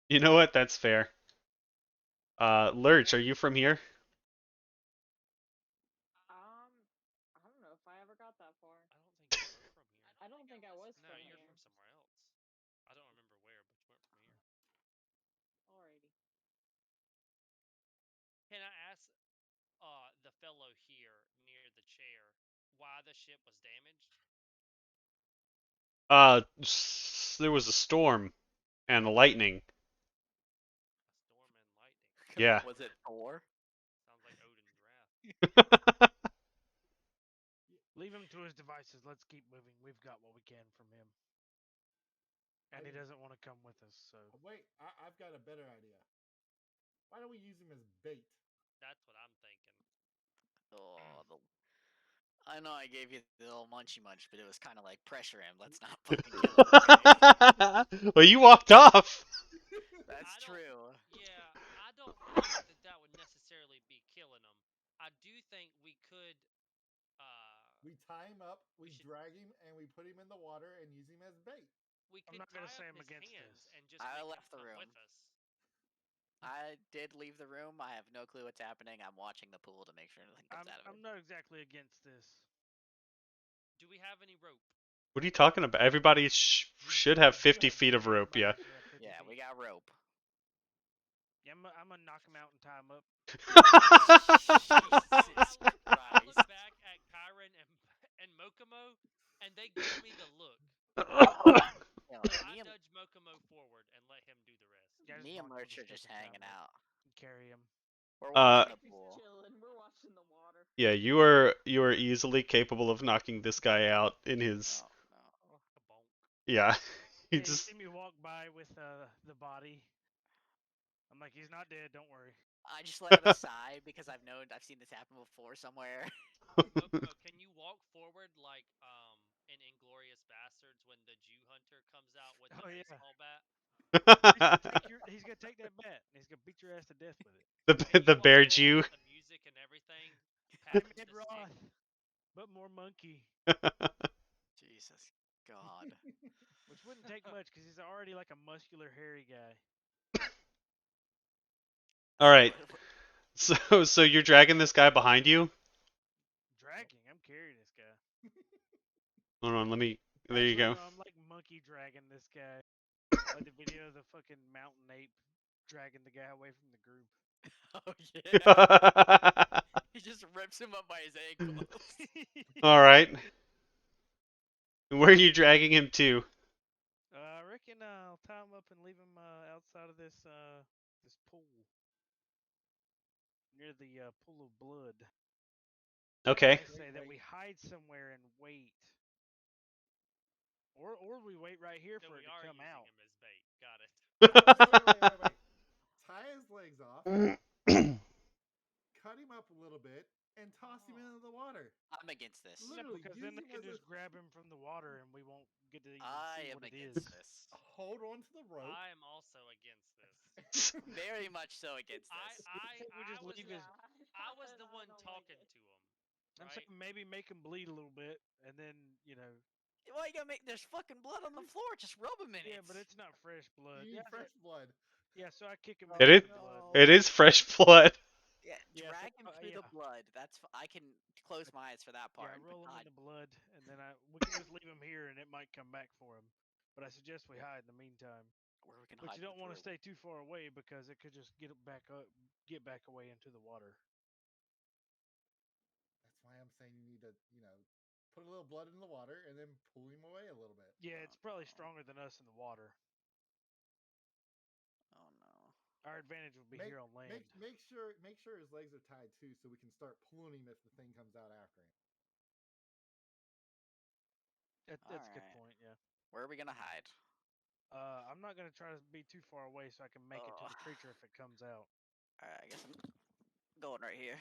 You know what? That's fair. Lurch, are you from here? I don't know if I ever got that far. I don't think you were from here. I don't think I was No, from you're here. from somewhere else. I don't remember where, but you weren't from here. Alrighty. Can I ask the fellow here near the chair why the ship was damaged? There was a storm and lightning. A storm and lightning. Yeah. Was it Thor? Sounds like Odin's wrath. Leave him to his devices. Let's keep moving. We've got what we can from him. And he doesn't want to come with us, so... Wait, I've got a better idea. Why don't we use him as bait? That's what I'm thinking. Oh, I know I gave you the little munchy munch, but it was kind of like pressure him. Let's not fucking kill him. Okay? Well, you walked off. That's I don't- true. Yeah, I don't think that would necessarily be killing them. I do think we could. We tie him up, we should- drag him, and we put him in the water and use him as bait. We I'm could not gonna tie say up I'm his against hands this. and just I make him left the come room. with us. I did leave the room. I have no clue what's happening. I'm watching the pool to make sure nothing comes out of I'm it. not exactly against this. Do we have any rope? What are you talking about? Everybody should have 50 feet of rope, yeah. Everybody should have 50 Yeah, feet. we got rope. Yeah, I'm gonna knock him out and tie him up. Jesus I look Christ. back Mokomo, and they give me the look. You know, So I me and, nudge Mokomo forward and let him do the rest. Yeah, just me and walk to Lurch the are just stick and hanging climb up out. and carry him. We're Uh, watching the Just pool. chilling. We're watching the water. Yeah, you are easily capable of knocking this guy out in his. Oh no. Kabonk. Yeah, he Yeah, you just. see me walk by with the body. I'm like, he's not dead. Don't worry. I just let out a sigh because I've seen this happen before somewhere. Mokomo, can you walk forward like in Inglorious Bastards when the Jew hunter comes out with the Oh, yeah. baseball bat? He's gonna take that bat and he's gonna beat your ass to death with it. Can you the walk bear forward Jew. with the music and everything? Hey, Pat Mid the stick. Roth, but more monkey, Jesus God. which wouldn't take much because he's already like a muscular, hairy guy. All right, What- so you're dragging this guy behind you. Dragging, I'm carrying this guy. Hold on, let me. There you Actually, go. no, I'm like monkey dragging this guy. Like the video of the fucking mountain ape dragging the guy away from the group. Oh yeah. He just rips him up by his ankles. All right. Where are you dragging him to? I reckon I'll tie him up and leave him outside of this this pool near the pool of blood. Okay. I say that we hide somewhere and wait, or we wait right here So for we it to are come using out. him as bait. Got it. Wait. Tie his legs off, cut him up a little bit, and toss him into the water. I'm against this. No, Literally, because use then they him can as a- just grab him from the water and we won't get to even I see am what it against is. this. Hold on to the rope. I am also against this. Very much so against I this. We just leave his. I was the one don't like talking it. to him. I'm Right? saying maybe make him bleed a little bit, and then Why you gotta make? There's fucking blood on the floor. Just rub him in it. yeah, but it's not fresh blood. You need Yeah, fresh blood. yeah, so I kick him Oh, It into is. the blood. It is fresh blood. Yeah, Yeah, so- drag him through the yeah. blood. I can close my eyes for that Yeah, part. I roll him but in the blood, and then we can just leave him here, and it might come back for him. But I suggest we hide in the meantime. where we can But hide you don't want to through. stay too far away because it could just get back away into the water. That's why I'm saying you need to, put a little blood in the water and then pull him away a little bit. Yeah, it's probably no. stronger than us in the water. Oh no. Our advantage would be here on land. Make sure his legs are tied too, so we can start pulling him if the thing comes out after him. That's a good Alright. point. Yeah. Where are we gonna hide? I'm not gonna try to be too far away so I can make it to the creature if it comes out. Alright, I guess I'm going right here.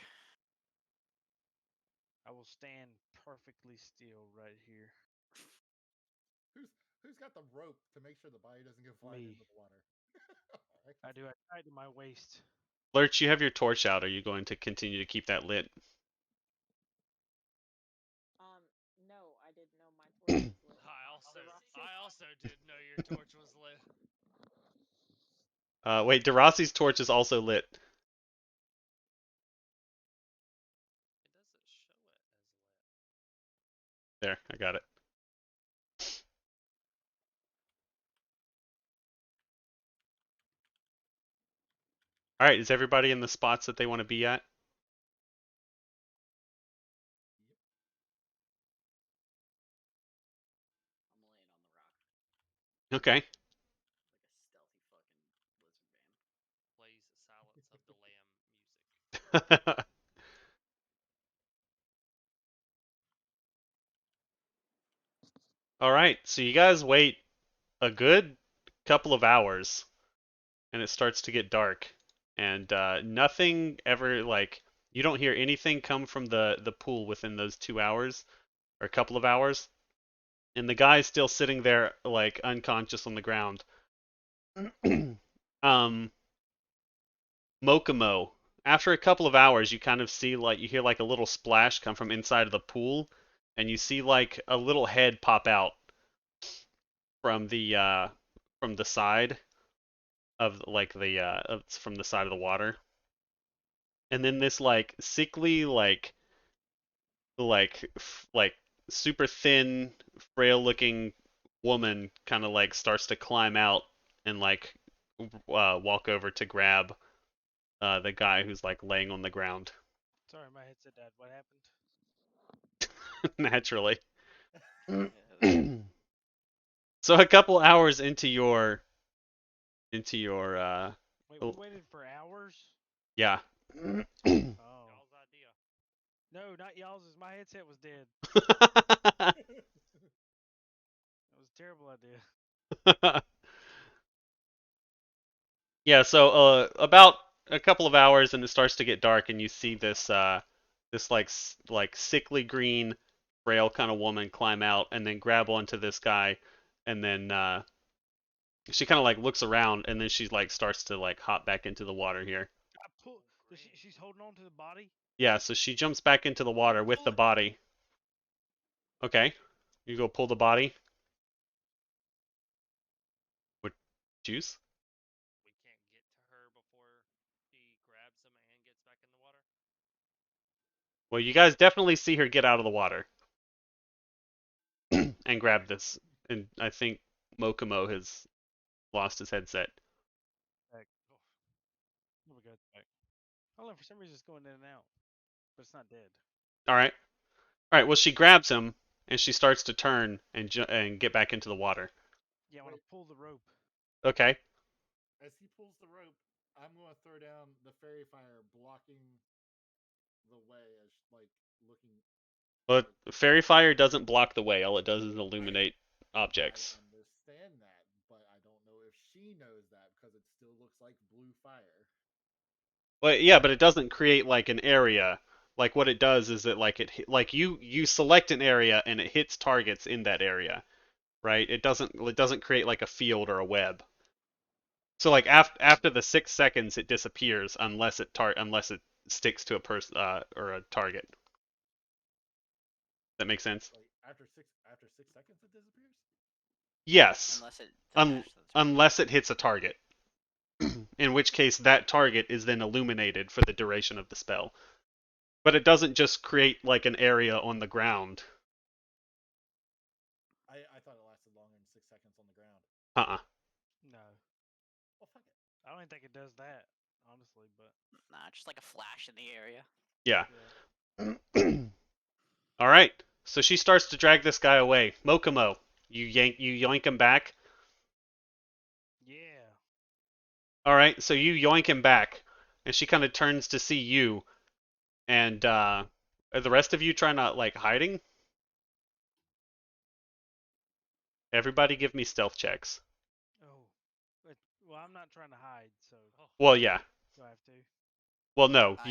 I will stand perfectly still right here. Who's got the rope to make sure the body doesn't go flying Me. into the water? Alright. I do. I tie it to my waist. Lurch, you have your torch out. Are you going to continue to keep that lit? No, I didn't know my torch was lit. I also didn't know your torch was lit. Wait, Deraci's torch is also lit. It doesn't show it as lit. There, I got it. All right, is everybody in the spots that they want to be at? I'm laying on the rock. Okay. Like a stealthy fucking lizard man. Plays Silence of the Lamb music. All right, so you guys wait a good couple of hours, and it starts to get dark, and nothing ever you don't hear anything come from the pool within those 2 hours or a couple of hours, and the guy's still sitting there like unconscious on the ground. Mokomo. After a couple of hours, you kind of see you hear like a little splash come from inside of the pool, and you see like a little head pop out from the side of from the side of the water, and then this like sickly like super thin, frail looking woman kind of like starts to climb out and walk over to grab the guy who's like laying on the ground. Sorry, my headset died. What happened? Naturally. Yeah, So a couple hours into your Wait, we oh, waited for hours? yeah. Oh. Y'all's idea. No, not y'all's. My headset was dead. That was a terrible idea. Yeah, so about a couple of hours and it starts to get dark and you see this like sickly green frail kind of woman climb out and then grab onto this guy and then she kind of like looks around and then she like starts to like hop back into the water here. I pull. She's holding on to the body. Yeah, so she jumps back into the water with the body. Okay. You go pull the body. What juice? We can't get to her before she grabs him and gets back in the water. Well, you guys definitely see her get out of the water and grab this. And I think Mokomo has lost his headset. Back. There we go. Back. I don't know. For some reason, it's going in and out, but it's not dead. All right. All right. Well, she grabs him and she starts to turn and get back into the water. Yeah, I want to pull the rope. Okay. As he pulls the rope, I'm going to throw down the fairy fire, blocking the way as like looking. But fairy fire doesn't block the way. All it does is illuminate objects. I understand that, but I don't know if she knows that because it still looks like blue fire. Well, yeah, but it doesn't create like an area. Like what it does is it like you select an area and it hits targets in that area, right? It doesn't create like a field or a web. So like after the 6 seconds, it disappears unless it sticks to a person or a target. That makes sense? Like after 6 seconds, it disappears. Yes, unless it un- attached to the target. unless it hits a target. In which case, that target is then illuminated for the duration of the spell. But it doesn't just create like an area on the ground. I thought it lasted longer than 6 seconds on the ground. Uh-uh. No, Well, fuck it. I don't even think it does that, honestly. But Nah, just like a flash in the area. Yeah. yeah. All right. So she starts to drag this guy away. Mokomo, you yoink him back. Yeah. All right. So you yoink him back, and she kind of turns to see you, and are the rest of you trying to like hiding? Everybody, give me stealth checks. Oh. Well, I'm not trying to hide, so Well, yeah. do I have to? Well, no. I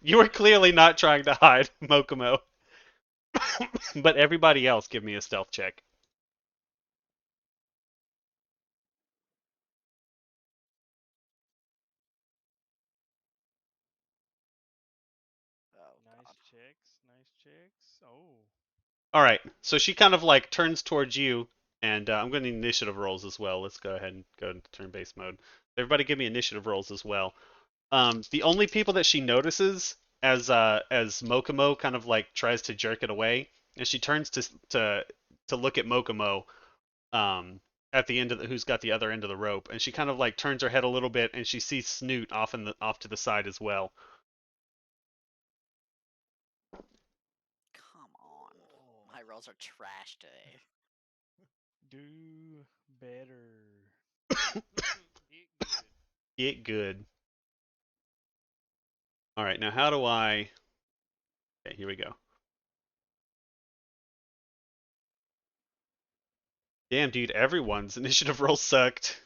You are clearly not trying to hide, Mokomo. But everybody else, give me a stealth check. Oh Nice god. checks. Nice checks. Oh. All right. So she kind of like turns towards you, and I'm going to need initiative rolls as well. Let's go ahead and go into turn-based mode. Everybody, give me initiative rolls as well. The only people that she notices as Mokomo kind of like tries to jerk it away, and she turns to look at Mokomo, at the end of who's got the other end of the rope, and she kind of like turns her head a little bit, and she sees Snoot off to the side as well. Come on. My rolls are trash today. Do better. Get good. Get good. All right, now how do I? Okay, here we go. Damn, dude, everyone's initiative roll sucked.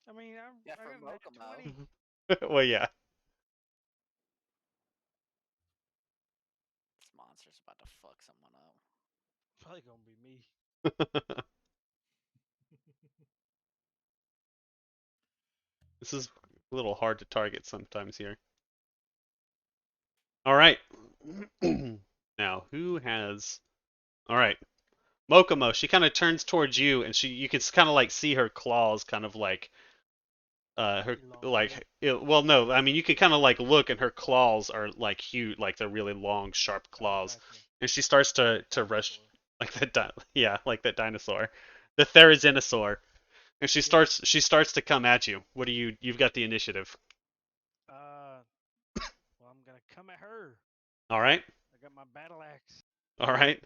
I mean, Yeah, I for got a natural Mokomo. 20. Well, yeah. This monster's about to fuck someone up. Probably gonna be me. This is a little hard to target sometimes here. All right. Now, who has? All right. Mokomo, she kind of turns towards you, and you can kind of like see her claws, kind of like her Elongated. well, no, I mean you could kind of like look, and her claws are like huge, like they're really long, sharp claws, Gotcha. and she starts to rush Dinosaur. like yeah, like that dinosaur, the Therizinosaur, and she Yeah. starts to come at you. What do you've got the initiative? Well, I'm gonna come at her. All right. I got my battle axe. All right.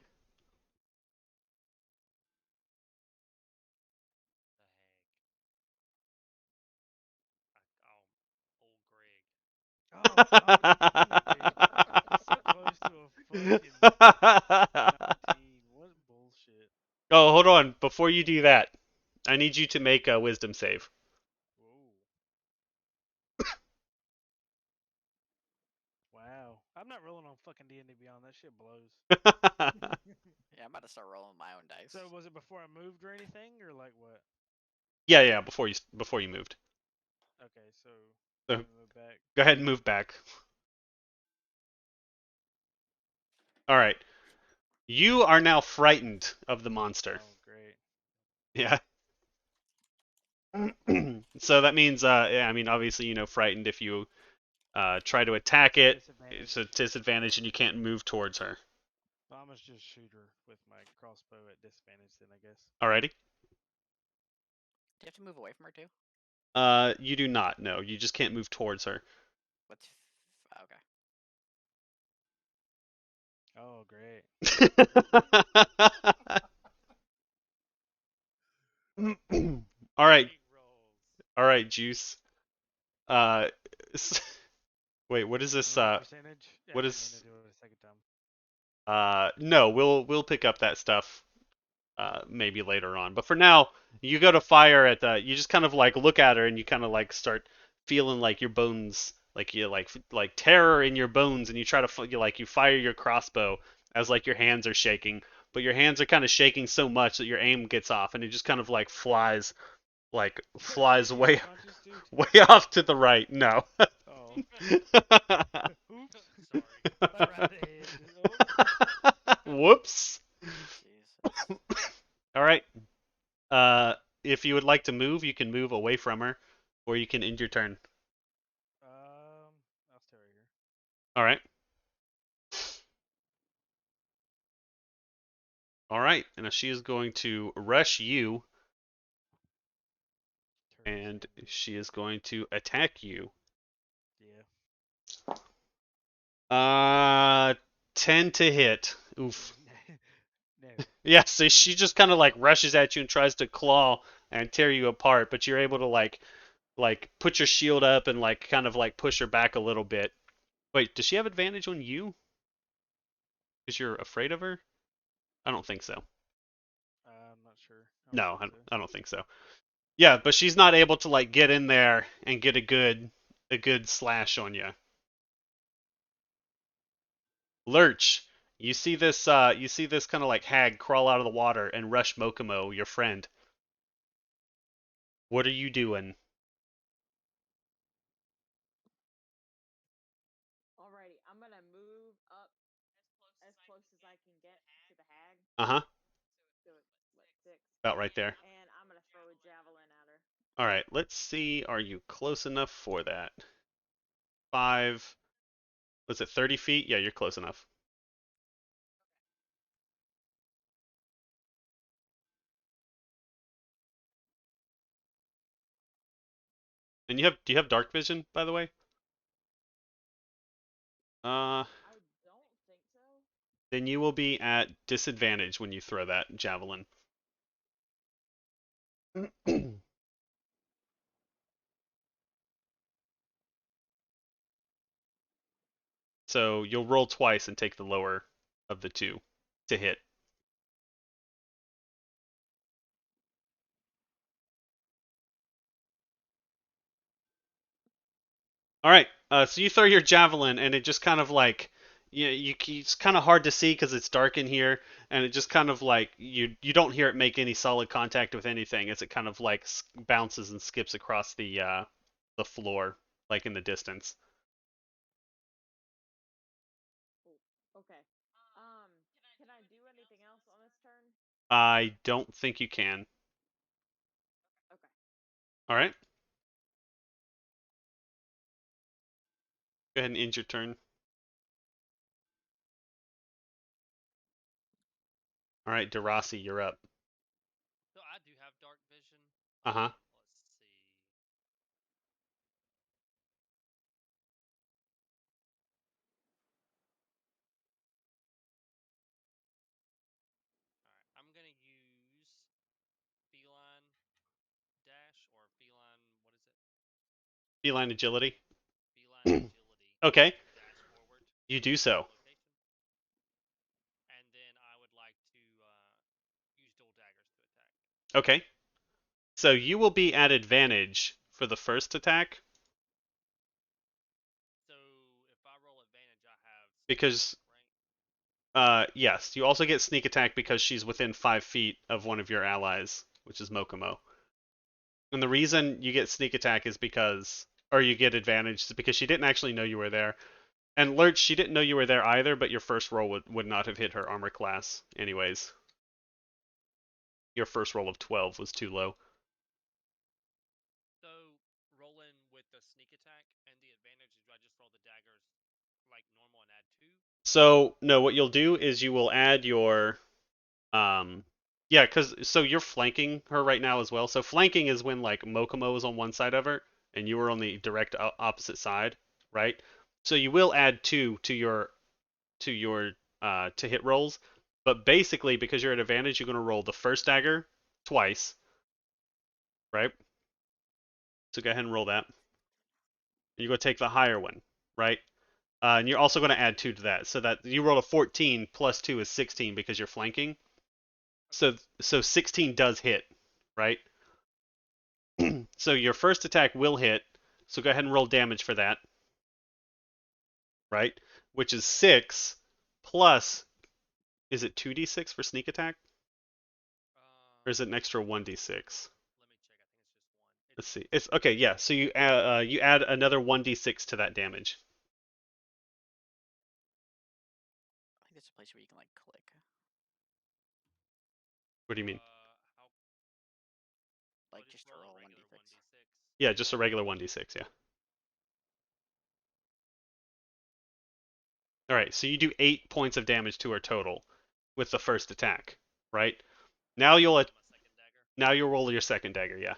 The heck? Oh, so close to a fucking 19. What bullshit. Oh, hold on. Before you do that, I need you to make a wisdom save. Whoa. Wow. I'm not rolling on fucking D&D Beyond. That shit blows. Yeah, I'm about to start rolling my own dice. So was it before I moved or anything, or like what? Yeah, before you moved. Okay, so So let me move back. go ahead and move back. All right. You are now frightened of the monster. Oh, great. Yeah. So that means, yeah, I mean, obviously, frightened if you try to attack it, it's a Disadvantage. disadvantage and you can't move towards her. So I must just shoot her with my crossbow at disadvantage then, I guess. Alrighty. Do you have to move away from her too? You do not. No, you just can't move towards her. What's okay? Oh, great. All right, Big rolls. all right, Juice. Uh, wait, what is this? Roll percentage? I What didn't is? mean to do it a second time. No, we'll pick up that stuff maybe later on. But for now, you go to fire at the. You just kind of like look at her and you kind of like start feeling like your bones, like you like terror in your bones, and you try to you fire your crossbow as like your hands are shaking, but your hands are kind of shaking so much that your aim gets off, and it just kind of like flies Is he way unconscious, dude? way off to the right. No. Oh. Oops. Sorry. Right ahead. Oh. Whoops. Jesus. All right. Uh, if you would like to move, you can move away from her, or you can end your turn. I'll stay right here. All right. All right. And now she is going to rush you, Turn and this she is going to attack you. Yeah. 10 to hit. Oof. No. Yeah, so she just kind of like rushes at you and tries to claw and tear you apart, but you're able to like put your shield up and like kind of like push her back a little bit. Wait, does she have advantage on you? Because you're afraid of her? I don't think so. I'm not sure. I don't No, think so. I don't think so. Yeah, but she's not able to like get in there and get a good slash on you. Lurch, you see this kind of like hag crawl out of the water and rush Mokomo, your friend. What are you doing? Alrighty, I'm gonna move up as close as I can get to the hag. Uh-huh. So it's what, 6? About right there. And I'm gonna throw a javelin at her. All right, let's see. Are you close enough for that? 5. Was it 30 feet? Yeah, you're close enough. And do you have dark vision, by the way? Uh, I don't think so. then you will be at disadvantage when you throw that javelin. So you'll roll twice and take the lower of the two to hit. All right. So you throw your javelin, and it just kind of like it's kind of hard to see because it's dark in here, and it just kind of like you don't hear it make any solid contact with anything as it kind of like bounces and skips across the floor, like in the distance. Ooh, okay. Can I do anything else on this turn? I don't think you can. Okay. All right. Go ahead and end your turn. All right, Derasi, you're up. So I do have dark vision. Uh-huh. Let's see. Feline agility. Feline agility. Okay, Dash forward. you do so. Location. And then I would like to use dual daggers to attack. Okay. So you will be at advantage for the first attack So if I roll advantage, I have because right? yes, you also get sneak attack because she's within 5 feet of one of your allies, which is Mokomo. And the reason you get sneak attack is because, or you get advantage, is because she didn't actually know you were there. And Lurch, she didn't know you were there either, but your first roll would not have hit her armor class anyways. Your first roll of 12 was too low. So roll in with the sneak attack and the advantage. Do I just roll the daggers like normal and add 2? So, no, what you'll do is you will add your yeah, so you're flanking her right now as well. So flanking is when like Mokomo is on one side of her and you were on the direct opposite side, right? So you will add 2 to your to hit rolls, but basically because you're at advantage, you're going to roll the first dagger twice, right? So go ahead and roll that. And you go take the higher one, right? And you're also going to add 2 to that, so that you roll a 14 plus 2 is 16 because you're flanking. So 16 does hit, right? So your first attack will hit. So go ahead and roll damage for that, right? Which is 6 plus, is it 2d6 for sneak attack? Or is it an extra 1d6? Let me check. I think it's just 1. Let's see. It's okay, yeah. So you add another 1d6 to that damage. I think there's a place where you can like click. What do you mean? How? Like Oh, just to a roll regular 1d6. 1d6. Yeah, just a regular 1d6, yeah. All right, so you do 8 points of damage to her total with the first attack, right? Now Roll my second dagger. now you'll roll your second dagger, yeah.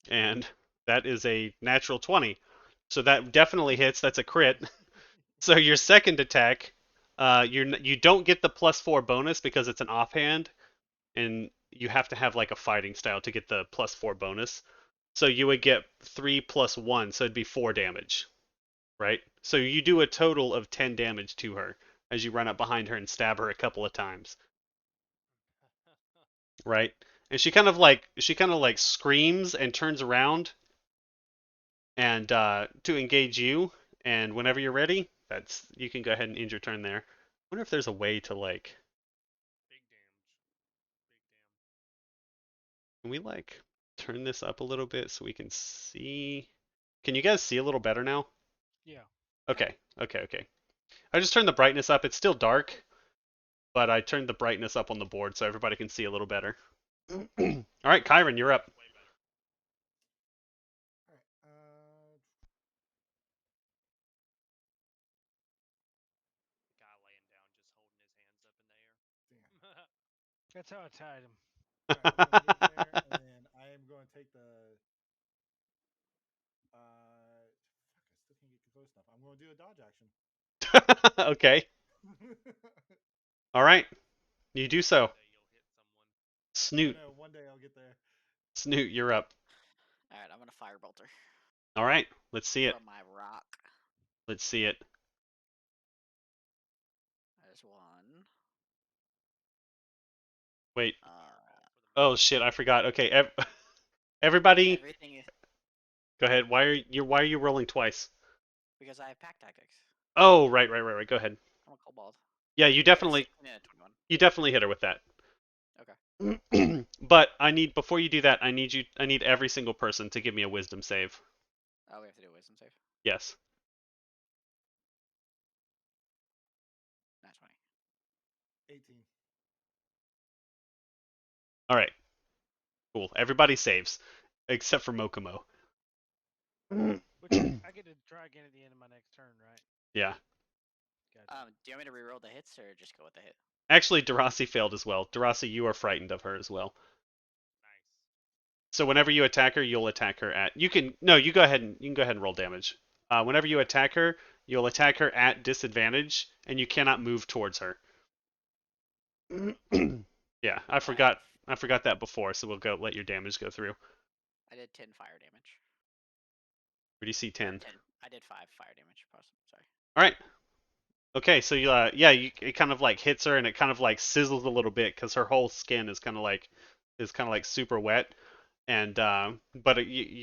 And that is a natural 20. So that definitely hits. That's a crit. So your second attack, you don't get the +4 bonus because it's an offhand, and you have to have like a fighting style to get the +4 bonus. So you would get 3 plus 1, so it'd be 4 damage, right? So you do a total of 10 damage to her as you run up behind her and stab her a couple of times, right? And she kind of like screams and turns around and to engage you. And whenever you're ready, you can go ahead and end your turn there. I wonder if there's a way to like, Big damage. can we like turn this up a little bit so we can see? Can you guys see a little better now? Yeah. Okay, okay. I just turned the brightness up. It's still dark, but I turned the brightness up on the board so everybody can see a little better. All right, Kyron, you're up. Way better. All right. The guy laying down, just holding his hands up in the air. Damn. That's how I tied him. All right, I'm gonna get there, and then I am going to take the. Fuck, I still can't get close enough. I'm going to do a dodge action. Okay. All right. You do so. One day you'll hit someone. Snoot. No, one day I'll get there. Snoot, you're up. All right, I'm gonna firebolt her All right. Let's see it. from my rock. Let's see it. There's one. Wait. Uh, Oh shit, I forgot. Okay, everybody, everything is go ahead. Why are you rolling twice? because I have pack tactics. Oh, right. Go ahead. I'm a kobold. Yeah, you It's a definitely 16 and a 21. hit her with that. Okay. But before you do that, I need every single person to give me a wisdom save. Oh, we have to do a wisdom save. Yes. Not 20. 18. All right. Cool. Everybody saves except for Mokomo. Which I get to try again at the end of my next turn, right? Yeah. Gotcha. Do you want me to reroll the hits or just go with the hit? Actually, Darasi failed as well. Darasi, you are frightened of her as well. Nice. So whenever you attack her, you'll attack her at. You can go ahead and roll damage. Whenever you attack her, you'll attack her at disadvantage, and you cannot move towards her. Yeah, I forgot that before, so we'll let your damage go through. I did 10 fire damage. Where do you see Or 10? 10. I did 5 fire damage. Sorry. All right. Okay, so yeah, it kind of like hits her and it kind of like sizzles a little bit because her whole skin is kind of like super wet, and but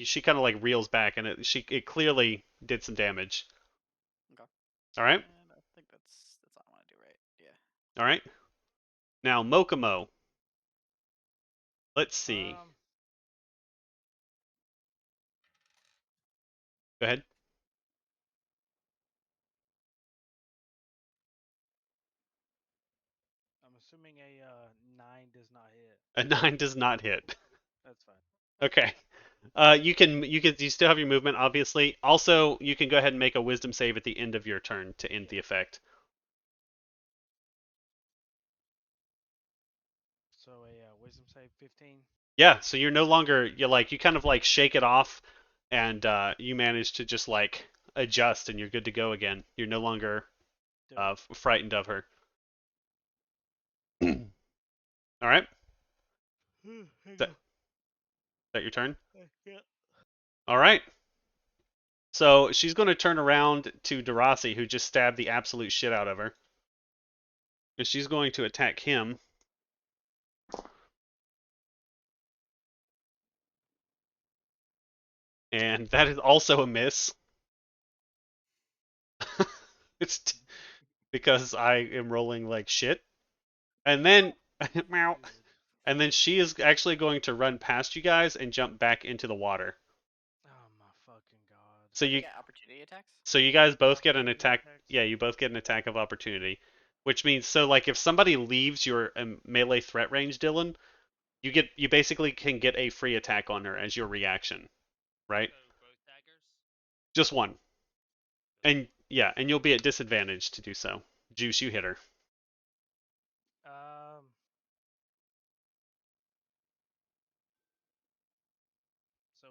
she kind of like reels back and it clearly did some damage. Okay. All right. And I think that's all I want to do, right? Yeah. All right. Now Mokomo. Let's see. Go ahead. I'm assuming a 9 does not hit. A 9 does not hit. That's fine. Okay. You still have your movement, obviously. Also, you can go ahead and make a wisdom save at the end of your turn to end the effect. So a wisdom save 15. Yeah, so you're no longer you kind of like shake it off, and you manage to just like adjust, and you're good to go again. You're no longer frightened of her. All right. Is that your turn? Yeah. All right. So she's going to turn around to Darasi, who just stabbed the absolute shit out of her. And she's going to attack him. And that is also a miss. It's because I am rolling like shit. And then, meow. And then she is actually going to run past you guys and jump back into the water. Oh my fucking god. So You you, get opportunity attacks? so you guys both get an Opportunity attack. attacks? Yeah, you both get an attack of opportunity, which means so like if somebody leaves your melee threat range, Dylan, you basically can get a free attack on her as your reaction, right? So both daggers. Just one. And yeah, and you'll be at disadvantage to do so. Juice, you hit her. So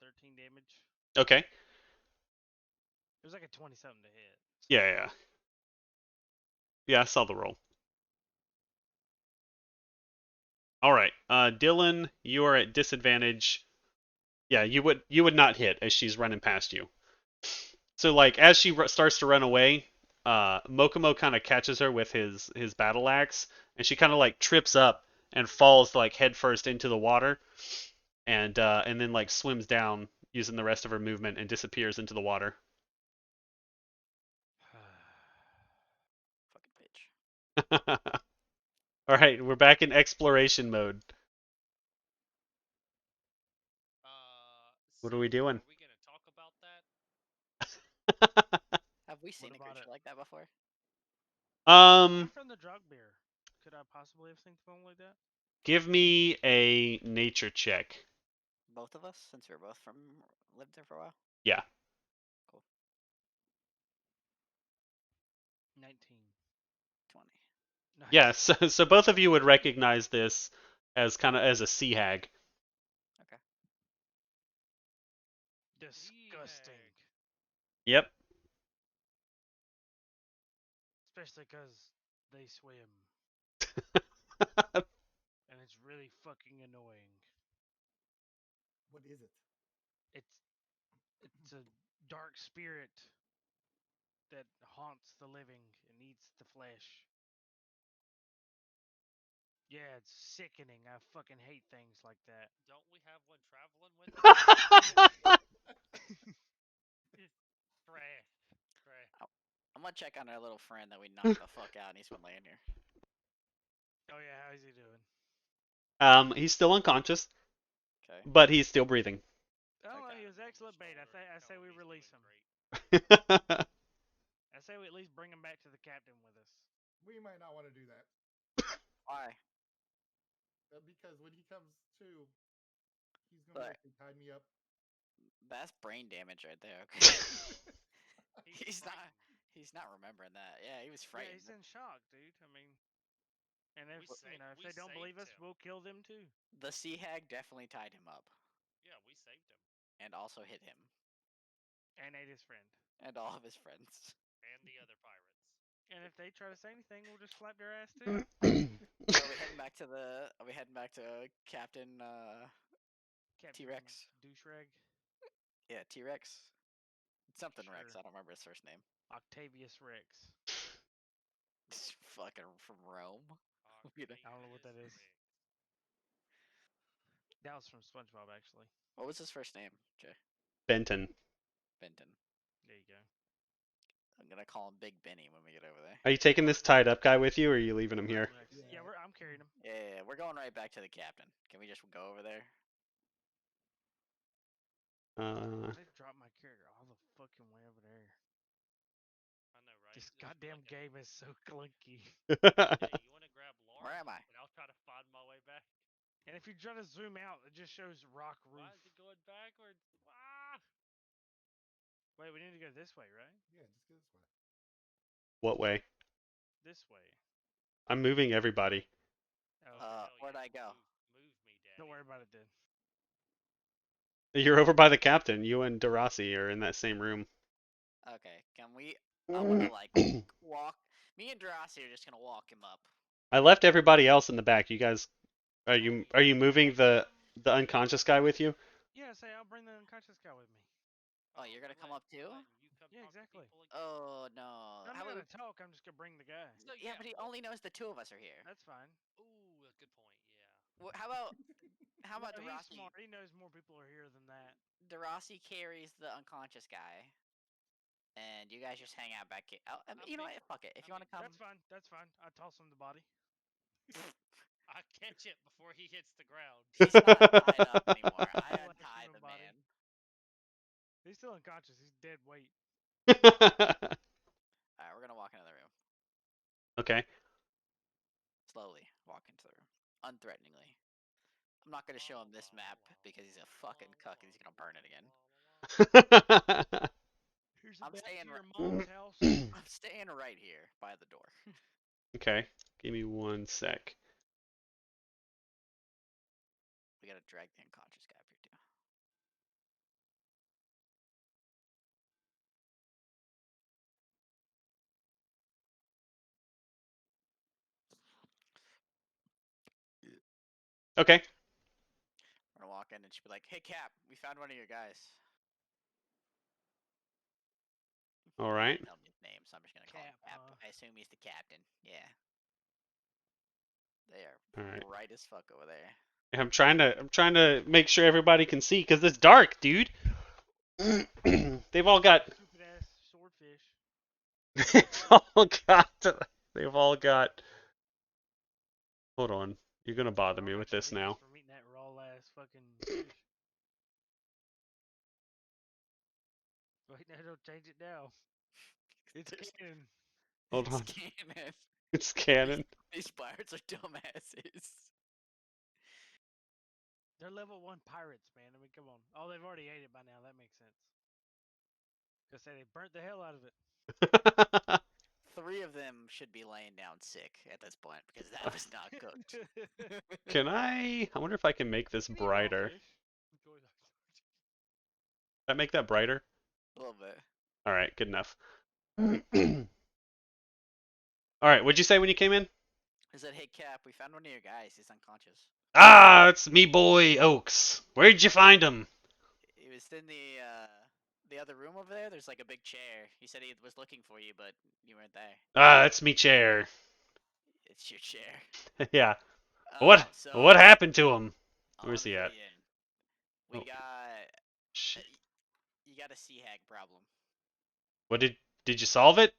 13 damage. Okay. It was like a 20 something to hit. So. Yeah. Yeah, I saw the roll. All right. Dylan, you are at disadvantage. Yeah, you would not hit as she's running past you. So like as she starts to run away, Mokomo kind of catches her with his battle axe, and she kind of like trips up and falls like headfirst into the water, and then like swims down using the rest of her movement and disappears into the water. Fucking bitch. All right, we're back in exploration mode. What are we doing? Are we gonna talk about that? Have we seen a about creature it? like that before? I'm from the drug beer. Could I possibly have seen something like that? Give me a nature check. Both of us, since we're both lived there for a while. Yeah. Cool. 19. 20. Nice. Yeah, so both of you would recognize this as kind of as a sea hag. Okay. Disgusting. Yep. Especially because they swim. And it's really fucking annoying. What is it? It's a dark spirit that haunts the living and eats the flesh. Yeah, it's sickening. I fucking hate things like that. Don't we have one traveling with us? Trash. I'm gonna check on our little friend that we knocked the fuck out and he's been laying here. Oh yeah, how's he doing? He's still unconscious, Okay. but he's still breathing. Oh, Okay. he was excellent bait. I say we release him. I say we at least bring him back to the captain with us. We might not want to do that. Why? Because when he comes to, he's going to But- basically tie me up. That's brain damage right there. Okay. He's not remembering that. Yeah, he was Yeah, frightened. he's in shock, dude. I mean, and if We they don't believe us, saved him. we'll kill them too. The sea hag definitely tied him up Yeah, we saved him. and also hit him And ate his friend. and all of his friends. And the other pirates. And if they try to say anything, we'll just slap their ass too. So are we heading back to Captain Captain T-Rex. Douchereg. Yeah, T-Rex. Something Rex. Sure. I don't remember his first name. Octavius Rex. It's fucking from Rome. You know, I don't know what that is. That was from SpongeBob, actually. what was his first name? Jay Benton. Benton. There you go. I'm gonna call him Big Benny when we get over there. Are you taking this tied up guy with you, or are you leaving him here? Rex. Yeah. Yeah, I'm carrying him. Yeah, we're going right back to the captain. Can we just go over there? I dropped my character all the fucking way over there. I know, right? This Just goddamn look at- game is so clunky. Hey, you want to grab Lars? Where am I? And I'll try to find my way back. And if you try to zoom out, it just shows rock roof. Why is it going backwards? Ah! Wait, we need to go this way, right? Yeah, just go this way. What way? This way. I'm moving everybody. Oh, Hell Where'd yeah, I go? Move me, daddy. don't worry about it then. You're over by the captain. You and Darasi are in that same room. Okay, can we? I want to like walk. Me and Durasi are just gonna walk him up. I left everybody else in the back. You guys, are you moving the unconscious guy with you? Yeah, say I'll bring the unconscious guy with me. Oh, you're gonna come up too? You come Yeah, talk to exactly. people again? Oh no. I'm How not about gonna talk. I'm just gonna bring the guy. So, yeah, but he only knows the two of us are here. That's fine. Ooh, a good point. Yeah. How about No, he's Durasi? smart. He knows more people are here than that. Durasi carries the unconscious guy, and you guys just hang out back here. Oh, you know what? Fuck it. If you want to come, That's fine. That's fine. I toss him the body. I catch it before he hits the ground. he's not tied up anymore. I I'll let untie you the know, buddy. man. He's still unconscious. He's dead weight. All right, we're gonna walk into the room. Okay. Slowly walk into the room, unthreateningly. I'm not gonna show him this map because he's a fucking cuck and he's gonna burn it again. Here's I'm back to staying your ri- mom's house. I'm staying right here by the door. Okay. Give me 1 sec. We gotta drag the unconscious guy up here too. Okay. We're gonna walk in and she'll be like, "Hey, Cap, we found one of your guys." All right. Tell me his name, so I'm just gonna call him Cap, Cap. huh? I assume he's the captain. Yeah. They are All right. bright as fuck over there. I'm trying to make sure everybody can see because it's dark, dude. They've all got Stupid ass swordfish. they've all got Hold on. You're gonna bother me I'll with bet you this he now. was From eating that raw ass fucking fish. Wait, no, don't change it now. It's canon. Hold It's on. canon. It's canon. These pirates are dumbasses. They're level 1 pirates, man. I mean, come on. Oh, they've already ate it by now. That makes sense. Cause say they burnt the hell out of it. 3 of them should be laying down sick at this point because that was not cooked. Can I wonder if I can make this You can eat raw brighter. fish. Enjoy that. Can I make that brighter? A little bit. All right, good enough. All right, what'd you say when you came in? I said, "Hey, Cap, we found one of your guys. He's unconscious." Ah, it's me boy Oaks. Where'd you find him? He was in the other room over there. There's like a big chair. He said he was looking for you, but you weren't there. Ah, it's me chair. It's your chair. Yeah. What So happened to him? I'll Where's he fill at? you in. We Oh. got Shit. you got a sea hag problem. What did you solve it?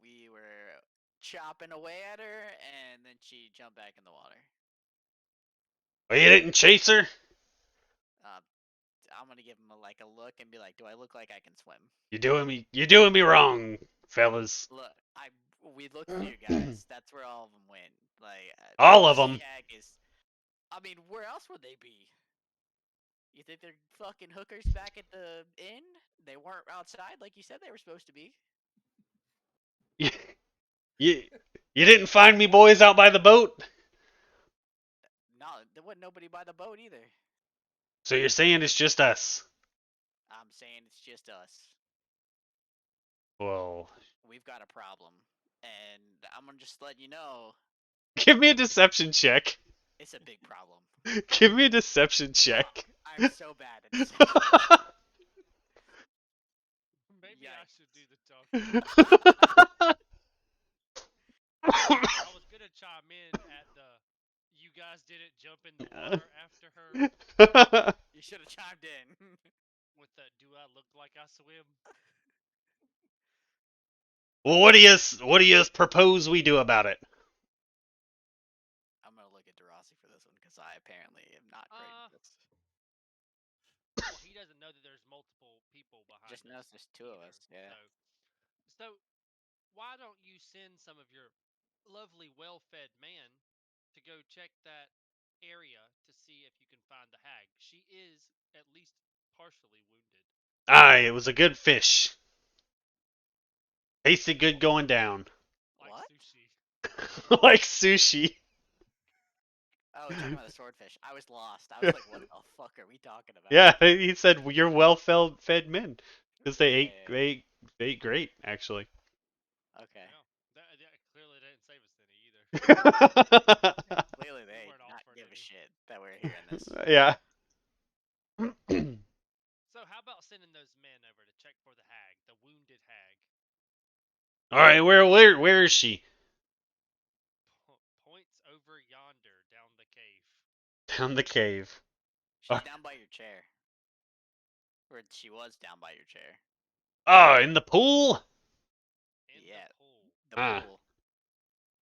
We were chopping away at her, and then she jumped back in the water. Oh, you didn't chase her? I'm gonna give him a look and be like, "Do I look like I can swim?" You're doing me wrong, fellas. Look, we looked for you guys. That's where all of them went. Like All of Sea 'em? Hag is. I mean, where else would they be? You think they're fucking hookers back at the inn? They weren't outside like you said they were supposed to be. You didn't find me boys out by the boat? No, there wasn't nobody by the boat either. So you're saying it's just us? I'm saying it's just us. Well, We've got a problem, and I'm gonna just let you know. give me a deception check. It's a big problem. Give me a deception check. I'm so bad at this. Maybe I should do the talking. I was gonna chime in at the. You guys didn't jump in the water after her You should have chimed in. with the. Do I look like I swim? Well, what do you propose we do about it? I'm gonna look at Derossi for this one because I apparently am not great at this. Well, he doesn't know that there's multiple people behind. Just knows there's two of either. us. Yeah. So why don't you send some of your lovely, well-fed men to go check that area to see if you can find the hag? She is at least partially wounded. Aye, it was a good fish. Tasted good going down. Like What? sushi. Like sushi. Oh, we're talking about the swordfish. I was lost. I was like, what the fuck are we talking about? Yeah, he said you're well-fed men because they ate Yeah. they ate great actually. Okay. No, that clearly didn't save us any either. Clearly We they weren't not offered give a any. shit that we're hearing this. Yeah. So how about sending those men over to check for the hag, the wounded hag? All right, where is she? Points over yonder down the cave. Down the cave. She's down by your chair. Or she was down by your chair. Oh, in the pool? In Yeah. the pool. The Ah. pool.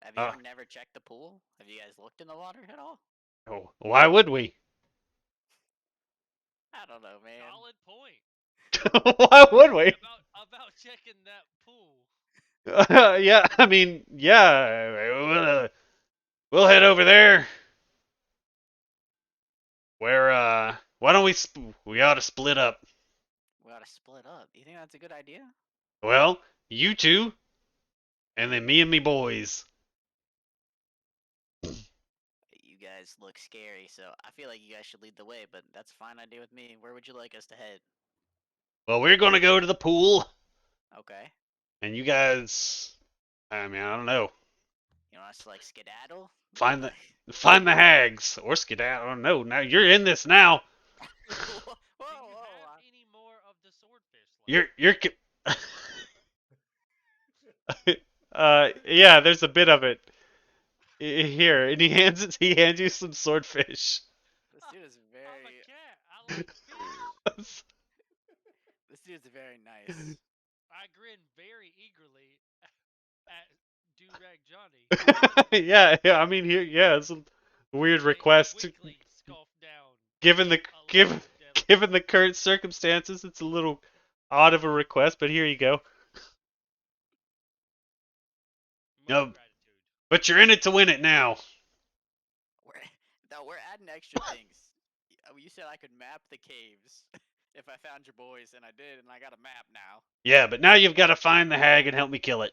Have you never checked the pool? Have you guys looked in the water at all? Oh, why would we? I don't know, man. Solid point. Why would we? About checking that pool. Yeah, I mean, yeah, we'll head over there. Where, why don't we ought to split up. We ought to split up. You think that's a good idea? Well, you two, and then me and me boys. You guys look scary, so I feel like you guys should lead the way, but that's a fine idea with me. Where would you like us to head? Well, we're gonna go to the pool, Okay. and you guys, I mean, I don't know, You want us to, like, skedaddle? find the hags or skedaddle. I don't know. Now you're in this now. Whoa, Do you whoa, have any more of the swordfish left? Yeah, there's a bit of it here, and he hands you some swordfish. This dude is I'm very. a cat. I like fish. This dude's very nice. I grin very eagerly at Durag Johnny. Yeah, I mean, it's a weird They request. quickly scoff down. Given the a given little devil. given the current circumstances, it's a little odd of a request, but here you go. Much No. gratitude. But you're in it to win it now. We're adding extra things. You said I could map the caves if I found your boys, and I did, and I got a map now. Yeah, but now you've got to find the hag and help me kill it.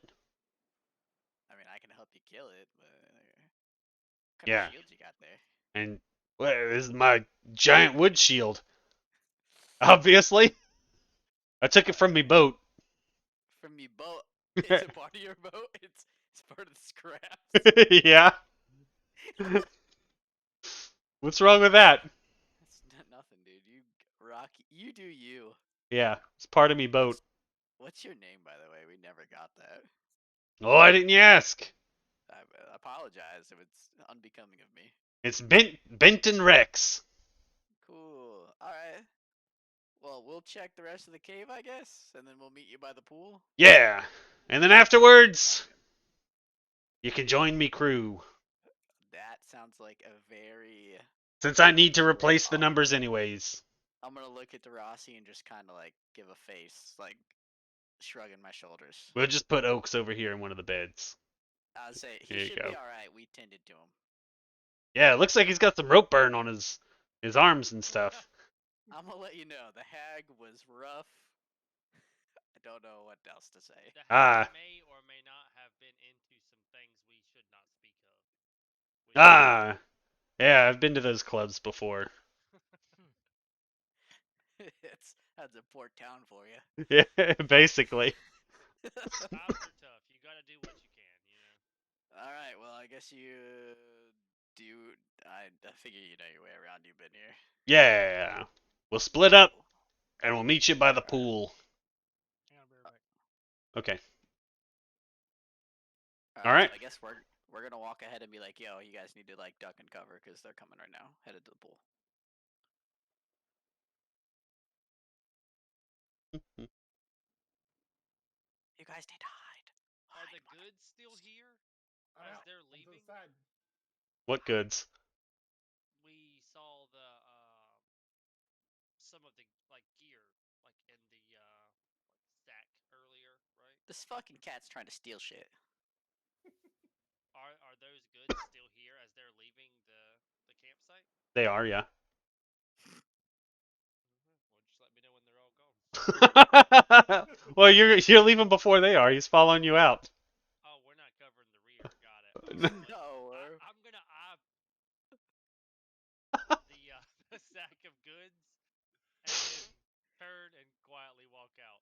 I mean, I can help you kill it, but what kind Yeah. of shield you got there? And well, this is my giant wood shield. Obviously, I took it from me boat. From your boat? It's a part of your boat. It's part of the scraps. Yeah. What's wrong with that? That's nothing, dude. You do you. Yeah, it's part of me boat. What's your name, by the way? We never got that. Oh, why didn't you ask? I apologize if it's unbecoming of me. It's Benton Rex. Cool. Alright. Well, we'll check the rest of the cave, I guess, and then we'll meet you by the pool. Yeah. And then afterwards, you can join me crew. That sounds like a very... Since I need to replace the numbers anyways. I'm gonna look at Derossi and just kind of, like, give a face, like, shrugging my shoulders. We'll just put Oaks over here in one of the beds. I'll say, Here he you should go. be alright. We tended to him. Yeah, it looks like he's got some rope burn on his arms and stuff. I'm gonna let you know, the hag was rough. I don't know what else to say. The Ah. hag may or may not have been into some things we should not speak of. Ah. Yeah, I've been to those clubs before. That's a port town for you. Yeah, basically. Times are tough. You gotta do what you can, you know. Alright, well, I guess you Do you? I figure you know your way around. You've been here. Yeah. We'll split up and we'll meet you by the pool. Hang on, I'll be right back. Okay. All All right. right. So I guess we're gonna walk ahead and be like, yo, you guys need to like duck and cover because they're coming right now, headed to the pool. You guys need to hide. Are Hide, the goods still here I'm as out. they're I'm to the leaving? side. What goods? We saw the some of the like gear like in the sack earlier, right? This fucking cat's trying to steal shit. Are those goods still here as they're leaving the campsite? They are, yeah. Well, just let me know when they're all gone. Well, you're leaving before they are. He's following you out. Oh, we're not covering the rear. Got it. No, I'm gonna eye the sack of goods and then turn and quietly walk out.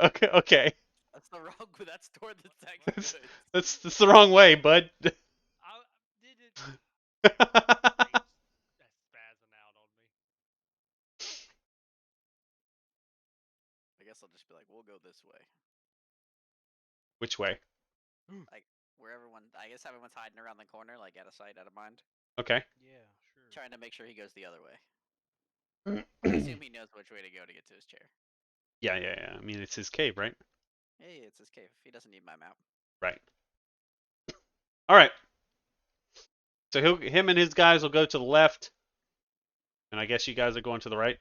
Okay, okay. that's the wrong. That's toward the sack of That's, goods. that's the wrong way, bud. I did it. That's spazzing out on me. I guess I'll just be like, we'll go this way. Which way? Like where everyone. I guess everyone's hiding around the corner, like out of sight, out of mind. Okay. Yeah, sure. Trying to make sure he goes the other way. I assume he knows which way to go to get to his chair. Yeah, yeah, yeah. I mean, it's his cave, right? Hey, it's his cave. He doesn't need my map. Right. All right. So him and his guys will go to the left, and I guess you guys are going to the right.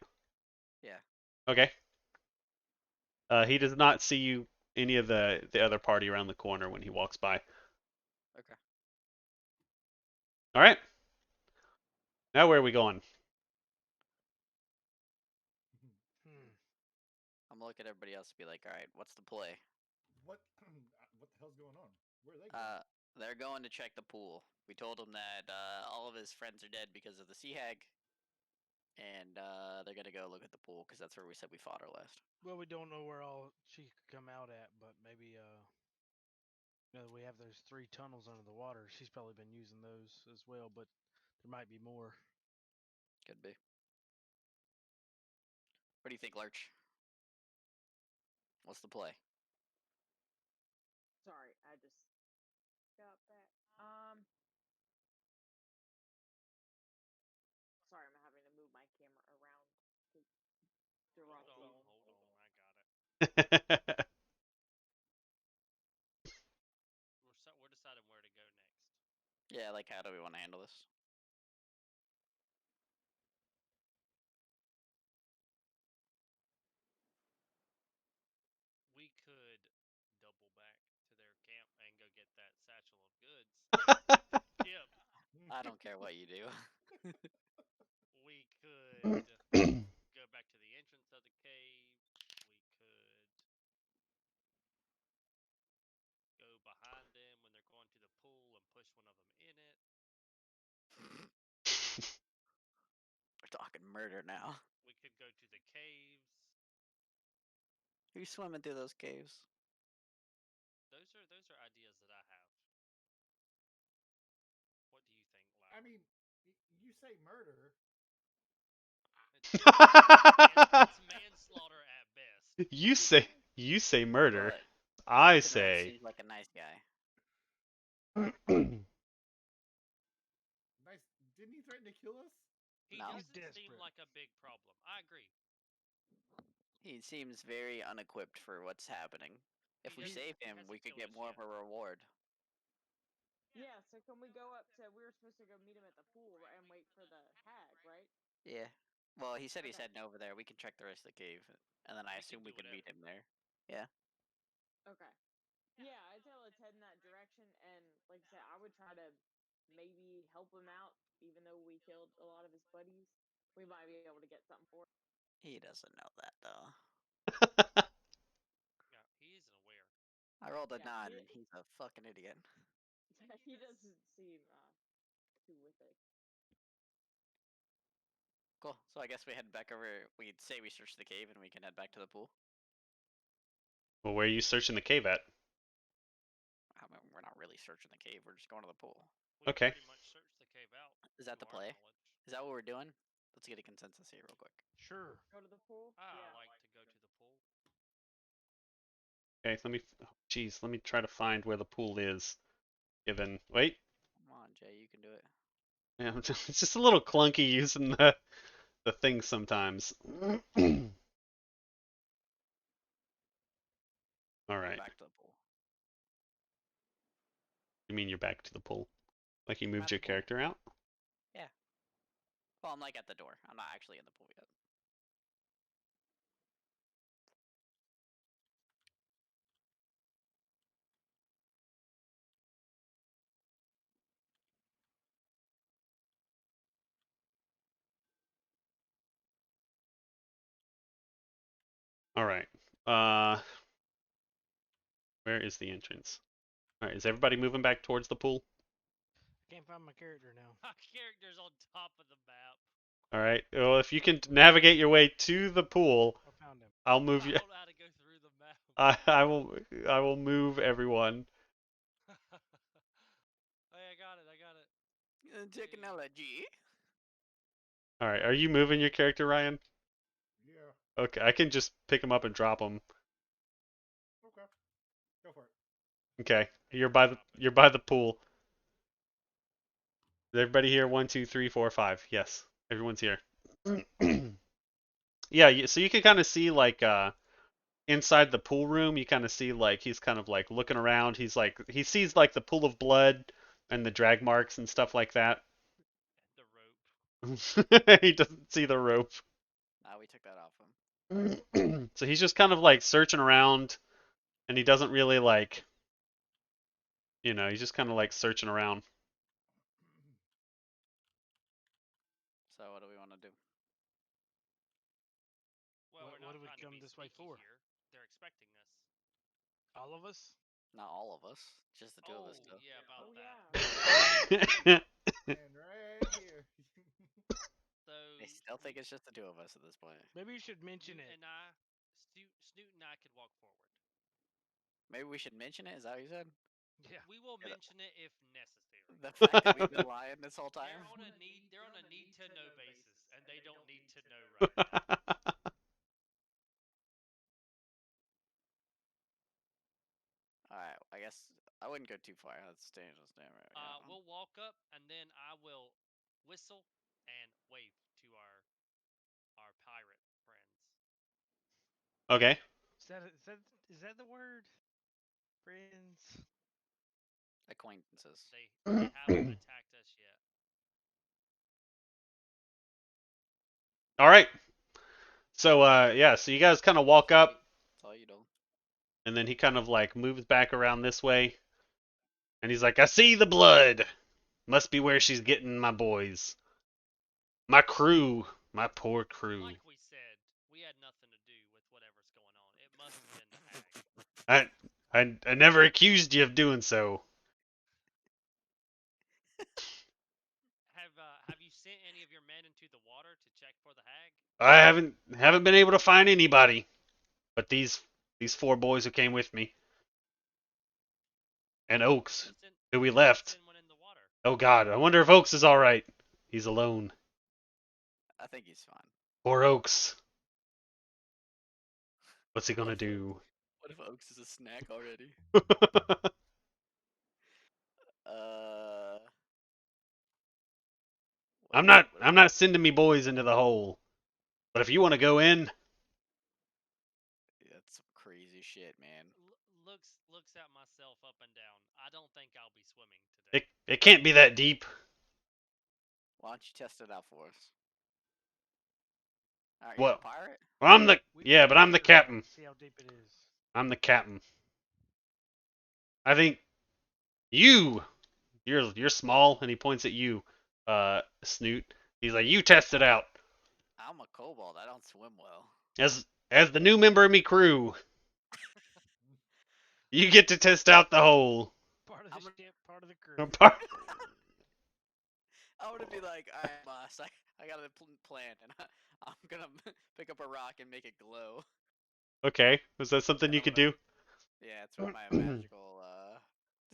Yeah. Okay. He does not see you, any of the other party around the corner when he walks by. Okay. All right. Now where are we going? Hmm. I'm gonna look at everybody else and be like, all right, what's the play? What? What the hell's going on? Where are they going? They're going to check the pool. We told him that all of his friends are dead because of the sea hag, and they're gonna go look at the pool because that's where we said we fought her last. Well, we don't know where all she could come out at, but maybe we have those 3 tunnels under the water. She's probably been using those as well, but there might be more. Could be. What do you think, Lurch? What's the play? Sorry, I just got that. Sorry, I'm having to move my camera around to Hold Durasi. on, I got it. We're deciding where to go next. Yeah, like how do we want to handle this? We could double back to their camp and go get that satchel of goods. Yep. I don't care what you do. We could go back to the entrance of the cave. We could go behind them when they're going to the pool and push one of them in it. We're talking murder now. We could go to the caves. Who's swimming through those caves? Those are ideas that I have. What do you think, Lyle? I mean, you say murder. It's manslaughter at best. you say murder. But I Captain Red say seems like a nice guy. Nice. Didn't he threaten to kill us? He No. doesn't He's seem desperate. like a big problem. I agree. He seems very unequipped for what's happening. If He we doesn't- save he him, hasn't we could killed get us more yet. of a reward. Yeah, so can we go up to? We were supposed to go meet him at the pool and wait for the hag, right? Yeah. Well, he said he's Okay. heading over there. We can check the rest of the cave, and then I We can assume do we can meet whatever. him there. Yeah. Okay. Yeah, I tell let's head in that direction, and like I said, I would try to maybe help him out, even though we killed a lot of his buddies. We might be able to get something for it. He doesn't know that though. Yeah, he isn't aware. I rolled a Yeah, 9, and he's a fucking idiot. Yeah, he doesn't seem too with it. Cool. So I guess we head back over. We'd say we search the cave, and we can head back to the pool. Well, where are you searching the cave at? I mean, we're not really really searching the cave. We're just going to the pool. We Okay. pretty much searched the cave out. Is that to the our play? knowledge. Is that what we're doing? Let's get a consensus here real quick. Sure. Go to the pool. I Yeah. like to go to the pool. Okay, let me try to find where the pool is. Given, wait, Come on, Jay, you can do it. yeah, it's just a little clunky using the thing sometimes. All Go right. back to the pool. You mean you're back to the pool? Like you I'm moved at your the pool. character out? Well, I'm like at the door. I'm not actually in the pool yet. All right. Where is the entrance? All right, is everybody moving back towards the pool? Can't find my character now. My character's on top of the map. All right. Well, if you can navigate your way to the pool, I found him. I'll I move don't you. know how to go through the map. I will move everyone. Hey, I got it. Technology. All right. Are you moving your character, Ryan? Yeah. Okay, I can just pick him up and drop him. Okay. Go for it. Okay. You're by the pool. Is everybody here? 1, 2, 3, 4, 5. Yes, everyone's here. Yeah. So you can kind of see like inside the pool room. You kind of see like he's kind of like looking around. He sees like the pool of blood and the drag marks and stuff like that. The rope. He doesn't see the rope. Nah, we took that off him. So he's just kind of like searching around, and he doesn't really like, he's just kind of like searching around. So what do we want to do? Well, What we're not do we trying to come be this way sneaky for? here. They're expecting us. All of us? Not all of us. Just the two of us. Though. Yeah, about Oh that. yeah. And right here. So I still think it's just the two of us at this point. Maybe you should mention Snoot it. and I, Snoot and I could walk forward. Maybe we should mention it. Is that what you said? Yeah. We will Yeah, mention it if necessary. The fact that we've been lying this whole time. They're on a need to know basis, and they don't need to know right now. All right. I guess I wouldn't go too far. Let's stand right now. We'll walk up, and then I will whistle and wave to our pirate friends. Okay. Is that the word? Friends. Acquaintances. They haven't attacked us yet. All right. So yeah, so you guys kind of walk up, That's all you do. and then he kind of like moves back around this way, and he's like, "I see the blood. Must be where she's getting my boys, my crew, my poor crew. Like we said, we had nothing to do with whatever's going on. It must have been the hag. I never accused you of doing so. Have you sent any of your men into the water to check for the hag? I haven't been able to find anybody, but these 4 boys who came with me, and Oaks, who we left. Send one in the water. Oh God, I wonder if Oaks is all right. He's alone. I think he's fine. Poor Oaks. What's he gonna do? What if Oaks is a snack already? I'm not sending me boys into the hole. But if you want to go in, That's some crazy shit, man. Looks at myself up and down. I don't think I'll be swimming today. it can't be that deep. Why don't you test it out for us? Alright, Well, you're a pirate? But I'm the captain. See how deep it is. I'm the captain. I think you're small, and he points at you, Snoot. He's like, you test it out. I'm a kobold. I don't swim well. As the new member of me crew, you get to test out the hole. Part of the ship, part of the crew. I would be like, alright, boss, I got a plan, and I'm gonna pick up a rock and make it glow. Okay, was that something you could do? Yeah, it's with my magical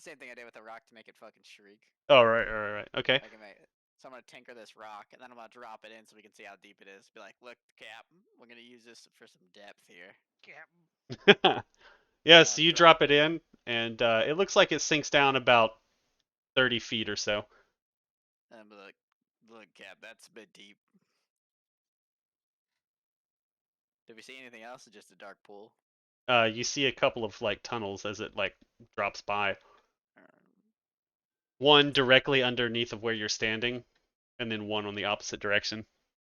the same thing I did with the rock to make it fucking shriek. Oh, right. Okay. I can make it. So I'm gonna tinker this rock, and then I'm gonna drop it in so we can see how deep it is. Be like, look, Cap, we're gonna use this for some depth here. Yeah, so you drop drop it in, and it looks like it sinks down about 30 feet or so. And be like, look, Cap, that's a bit deep. Did we see anything else? Or just a dark pool? You see a couple of like tunnels as it like drops by. Um, One directly underneath of where you're standing, and then one on the opposite direction,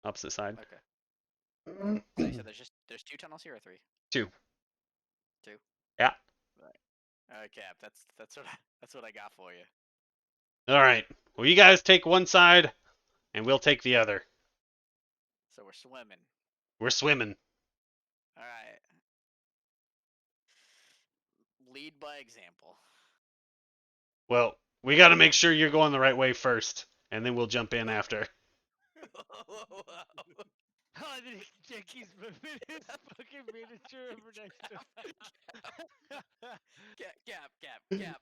opposite side. Okay. So you said there's 2 tunnels here or 3? 2. 2. Yeah. Right. Cap, that's what I got for you. All right. Well, you guys take one side, and we'll take the other. So we're swimming. We're swimming. All right. Lead by example. Well, we got to make sure you're going the right way first, and then we'll jump in after. Oh, and then Jackie's moving his fucking miniature over next to Cap.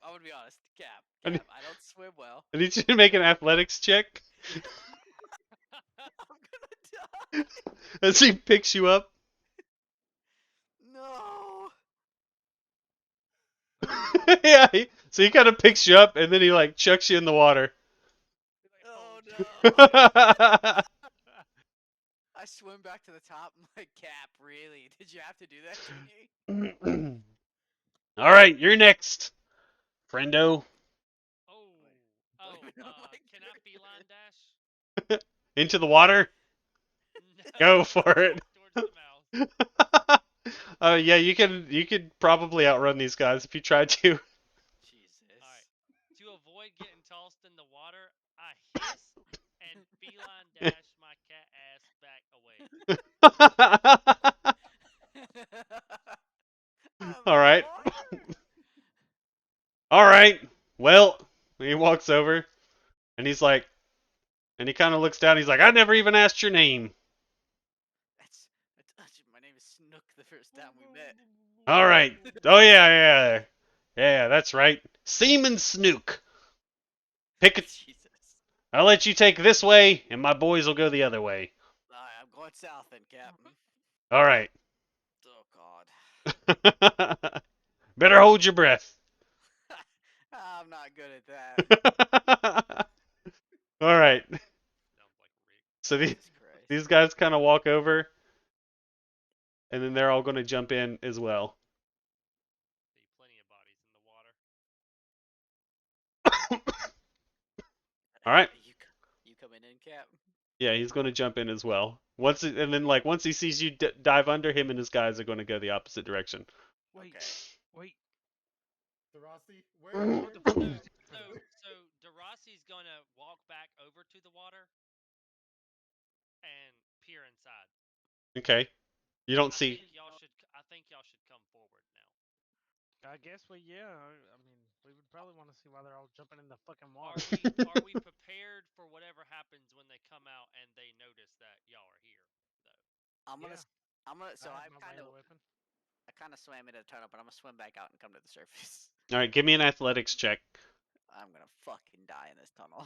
I'm gonna be honest. Cap. I need- I don't swim well. I need you to make an athletics check I'm gonna die. as he picks you up. No. Yeah, so he kind of picks you up, and then he like chucks you in the water. Oh no. I swim back to the top. I'm like, Cap, really? Did you have to do that to me? All right, you're next, friendo. Oh, Blame it on my can I feline character. dash? Into the water. Go for it. Towards the mouth. Yeah, you could probably outrun these guys if you tried to. Jesus. Alright. To avoid getting tossed in the water, I hiss and feline dash my cat ass back away. All right. All right. Well, he walks over, and he's like, and he kind of looks down. He's like, I never even asked your name. My name is Snook the first time we met. All right. Oh yeah. That's right. Seaman Snook. Pick a. Jesus. I'll let you take this way, and my boys will go the other way. Alright, I'm going south then, Captain. All right. Oh God. Better hold your breath. I'm not good at that. All right. Sounds like Rick. So Jesus Christ. these guys kind of walk over, and then they're all going to jump in as well. See plenty of bodies in the water. All right. You coming in, Cap? Yeah, he's going to jump in as well. Once he sees you dive under, him and his guys are going to go the opposite direction. Wait, Okay. wait. Darasi, So, where? so Daraci's gonna walk back over to the water and peer inside. Okay. You don't see. I think y'all should come forward now. I guess yeah. I mean, we would probably want to see why they're all jumping in the fucking Are water. we prepared for whatever happens when they come out and they notice that y'all are here? Though. I'm gonna. So I I have my kind of. melee weapon. I kind of swam into the tunnel, but I'm gonna swim back out and come to the surface. All right, give me an athletics check. I'm gonna fucking die in this tunnel.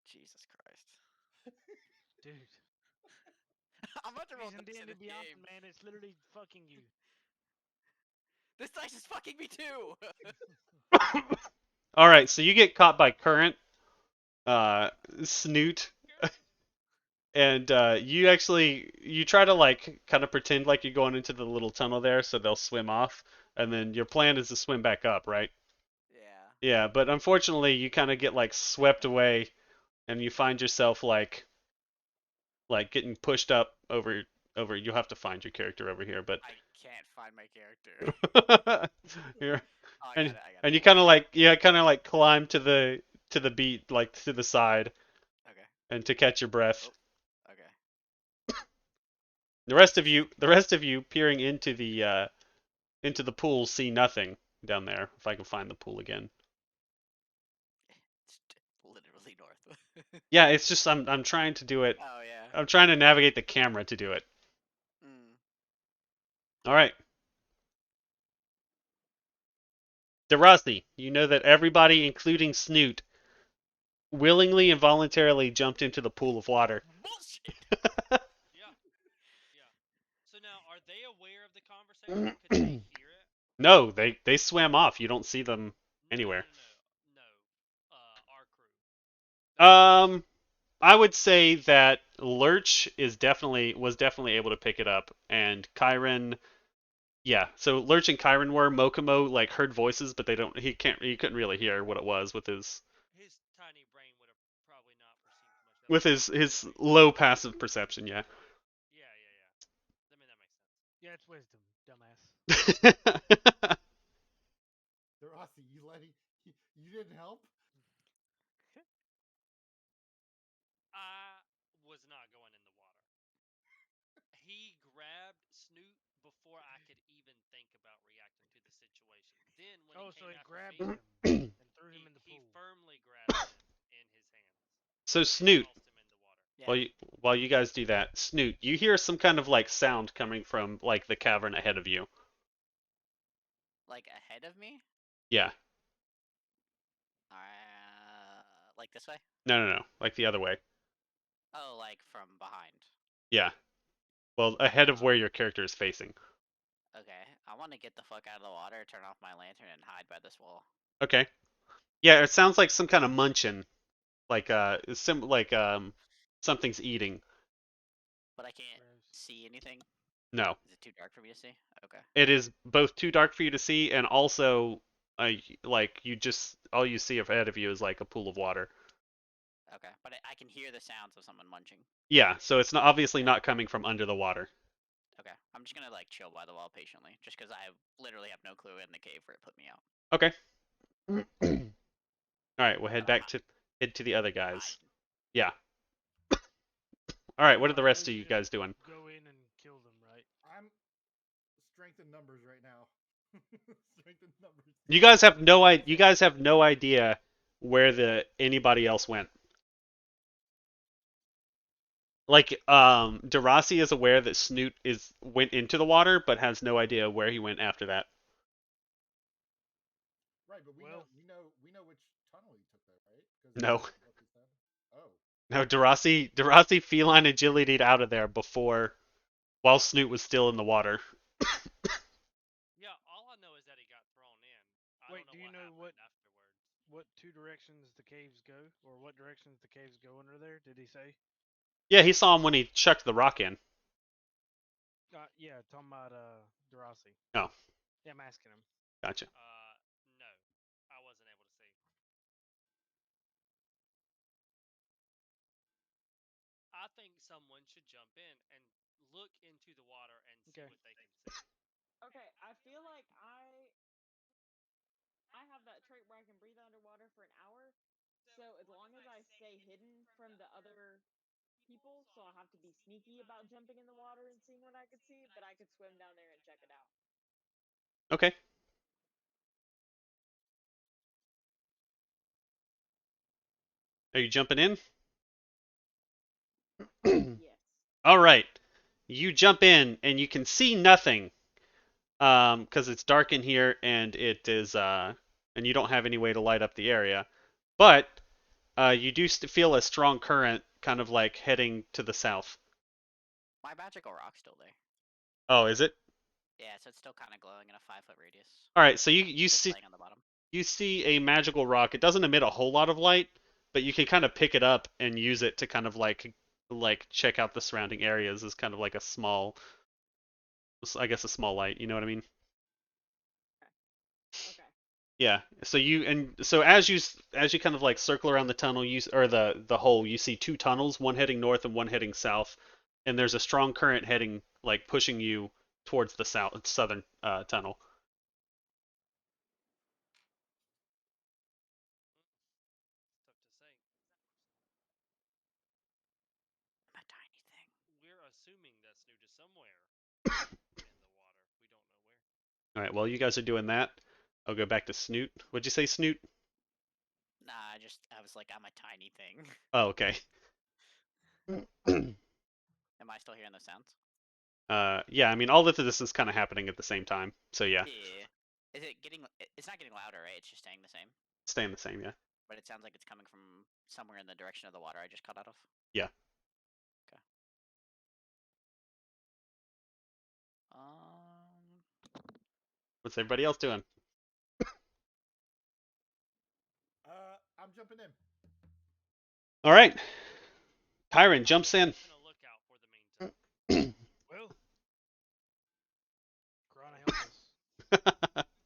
Jesus Christ. Dude. I'm about to roll Reason dice in D&D this Beyond, game. man, it's literally fucking you. This dice is fucking me too. All right, so you get caught by current, Snoot, and you try to like kind of pretend like you're going into the little tunnel there, so they'll swim off, and then your plan is to swim back up, right? Yeah. Yeah, but unfortunately, you kind of get like swept away, and you find yourself like getting pushed up over. You'll have to find your character over here, but I can't find my character. here, Oh, I got it. and you kind of like climb to the beat, like to the side, Okay. and to catch your breath. Okay. The rest of you peering into the pool see nothing down there. If I can find the pool again. It's literally north. Yeah, it's just I'm trying to do it. Oh yeah. I'm trying to navigate the camera to do it. Mm. All right. Derossi, you know that everybody, including Snoot, willingly and voluntarily jumped into the pool of water. Bullshit. Yeah. Yeah. So now, are they aware of the conversation? Could they hear it? No, they swam off. You don't see them No, anywhere. No. Our crew. I would say that Lurch was definitely able to pick it up, and Kyron, yeah. So Lurch and Kyron were. Mokomo like heard voices, but he couldn't really hear what it was with his tiny brain would have probably not perceived much. That was his low passive perception. Yeah. Yeah. I mean that makes sense. Yeah, it's wisdom, dumbass. Derossi, you didn't help? I was not going in the water. He grabbed Snoot before I could even think about reacting to the situation. Then when Oh, he so came he after grabbed me, him and threw him in the he pool. firmly grabbed him in his hands. So And Snoot, tossed him in the water. Yeah. while you guys do that, Snoot, you hear some kind of like sound coming from like the cavern ahead of you. Like ahead of me? Yeah. Like this way? No. Like the other way. Oh, like from behind. Yeah. Well, ahead of where your character is facing. Okay. I want to get the fuck out of the water, turn off my lantern, and hide by this wall. Okay. Yeah, it sounds like some kind of munching, like something's eating. But I can't Gross. see anything. No, Is it too dark for me to see? Okay. it is both too dark for you to see, and also, like all you see ahead of you is like a pool of water. Okay. But I can hear the sounds of someone munching. Yeah, so it's obviously not coming from under the water. Okay. I'm just gonna like chill by the wall patiently, just because I literally have no clue in the cave where it put me out. Okay. All right, we'll But head to the other guys. hiding. Yeah. All right, what are the Alright, rest we of you should guys doing? Go in and kill them, right? I'm strength in numbers right now. Strength in numbers. You guys have no idea where anybody else went. Like, Derossi is aware that Snoot went into the water, but has no idea where he went after that. Right, but we Well- know which tunnel he took there, right? 'Cause No. that's what he said. Oh. No, Derossi feline agility'd out of there while Snoot was still in the water. Yeah, all I know is that he got thrown in. I Wait, don't do know you know happened what- afterwards. What two directions the caves go, or what directions the caves go under there? Did he say? Yeah, he saw him when he chucked the rock in. Yeah, talking about Derossi. Oh. Yeah, I'm asking him. Gotcha. No, I wasn't able to see. I think someone should jump in and look into the water and see Okay. what they can see. Okay, I feel like I have that trait where I can breathe underwater for an hour. So as long as I stay hidden from the other people, so I'll have to be sneaky about jumping in the water and seeing what I could see, but I could swim down there and check it out. Okay. Are you jumping in? Yes. All right. You jump in and you can see nothing, because it's dark in here and and you don't have any way to light up the area. But you do feel a strong current, kind of like heading to the south. My magical rock's still there. Oh, is it? Yeah, so it's still kind of glowing in a 5-foot radius. All right. So Just laying on the bottom. you see a magical rock. It doesn't emit a whole lot of light, but you can kind of pick it up and use it to kind of like check out the surrounding areas as kind of like a small light. You know what I mean? Okay. Yeah. So as you kind of like circle around the tunnel, or the hole, you see two tunnels, one heading north and one heading south, and there's a strong current heading like pushing you towards the southern tunnel. Tough to say. A tiny thing. We're assuming that Snoot is somewhere in the water. We don't know where. All right. While you guys are doing that, I'll go back to Snoot. What'd you say, Snoot? Nah, I was like, I'm a tiny thing. Oh, okay. Am I still hearing those sounds? Yeah. I mean, all of this is kind of happening at the same time. So yeah. Yeah. Is it getting? It's not getting louder, right? It's just staying the same. Staying the same, yeah. But it sounds like it's coming from somewhere in the direction of the water I just cut out of. Yeah. Okay. What's everybody else doing? I'm jumping in. All right. Kyron jumps in. Keeping a lookout for the meantime. Well, Corona help us.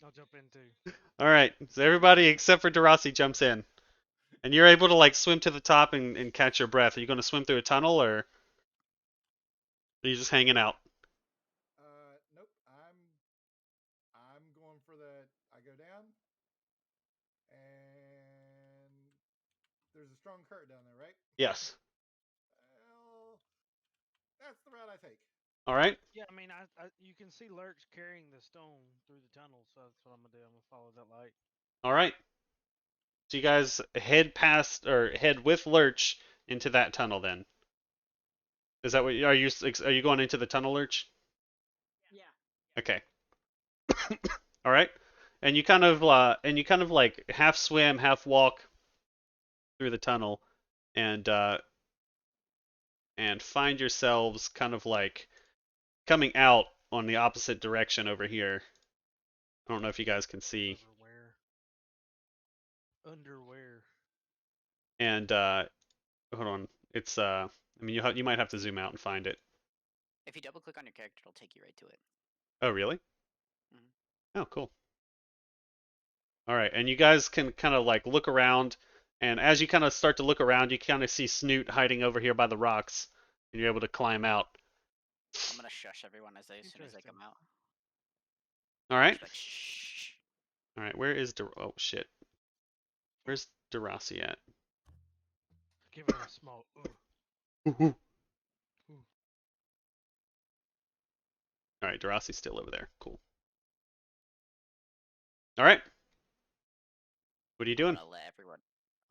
I'll jump in too. All right. So everybody except for Darasi jumps in. And you're able to like swim to the top and catch your breath. Are you going to swim through a tunnel or are you just hanging out? Nope. I'm going for the. I go down, and there's a strong current down there, right? Yes. Well, that's the route I take. All right. Yeah, I mean, you can see Lurch carrying the stone through the tunnel, so that's what I'm gonna do. I'm gonna follow that light. All right. So you guys head past or head with Lurch into that tunnel then. Is that what are you going into the tunnel, Lurch? Yeah. Okay. All right. And you kind of like half swim, half walk through the tunnel and find yourselves kind of like coming out on the opposite direction over here. I don't know if you guys can see. Underwear. And hold on. It's I mean you might have to zoom out and find it. If you double click on your character, it'll take you right to it. Oh, really? Mhm. Oh, cool. All right, and you guys can kind of like look around, and as you kind of start to look around, you kind of see Snoot hiding over here by the rocks, and you're able to climb out. I'm gonna shush everyone as soon as they Interesting. come out. All right. Just like shh. All right, where is oh shit. Where's Darasi at? Give her a small. All right, Darasi's still over there. Cool. All right. What are you doing? I'm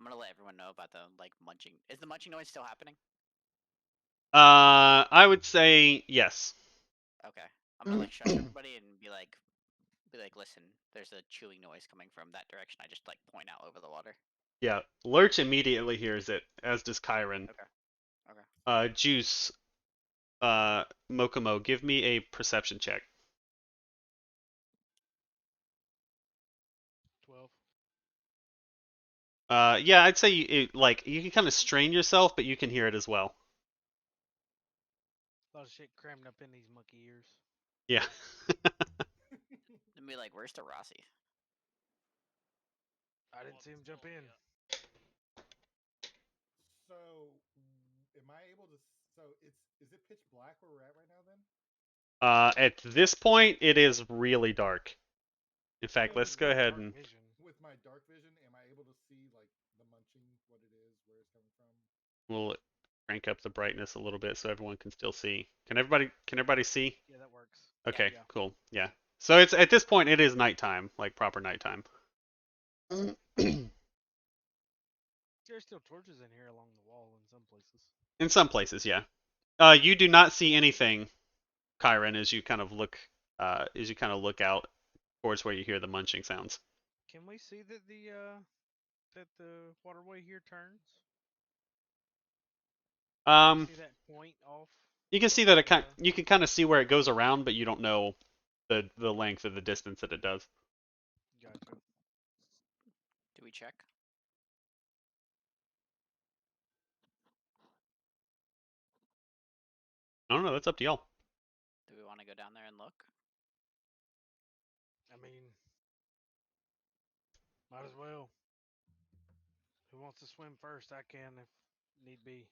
gonna let everyone know about the like munching. Is the munching noise still happening? I would say yes. Okay. I'm gonna like shush everybody and be like, listen, there's a chewing noise coming from that direction. I just like point out over the water. Yeah, Lurch immediately hears it, as does Kyron. Okay. Juice, Mokomo, give me a perception check. 12. Yeah, I'd say like you can kind of strain yourself, but you can hear it as well. A lot of shit crammed up in these monkey ears. Yeah. And be like, where's Darasi? I didn't see him jump in. So, am I able to? So is it pitch black where we're at right now? Then. At this point, it is really dark. In fact, So let's go ahead and. Vision. With my dark vision, am I able to see like the munching, what it is, where it's coming from? We'll crank up the brightness a little bit so everyone can still see. Can everybody see? Yeah, that works. Okay, Yeah. cool. Yeah. So it's at this point it is nighttime, like proper nighttime. There's still torches in here along the wall in some places. In some places, yeah. You do not see anything, Kyron, as you kind of look out towards where you hear the munching sounds. Can we see that the waterway here turns? See that point off? You can see that you can kind of see where it goes around, but you don't know the length of the distance that it does. Gotcha. Do we check? I don't know. That's up to y'all. Do we want to go down there and look? I mean, might as well. Who wants to swim first? I can if need be.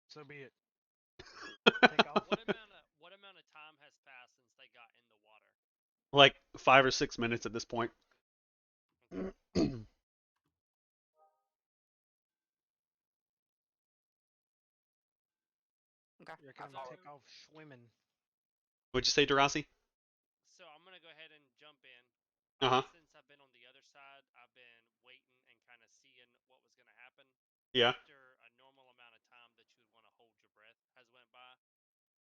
So be it. Take off. What amount of time has passed since they got in the water? Like 5 or 6 minutes at this point. Okay. You're gonna take off swimming. What'd you say, Darasi? So I'm gonna go ahead and jump in. Uh-huh. Since I've been on the other side, I've been waiting and kind of seeing what was gonna happen. Yeah. After a normal amount of time that you would want to hold your breath has went by,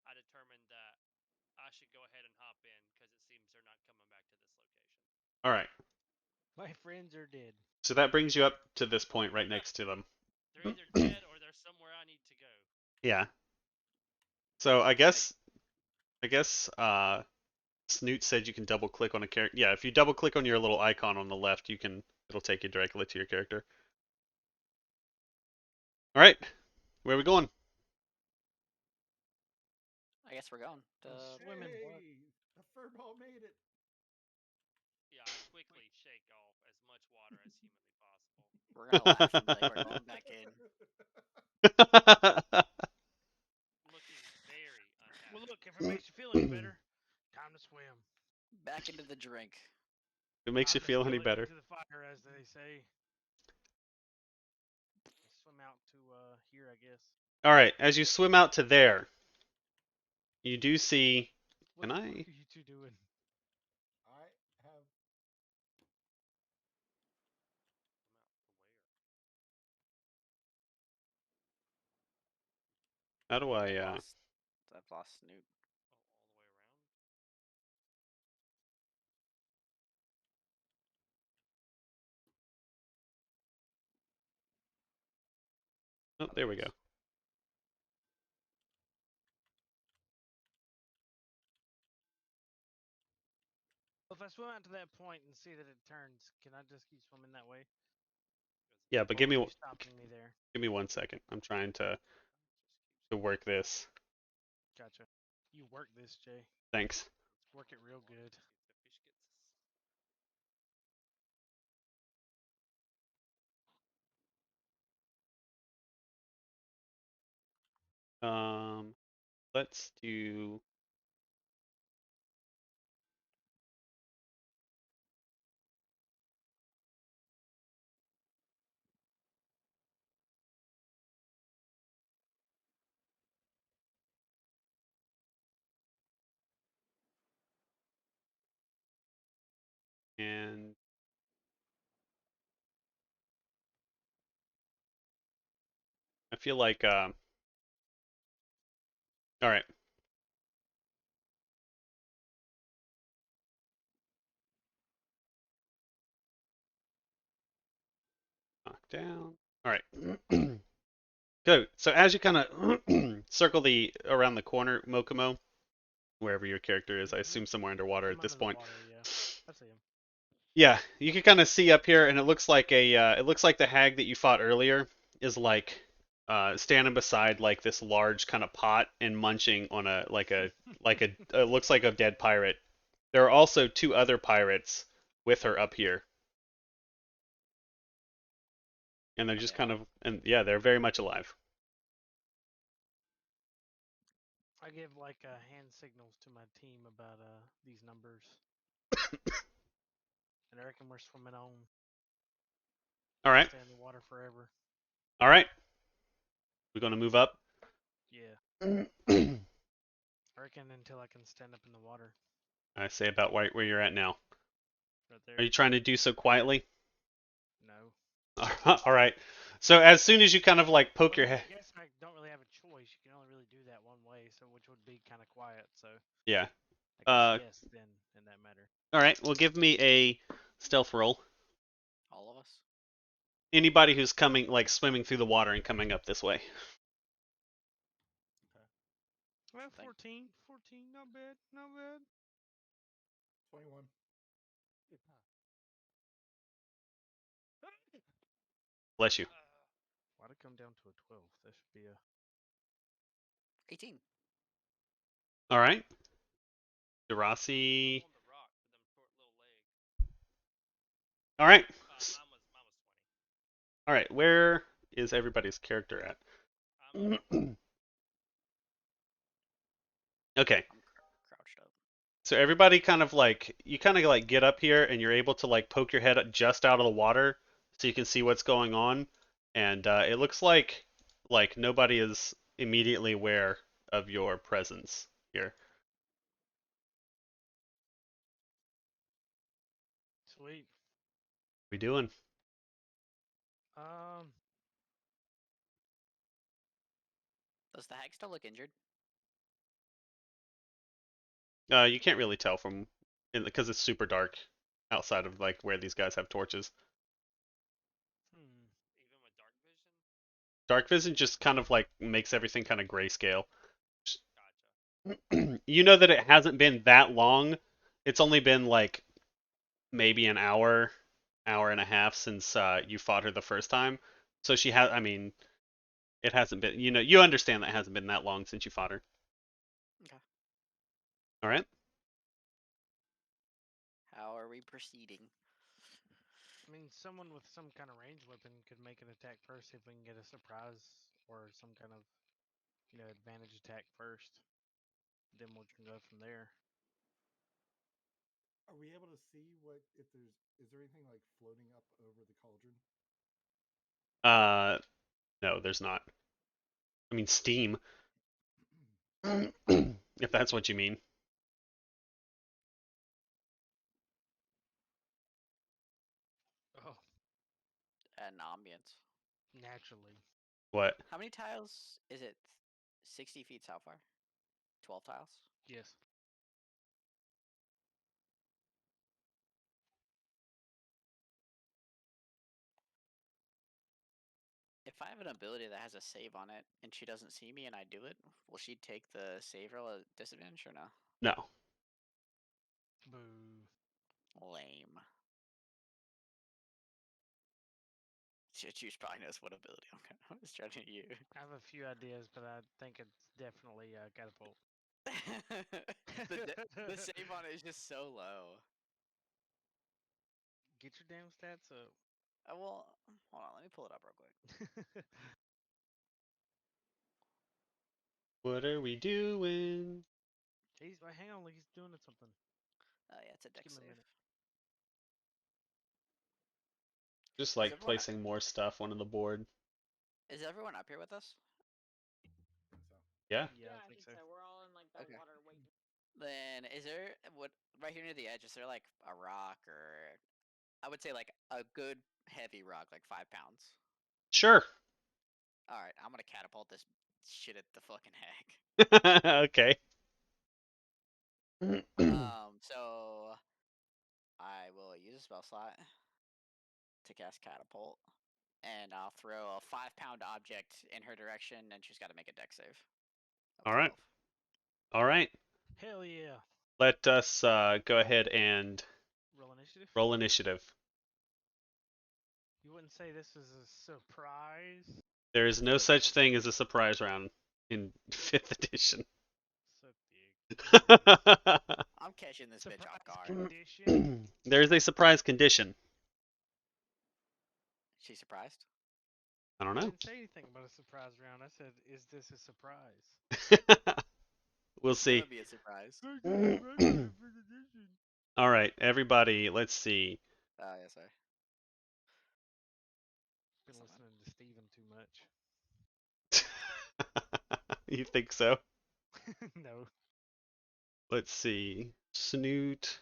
I determined that I should go ahead and All right. My friends are dead. So that brings you up to this point right next to them. They're either dead or they're somewhere I need to go. Yeah. So I guess Snoot said you can double click on a character. Yeah, if you double click on your little icon on the left, it'll take you directly to your character. All right. Where are we going? I guess we're going. Swimming. Hey, the furball made it. Yeah, I quickly shake off as much water as humanly possible. We're gonna laugh and be like, we're going back in. Looking very unhappy. Well, look, if it makes you feel any better, time to swim. Back into the drink. If it makes you Time to feel any spill it better. into the fire, as they say. Swim out to here, I guess. All right. As you swim out to there, you do see. What Can the I? fuck are you two doing? I have. How do I? I've lost Snoot. All the way around. Oh, there we go. Well, if I swim out to that point and see that it turns, can I just keep swimming that way? Yeah, but Or give will me you stopping me there? 1 second. I'm trying to work this. Gotcha. You work this, Jay. Thanks. Work it real good. The fish gets us. Let's do. And I feel like all right. Knock down. All right. Good. So as you kind of circle around the corner, Mokomo, wherever your character is, I assume somewhere underwater I'm at this under the point. water, yeah. I see him. Yeah, you can kind of see up here, and it looks like it looks like the hag that you fought earlier is like standing beside like this large kind of pot and munching on it looks like a dead pirate. There are also 2 other pirates with her up here, and they're just Okay. kind of and yeah, they're very much alive. I give like hand signals to my team about these numbers. And I reckon we're swimming on. All right, Stay in the water forever. all right. We're gonna move up. Yeah. I reckon until I can stand up in the water. I say about right where you're at now. Right there. Are you trying to do so quietly? No. All right. So as soon as you kind of like poke your Well, head, I guess I don't really have a choice. You can only really do that one way, so which would be kind of quiet. So yeah. I guess yes, then in that matter. All right. Well, give me a stealth roll. All of us. Anybody who's coming, like swimming through the water and coming up this way. Well, 14. 14, not bad. Not bad. 21. Bless you. Why'd it come down to a 12? That should be a 18. All right. Derasi. On the rock with them short little legs. All right. Mine was 20. All right. Where is everybody's character at? I'm Okay. I'm crouched up. So everybody kind of like you kind of like get up here and you're able to like poke your head just out of the water so you can see what's going on, and it looks like nobody is immediately aware of your presence here. sweet. What we doing? Um, Does the hag still look injured? You can't really tell from because it's super dark. outside of like where these guys have torches. Hmm. Even with dark vision. Dark vision just kind of like makes everything kind of grayscale. Gotcha. You know that it hasn't been that long. It's only been like maybe an hour, hour and a half since you fought her the first time. So she has. I mean, it hasn't been. You know, you understand that it hasn't been that long since you fought her. Okay. All right. How are we proceeding? I mean, someone with some kind of ranged weapon could make an attack first if we can get a surprise or some kind of, advantage attack first. Then we can go from there. Are we able to see what if there's is there anything like floating up over the cauldron? No, there's not. I mean, steam. If that's what you mean. Oh, An ambience. naturally. What? How many tiles is it? 60 feet how far? 12 tiles? Yes. If I have an ability that has a save on it and she doesn't see me and I do it, will she take the save roll at disadvantage or no? No. Boo. Lame. Juice probably knows what ability I'm trying to use. I have a few ideas, but I think it's definitely catapult. the save on it is just so low. Get your damn stats up. Well, hold on, let me pull it up real quick. What are we doing? Hang on, he's doing something. Oh yeah, it's a deck Give him a save. minute. Just Is like everyone- placing more stuff onto the board. Is everyone up here with us? So Yeah. Yeah, I think so. We're all in like the Okay. water waiting. Then is there what right here near the edge? Is there like a rock or I would say like a good heavy rock, like 5 pounds? Sure. All right, I'm gonna catapult this shit at the fucking heck. Okay. So I will use a spell slot to cast catapult, and I'll throw a 5-pound object in her direction, and she's got to make a deck save. of All right. 12. All right. Hell yeah. Let us go ahead and Roll initiative. roll initiative. You wouldn't say this is a surprise? There is no such thing as a surprise round in 5th edition. Suck dick. I'm catching this bitch Surprise off guard. condition. There is a surprise condition. She's surprised. I don't I know. didn't say anything about a surprise round. I said, is this a surprise? We'll It's see. gonna be a surprise. All right, everybody, let's see. Oh yeah, sorry. Been Someone. listening to Steven too much. You think so? No. Let's see. Snoot.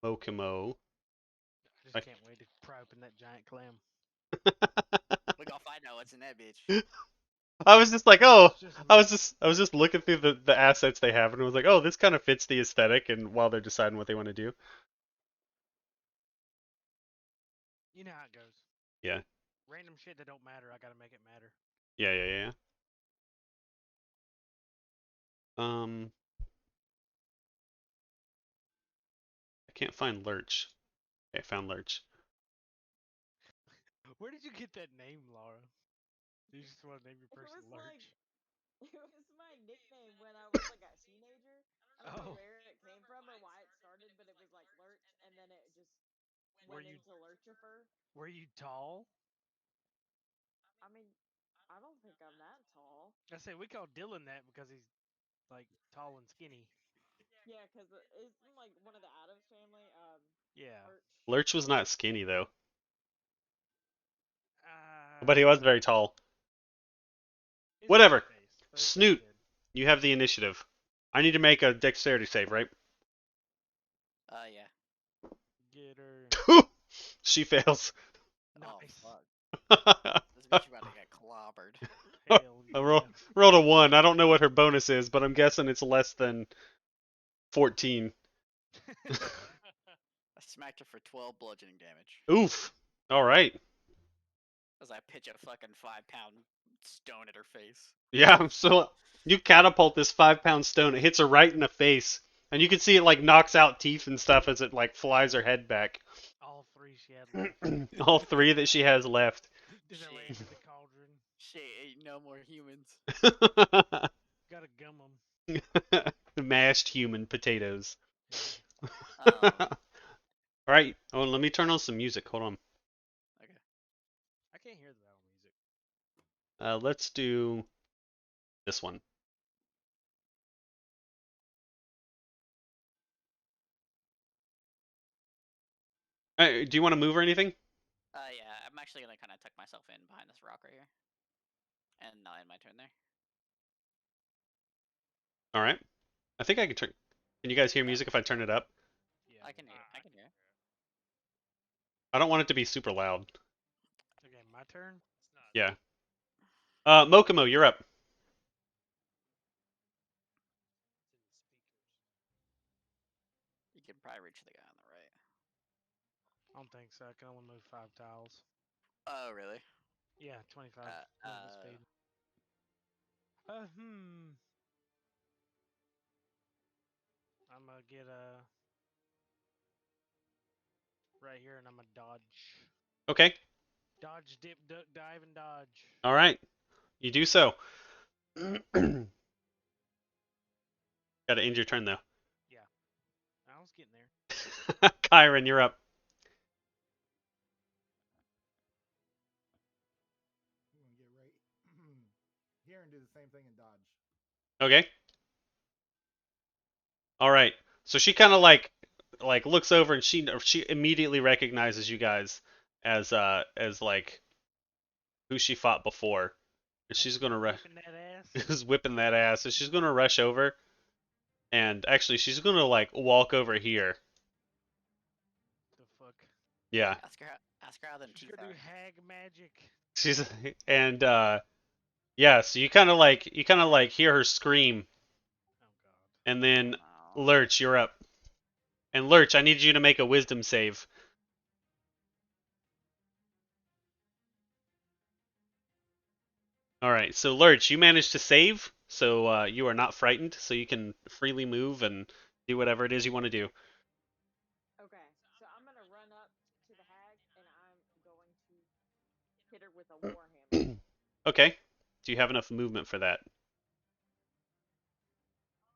Mokimo. I just I- can't wait to pry open that giant clam. We gonna find out what's in that bitch. I was just like, oh, It's just I meat. was just looking through the assets they have and was like, oh, this kind of fits the aesthetic and while they're deciding what they want to do. You know how it goes. Yeah. Random shit that don't matter, I gotta make it matter. Yeah. I can't find Lurch. Okay, I found Lurch. Where did you get that name, Laura? You just want to name your It person was Lurch? like it was my nickname when I was like a teenager. I don't know Oh. where it came from or why it started, but it was like Lurch, and then it just Were went you- into Lurchifer. Were you tall? I mean, I don't think I'm that tall. I say we call Dylan that because he's like tall and skinny. Yeah, because isn't like one of the Adams family. Yeah. Lurch. Lurch was not skinny though, Uh, but he was very tall. his Whatever. face, but it's Snoot. good. You have the initiative. I need to make a dexterity save, right? Yeah. Get her. She fails. Nice. Oh fuck. This bitch about to get clobbered. Hell I yeah. rolled a 1. I don't know what her bonus is, but I'm guessing it's less than 14. I smacked her for 12 bludgeoning damage. Oof. All right. As I pitch a fucking 5-pound stone at her face. Yeah. So you catapult this 5-pound stone. It hits her right in the face, and you can see it like knocks out teeth and stuff as it like flies her head back. All three she had left. All 3 that she has left. Did I land in the cauldron? Shit, ain't no more humans. Gotta gum them. Mashed human potatoes. Um, All right. Oh, let me turn on some music. Hold on. okay. I can't hear the battle music. Let's do this one. Do you want to move or anything? Yeah, I'm actually gonna kind of tuck myself in behind this rock right here. And I'll end my turn there. All right. I think I can turn. Can you guys hear music if I turn it up? Yeah. I can hear it. I can hear it. I don't want it to be super loud. Okay, my turn. It's not. Yeah. Mokomo, you're up. You can probably reach the guy on the right. I don't think so. I can only move 5 tiles. Oh, really? Yeah, 25 Uh, movement speed. I'm gonna get a right here, and I'm gonna dodge. Okay. Dodge, dip, duck, dive, and dodge. All right. You do so. Gotta end your turn though. Yeah, I was getting there. Kyron, you're up. I'm gonna get right here and do the same thing and dodge. Okay. All right. So she kind of like looks over and she immediately recognizes you guys as like who she fought before. And she's gonna Whipping that ass. is whipping that ass. So she's gonna rush over, and actually she's gonna like walk over here. The fuck. Yeah. Ask her how them She's teeth gonna are. do hag magic. She's and yeah. So you kind of like hear her scream, Oh god. and then Oh. Lurch, you're up. And Lurch, I need you to make a wisdom save. All right, so Lurch, you managed to save, so you are not frightened, so you can freely move and do whatever it is you want to do. Okay, so I'm gonna run up to the hag and I'm going to hit her with a warhammer. Okay. Do you have enough movement for that?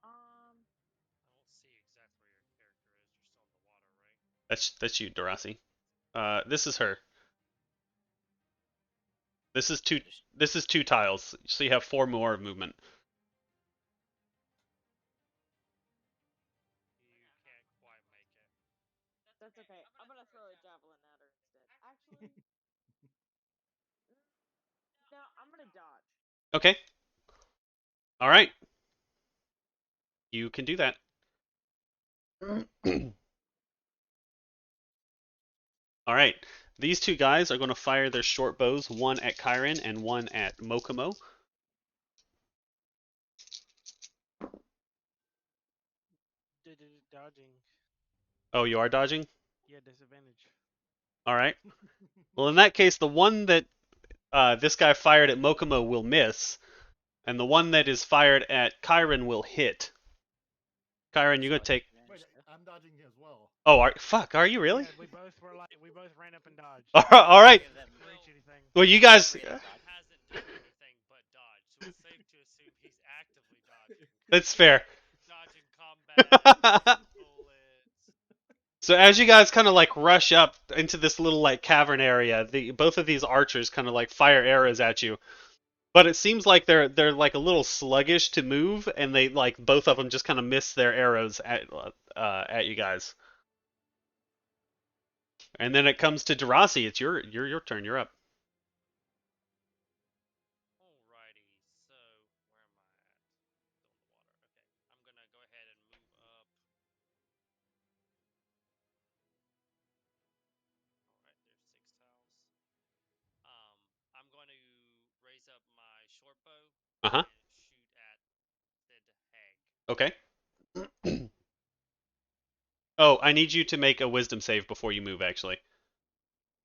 I don't see exactly where your character is. You're still in the water, right? That's you, Darasi. This is her. This is two tiles, so you have 4 more of movement. You can't quite make it. That's okay. I'm gonna throw a javelin at her instead. Actually, no, I'm gonna dodge. Okay. All right. You can do that. All right. These 2 guys are going to fire their short bows, one at Kyron and one at Mokomo. Dodging. Oh, you are dodging? Yeah, disadvantage. All right. Well, in that case, the one that this guy fired at Mokomo will miss, and the one that is fired at Kyron will hit. Kyron, you're going to take... Wait, I'm dodging as well. Oh, fuck, are you really? Yeah, we both ran up and dodged. All right. Didn't reach anything. Well, you guys... He hasn't done anything but dodge, so it's safe to assume he's actively dodging. That's fair. Dodging combat, bullets. So as you guys kind of like rush up into this little like cavern area, both of these archers kind of like fire arrows at you. But it seems like they're like a little sluggish to move, and they like both of them just kind of miss their arrows at you guys. And then it comes to Darasi. It's your turn. You're up. Alrighty, so where am I at? Still in the water. Okay, I'm gonna go ahead and move up. Alright, there's 6 tiles. I'm going to raise up my short bow Uh-huh. and shoot at said hag. Okay. Oh, I need you to make a wisdom save before you move, actually.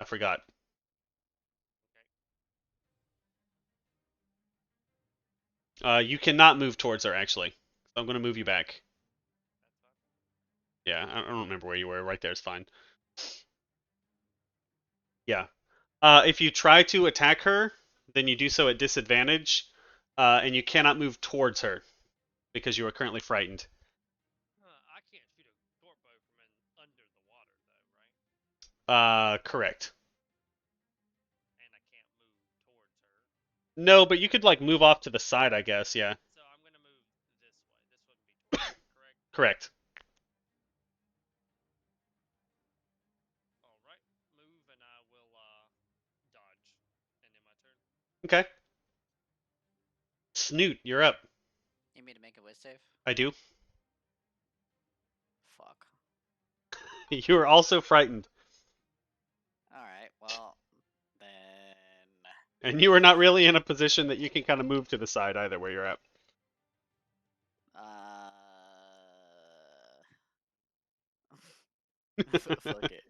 I forgot. You cannot move towards her, actually. So I'm going to move you back. Yeah, I don't remember where you were. Right there is fine. Yeah. If you try to attack her, then you do so at disadvantage, and you cannot move towards her because you are currently frightened. I can't shoot a short bow from under the water, though, right? Correct. And I can't move towards her. No, but you could like move off to the side, I guess. Yeah. So I'm gonna move this way. This wouldn't be towards her, correct? Correct. All right, move, and I will dodge. And in my turn. Okay. Snoot, you're up. You mean to make a whiz save? I do. Fuck. You are also frightened, Alright, well, then. and you are not really in a position that you can kind of move to the side either, where you're at. Fuck it.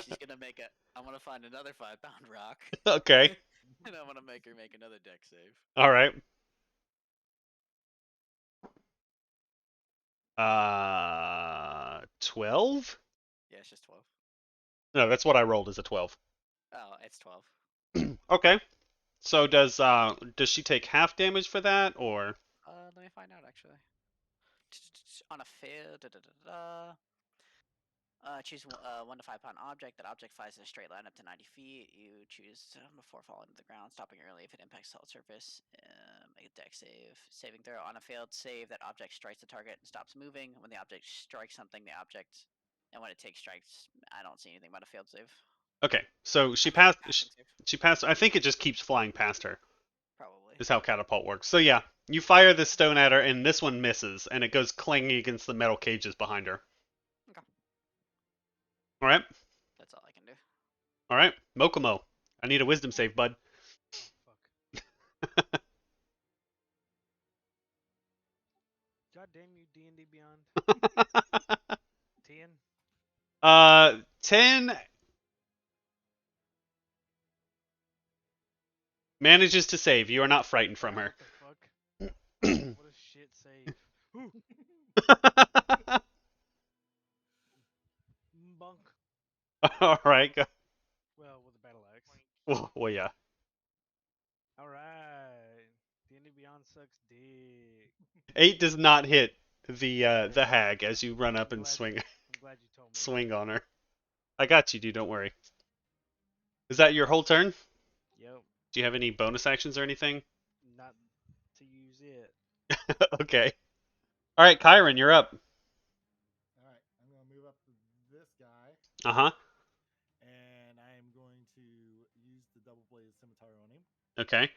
She's gonna make a. I'm gonna find another 5-pound rock, Okay. and I'm gonna make her make another deck save. All right. 12? Yeah, it's just 12. No, that's what I rolled as a 12. Oh, it's 12. Okay. So does she take half damage for that, or? Let me find out actually. On a fail, choose 1 to 5-pound object. That object flies in a straight line up to 90 feet. You choose before falling to the ground, stopping early if it impacts solid surface. Make a deck save. Saving throw. On a failed save, that object strikes the target and stops moving. When the object strikes something, the object, and when it takes strikes, I don't see anything but a failed save. Okay, so she passed. Passing save, She passed. I think it just keeps flying past her. probably. Is how catapult works. So yeah, you fire this stone at her, and this one misses, and it goes clanging against the metal cages behind her. Okay. All right. That's all I can do. All right, Mokomo. I need a wisdom save, bud. Fuck. God damn you, D&D Beyond. 10. 10 manages to save. You are not frightened from her. What the fuck? What a shit save. Bunk. All right. Go. Well, with a battle axe. Well, yeah. Alright. D&D Beyond sucks dick. 8 does not hit the hag as you run up I'm and glad swing I'm glad you told me. swing on her. I got you, dude. Don't worry. Is that your whole turn? Yep. Do you have any bonus actions or anything? Not to use it. Okay. All right, Kyron, you're up. Alright, I'm going to move up to this guy, Uh-huh. and I am going to use the double-bladed scimitar on him. Okay.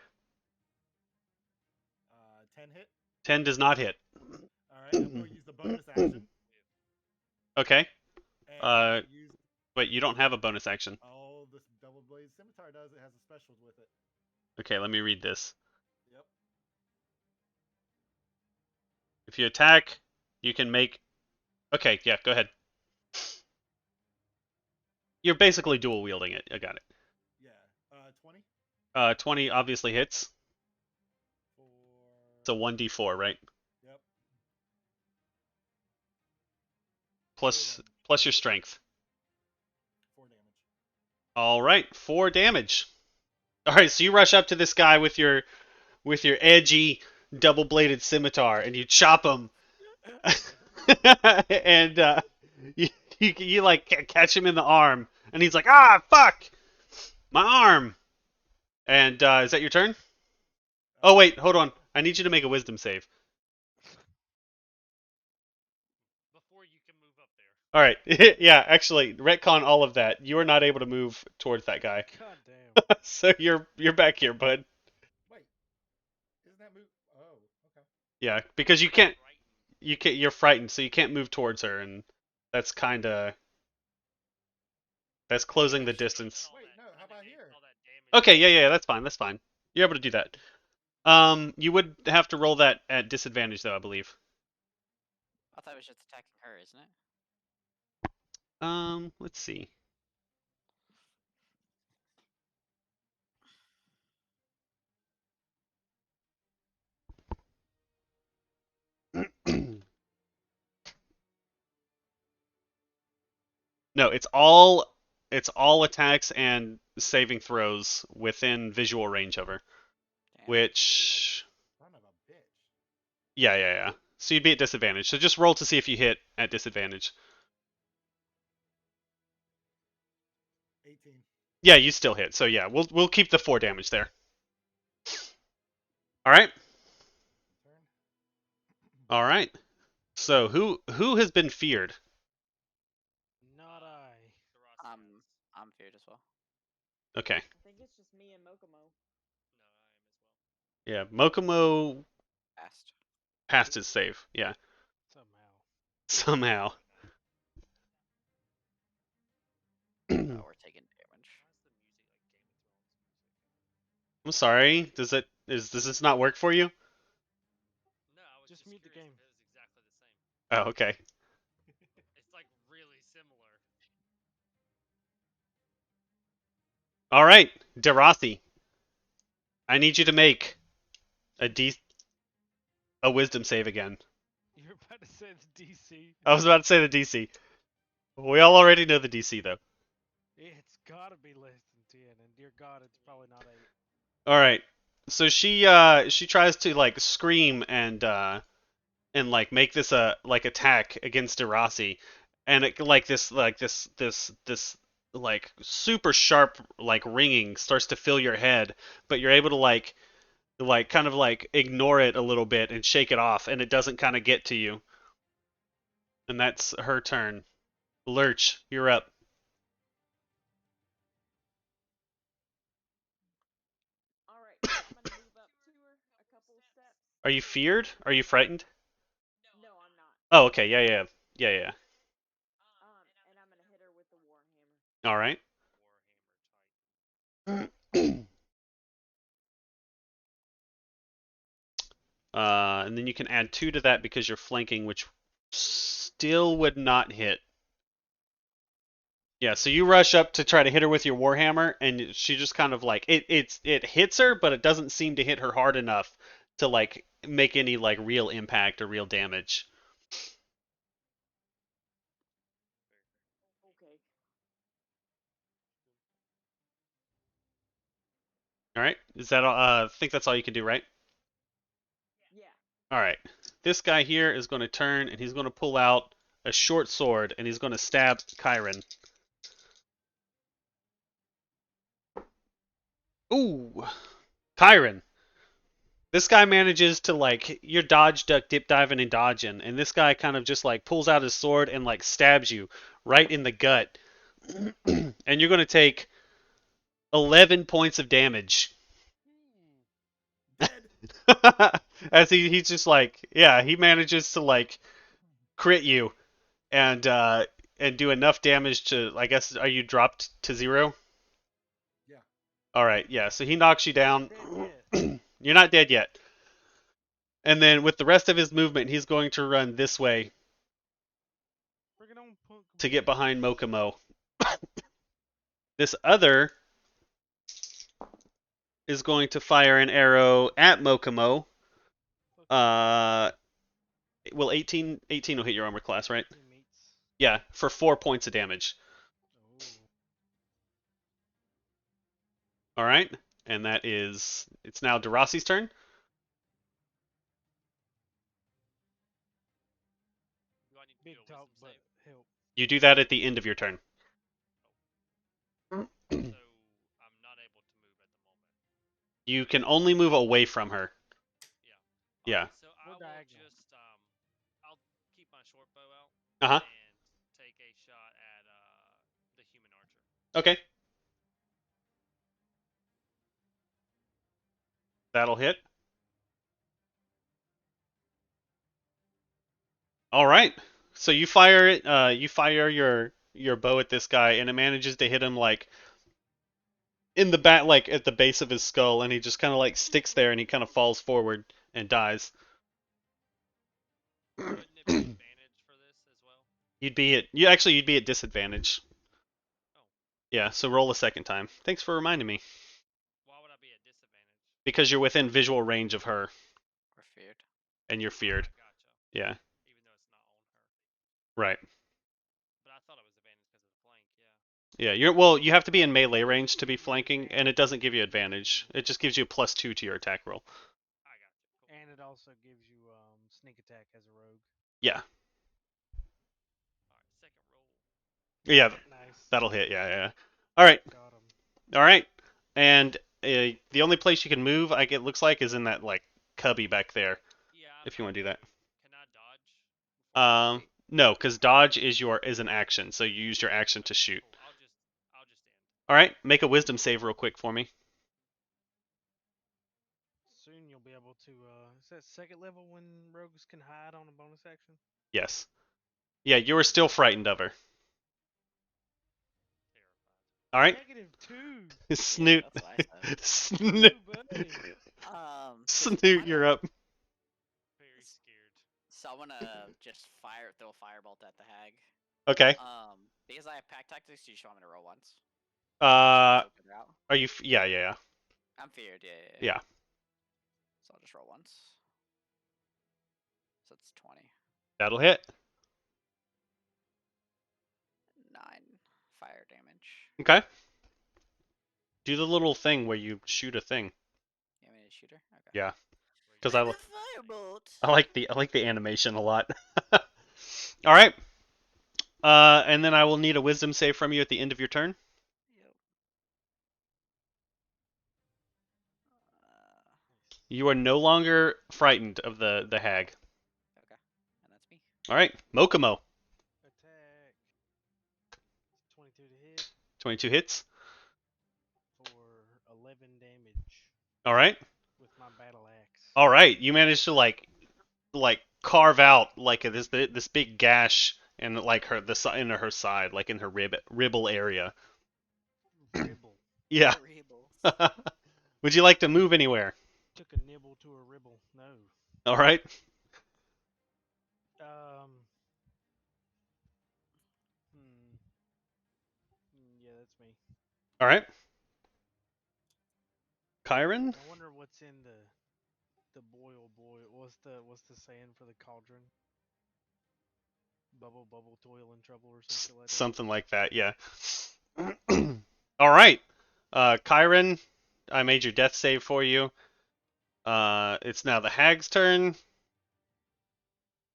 10 hit. 10 does not hit. Alright, I'm going to use the bonus action. Okay. And use. But you don't have a bonus action. Oh, this double-bladed scimitar does. It has a special with it. Okay, let me read this. Yep. If you attack, you can make... Okay, yeah, go ahead. You're basically dual wielding it. I got it. Yeah. 20. 20 obviously hits. For. It's a 1d4, right? Yep. Plus your strength. 4 damage. All right, 4 damage. All right, so you rush up to this guy with your edgy double-bladed scimitar, and you chop him, and you like catch him in the arm, and he's like, ah, fuck, my arm. And is that your turn? Oh wait, hold on. I need you to make a wisdom save. Before you can move up there. All right, yeah, actually, retcon all of that. You are not able to move towards that guy, God damn. so you're back here, bud. Wait. Isn't that move? Oh, okay. Yeah, because you can't. Right. You're frightened, so you can't move towards her, and that's closing the distance. Wait, no, how about here? Okay, yeah, that's fine. You're able to do that. You would have to roll that at disadvantage, though, I believe. I thought it was just attacking her, isn't it? Let's see. No, it's all attacks and saving throws within visual range of her. Damn. Which Son of a bitch. yeah. So you'd be at disadvantage. So just roll to see if you hit at disadvantage. 18. Yeah, you still hit. So yeah, we'll keep the 4 damage there. All right. Turn. All right. So who has been feared? Not I. Derosi has. I'm feared as well. Okay. I think it's just me and Mokomo. No, I am as well. Yeah, Mokomo Fast. passed his save. Yeah. Somehow. Somehow. Oh, we're taking damage. Why is the music like Game of Thrones music? I'm sorry. Does this not work for you? No, I was Just just mute the curious game. if it was exactly the same. Oh, okay. It's like really similar. All right, Derasi. I need you to make a wisdom save again. You're about to say the DC. I was about to say the DC. We all already know the DC though. It's gotta be less than 10, and dear God, it's probably not 8. All right. So she tries to like scream and like make this like attack against Derasi, and it like this like super sharp like ringing starts to fill your head, but you're able to like kind of like ignore it a little bit and shake it off, and it doesn't kind of get to you. And that's her turn. Lurch, you're up. Alright, I'm gonna move up to her a couple steps. Are you feared? Are you frightened? No, I'm not. Oh, okay. Yeah. And I'm gonna hit her with the Warhammer. All right. Warhammer type. And then you can add 2 to that because you're flanking, which still would not hit. Yeah, so you rush up to try to hit her with your warhammer, and she just kind of like it hits her, but it doesn't seem to hit her hard enough to like make any like real impact or real damage. Okay. All right, is that all? I think that's all you can do, right? Yeah. All right, this guy here is going to turn, and he's going to pull out a short sword, and he's going to stab Kyron. Ooh, Kyron. This guy manages to like you're dodge, duck, dip, diving, and dodging, and this guy kind of just like pulls out his sword and like stabs you right in the gut, and you're gonna take 11 points of damage. Dead. As he's just like he manages to like crit you and do enough damage to I guess are you dropped to 0? Yeah. All right, yeah. So he knocks you down. Dead yet. You're not dead yet. And then with the rest of his movement, he's going to run this way Bring it on, punk. to get behind Mokomo. This other is going to fire an arrow at Mokomo. Well, 18 will hit your armor class, right? He meets. Yeah, for 4 points of damage. Oh. All right, and it's now Derasi's turn. Do I need to Big do a talk, wisdom but save? help. You do that at the end of your turn. So I'm not able to move at the moment. You can only move away from her. Yeah. Yeah. Alright, so I Or will diagonal. just I'll keep my short bow out Uh-huh. and take a shot at the human archer. Okay. That'll hit. All right. So you fire it. You fire your bow at this guy, and it manages to hit him like in the back, like at the base of his skull, and he just kind of like sticks there, and he kind of falls forward and dies. Wouldn't it be advantage for this as well? You'd be at you'd be at disadvantage. Oh. Yeah, so roll a second time. Thanks for reminding me. Why would I be at disadvantage? Because you're within visual range of her We're feared. and you're feared. Gotcha. Yeah. Even though it's not on her. Right. But I thought it was advantage because of the flank. Yeah. Yeah, you have to be in melee range to be flanking, and it doesn't give you advantage. It just gives you a +2 to your attack roll. I got you. Cool. And it also gives you sneak attack as a rogue. Yeah. All right. Second roll. Yeah, Nice. that'll hit. Yeah. All right. Got him. All right. And the only place you can move, it looks like, is in that like cubby back there. Yeah. If you want to do that. Can I dodge? before I shoot? No, because dodge is an action, so you use your action to shoot. Cool. I'll just end. All right. Make a wisdom save real quick for me. Soon you'll be able to. Is that second level when rogues can hide on a bonus action? Yes. Yeah, you are still frightened of her. Terrified. All right. -2. Snoot. That's what I said. Snoot. Ooh, buddy. Snoot, you're up. Very scared. So I'm gonna just throw a firebolt at the hag. Okay. Because I have pack tactics, do you just want me to roll once? Are Figure it out? you? Yeah. I'm feared, yeah. Yeah. So I'll just roll once. So it's 20. That'll hit. 9 fire damage. Okay. Do the little thing where you shoot a thing. You want me to shoot her? Okay. Yeah. Because I firebolt. like the animation a lot. All right. And then I will need a wisdom save from you at the end of your turn. Yep. You are no longer frightened of the hag. Okay. And that's me. All right. Mokomo. Attack. 22 to hit 22 hits. for 11 damage All right. with my battle axe. All right. You managed to like carve out like this big gash in like in her side, like in her ribble area. Ribble. Yeah. Horrible. Would you like to move anywhere? Took a nibble to a ribble. No. All right. Yeah, that's me. All right. Kyron? I wonder what's in the boil. What's the saying for the cauldron? Bubble, toil and trouble, or something like that. Something like that, yeah. All right. Kyron, I made your death save for you. It's now the hag's turn.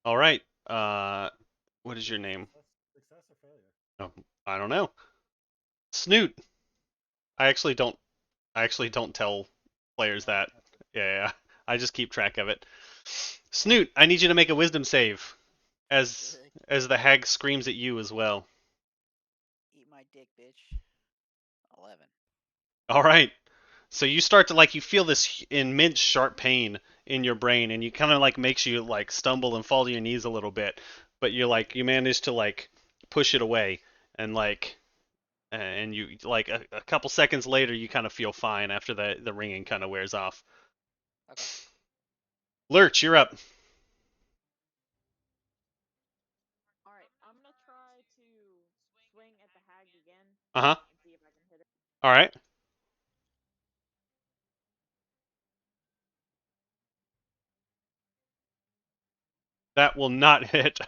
All right. What is your name? Success or failure? Oh, I don't know. Snoot. I actually don't tell players that. Yeah. I just keep track of it. Snoot, I need you to make a wisdom save as the hag screams at you as well. Eat my dick, bitch. 11. All right. So you start to you feel this immense sharp pain in your brain, and you kind of makes you stumble and fall to your knees a little bit, but you manage to push it away, and and you a couple seconds later you kind of feel fine after the ringing kind of wears off. Okay. Lurch, you're up. Alright, I'm gonna try to swing at the hag again. Uh-huh. And see if I can hit it. All right. That will not hit.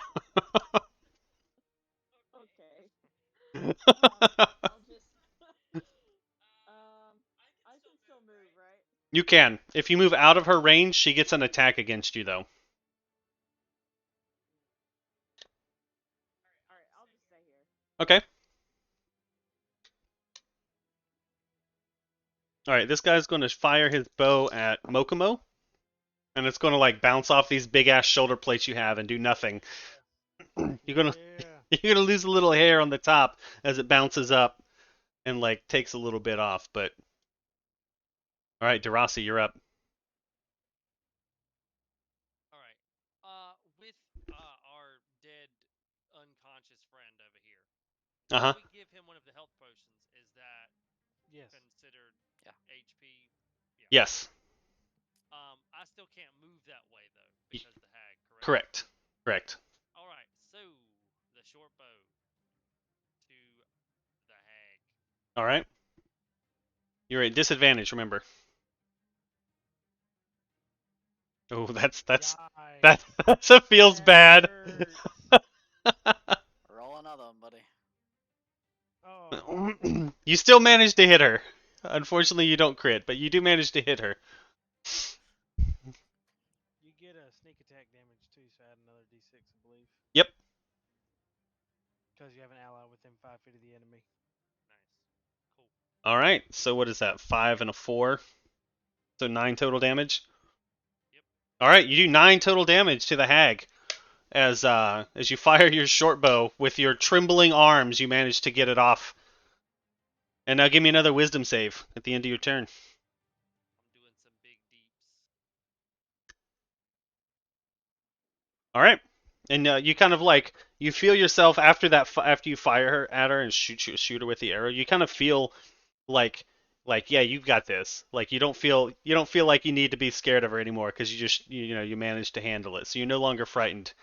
Okay. I'll just I can still move, right? You can. If you move out of her range, she gets an attack against you though. Alright, I'll just stay here. Okay. All right, this guy's going to fire his bow at Mokomo, and it's going to bounce off these big ass shoulder plates you have and do nothing. You're gonna lose a little hair on the top as it bounces up and takes a little bit off, but all right, Derasi, you're up. All right. With our dead unconscious friend over here, Uh-huh. if we give him one of the health potions, is that Yes. considered Yeah. HP? Yeah. Yes. I still can't move that way though because of the hag, correct? Correct. All right. So the short All right. You're at disadvantage. Remember. Oh, that that feels bad. Roll another one, buddy. Oh. You still managed to hit her. Unfortunately, you don't crit, but you do manage to hit her. You get a sneak attack damage too, so add another d6, I believe. Yep. Because you have an ally within 5 feet of the enemy. Nice. Cool. All right. So what is that? 5 and a 4. So 9 total damage. Yep. All right. You do 9 total damage to the hag. As you fire your short bow with your trembling arms, you manage to get it off. And now give me another wisdom save at the end of your turn. I'm doing some big deeps. All right. And you kind of like you feel yourself after that after you fire her at her and shoot her with the arrow. You kind of feel like yeah, you've got this. Like you don't feel like you need to be scared of her anymore because you just you managed to handle it. So you're no longer frightened.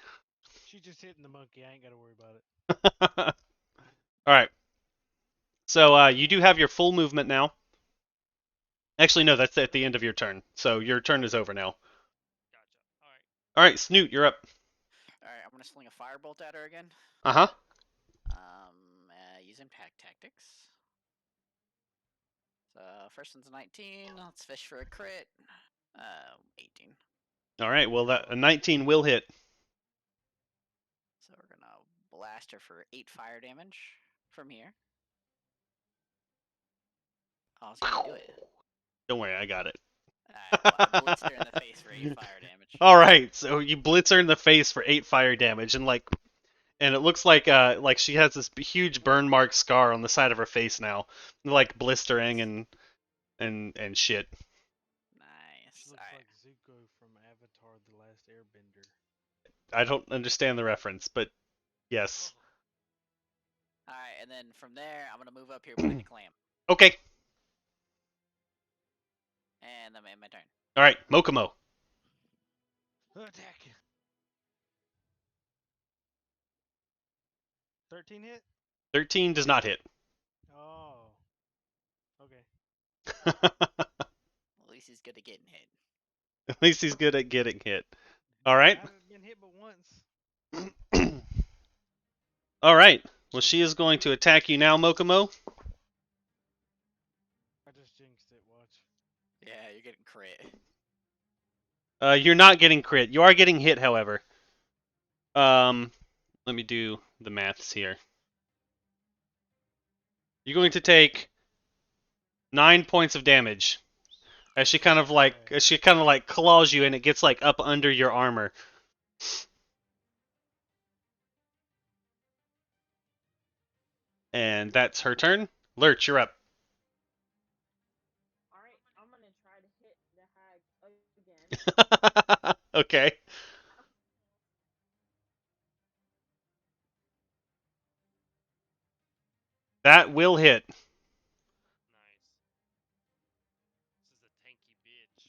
She's just hitting the monkey. I ain't got to worry about it. All right. So you do have your full movement now. Actually, no, that's at the end of your turn. So your turn is over now. Gotcha. All right. All right, Snoot, you're up. All right, I'm gonna sling a firebolt at her again. Uh-huh. Using pack tactics. So first one's a 19. Let's fish for a crit. 18. All right. Well, that a 19 will hit. So we're gonna blast her for 8 fire damage from here. Oh, so you can do it. Don't worry, I got it. Alright, well, I blitz her in the face for 8 fire damage. All right. So you blitz her in the face for 8 fire damage, and it looks like she has this huge burn mark scar on the side of her face now, like blistering and shit. Nice. She looks Alright. like Zuko from Avatar: The Last Airbender. I don't understand the reference, but yes. Alright, and then from there, I'm gonna move up here behind the clam. Okay. And I'm in my turn. All right, Mokomo. Attack. 13 hit? 13 does not hit. Oh. Okay. At least he's good at getting hit. At least he's good at getting hit. All right. I haven't been hit but once. All right. Well, she is going to attack you now, Mokomo. I just jinxed it, watch. Yeah, you're getting crit. You're not getting crit. You are getting hit, however. Let me do the maths here. You're going to take 9 points of damage as she kind of like claws you, and it gets like up under your armor. And that's her turn. Lurch, you're up. Alright, I'm gonna try to hit the hag again. Okay. That will hit. Nice. This is a tanky bitch.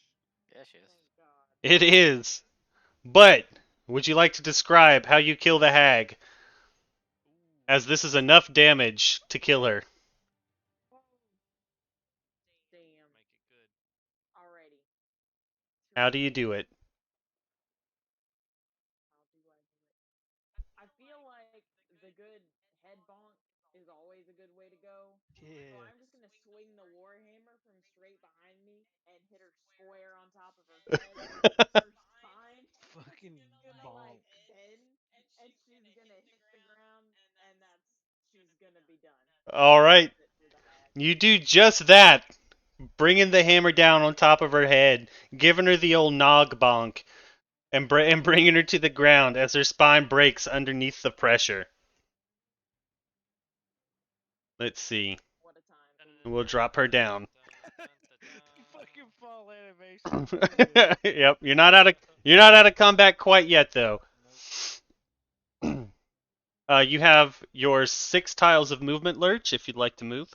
Yeah, she is. Thank God. It is. But would you like to describe how you kill the hag? Ooh. As this is enough damage to kill her. Damn. Make it good. Alrighty. How do you do it? How do I do it? I feel like the good head bonk is always a good way to go. Yeah. So I'm just gonna swing the warhammer from straight behind me and hit her square on top of her head. Her spine Fucking gonna bonk. like bend, and she's gonna hit the ground, and she's gonna be done. All right. That's it for the hag. You do just that. Bringing the hammer down on top of her head, giving her the old nog bonk, and bringing her to the ground as her spine breaks underneath the pressure. Let's see. What a time. We'll drop her down. Fucking fall animation. Yep, you're not out of combat quite yet though. Nope. You have your 6 tiles of movement, Lurch, if you'd like to move.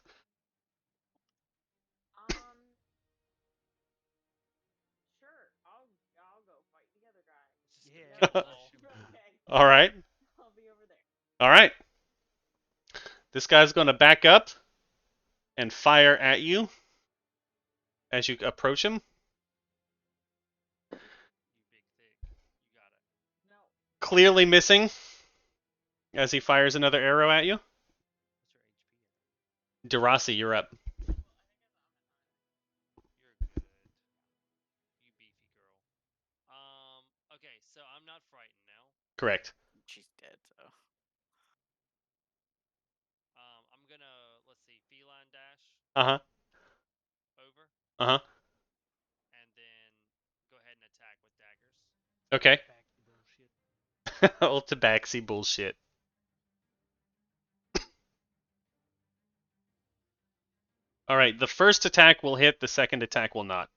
Sure. I'll go fight the other guy. Yeah. Okay. All right. I'll be over there. All right. This guy's going to back up and fire at you as you approach him. You big thick. You got it. No. Clearly missing as he fires another arrow at you. What's your HP? Derasi, you're up. You're good. You beefy girl. Okay, so I'm not frightened now. Correct. She's dead, so. I'm gonna, let's see, feline dash Uh-huh. over, Uh-huh. and then go ahead and attack with daggers. Okay. Back bullshit. Old tabaxi bullshit. Alright, the first attack will hit, the second attack will not.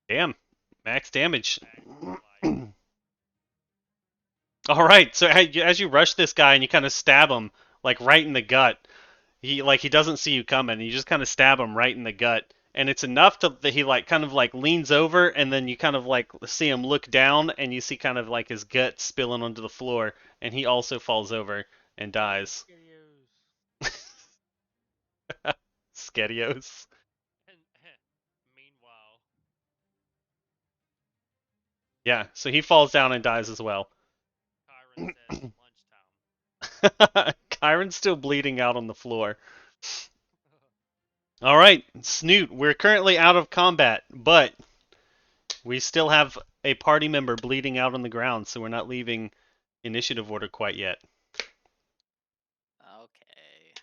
Damn. Max damage. Alright, so as you rush this guy and you kind of stab him, like right in the gut, he doesn't see you coming, you just kind of stab him right in the gut. And it's enough that he kind of leans over, and then you kind of see him look down, and you see kind of his gut spilling onto the floor, and he also falls over and dies. Skedios. And meanwhile, Yeah, so he falls down and dies as well. Kyron says lunchtime. Kyron's still bleeding out on the floor. Alright, Snoot, we're currently out of combat, but we still have a party member bleeding out on the ground, so we're not leaving initiative order quite yet. Okay.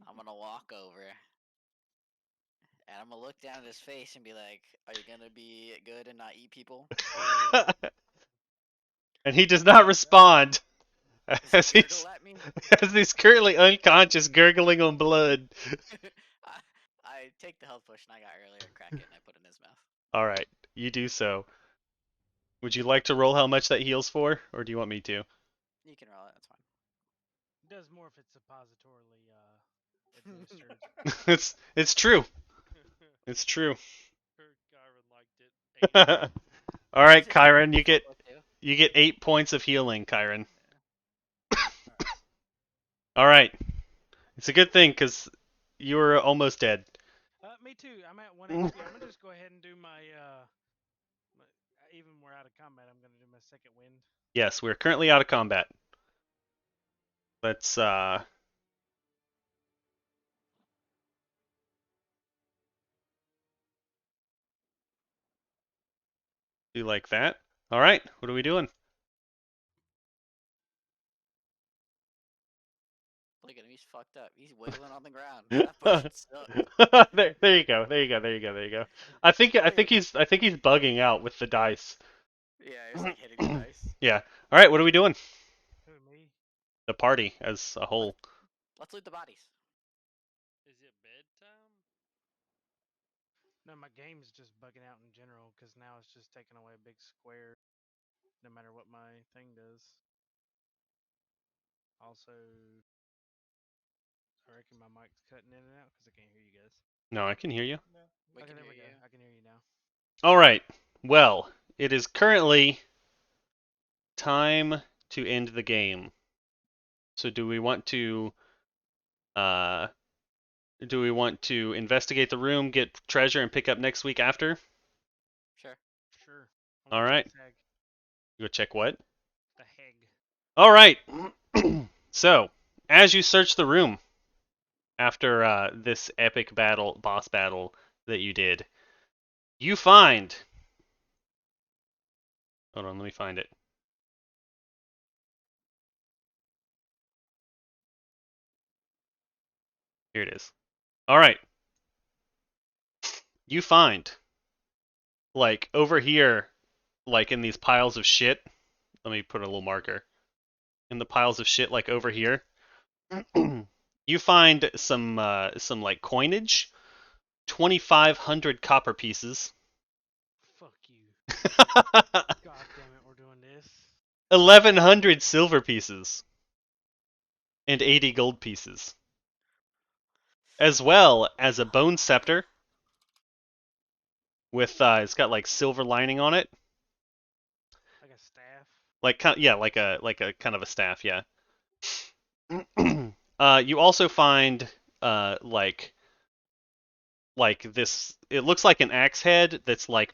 I'm gonna walk over. And I'm gonna look down at his face and be like, "Are you gonna be good and not eat people?" And he does not respond. Does he gurgle at me? As he's currently unconscious, gurgling on blood. I take the health potion I got earlier, crack it, and I put it in his mouth. Alright, you do so. Would you like to roll how much that heals for, or do you want me to? You can roll it, that's fine. It does more if it's suppositorily administered. It's true. It's true. Kyron liked it. Alright, Is it Kyron, you difficult get too? 8 points of healing, Kyron. Alright. It's a good thing, because you were almost dead. Me too. I'm at 1 HP. I'm gonna just go ahead and do my even we're out of combat, I'm gonna do my second wind. Yes, we're currently out of combat. Let's do like that. Alright, what are we doing? Look at him, he's fucked up. He's wiggling on the ground. That potion sucks. there you go. There you go. I think he's bugging out with the dice. Yeah, he's like hitting the dice. Yeah. All right, what are we doing? Who, me? The party as a whole. Let's loot the bodies. Is it bedtime? No, my game's just bugging out in general because now it's just taking away a big square, no matter what my thing does. Also, I reckon my mic's cutting in and out because I can't hear you guys. No, I can hear you. No, we Okay, can there hear we go. you. I can hear you now. All right. Well, it is currently time to end the game. So do we want to investigate the room, get treasure, and pick up next week after? Sure. Sure. All right. Heg. You go check what? The Heg. All right. So, as you search the room after this epic boss battle that you did, you find. Hold on, let me find it. Here it is. All right. You find, over here, in these piles of shit. Let me put a little marker. In the piles of shit, over here. You find some coinage, 2,500 copper pieces. Fuck you. God damn it, we're doing this. 1,100 silver pieces. And 80 gold pieces. As well as a bone scepter. With, it's got silver lining on it. Like a staff. Like a kind of a staff, yeah. You also find like this. It looks like an axe head that's like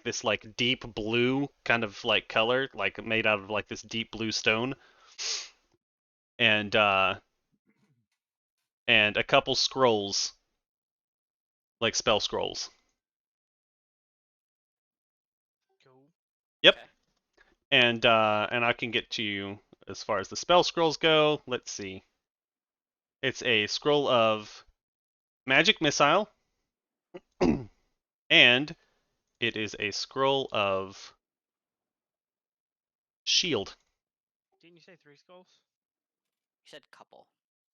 this like deep blue kind of like color, like made out of like this deep blue stone, and a couple scrolls, like spell scrolls. Cool. Yep. Okay. And I can get to you as far as the spell scrolls go. Let's see. It's a scroll of magic missile, and it is a scroll of shield. Didn't you say 3 skulls? You said couple.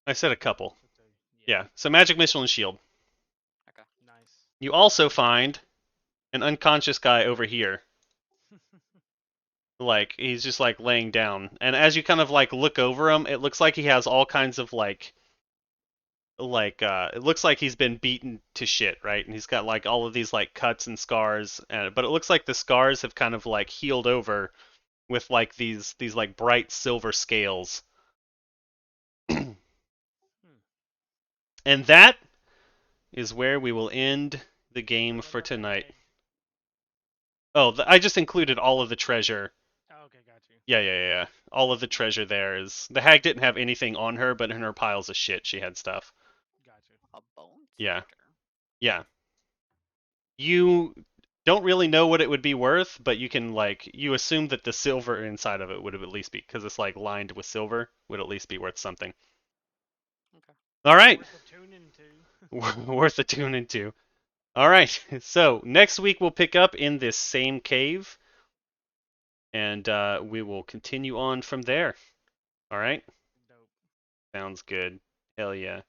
I said a couple. So 2. Yeah. So magic missile and shield. Okay. Nice. You also find an unconscious guy over here. Like he's just like laying down, and as you kind of like look over him, it looks like he has all kinds of like it looks like he's been beaten to shit, right? And he's got like all of these like cuts and scars, but it looks like the scars have kind of like healed over with like these like bright silver scales. And that is where we will end the game What for about that tonight. egg? Oh, I just included all of the treasure. Oh, okay, got you. Yeah. All of the treasure there is. The hag didn't have anything on her, but in her piles of shit, she had stuff. Got you. A bone Yeah. smelter. Yeah. You don't really know what it would be worth, but you can like you assume that the silver inside of it would at least be, because it's like lined with silver, would at least be worth something. Okay. All right. Worth a tune into. Worth a tune into. All right. So next week we'll pick up in this same cave, and we will continue on from there. All right. Dope. Sounds good. Hell yeah.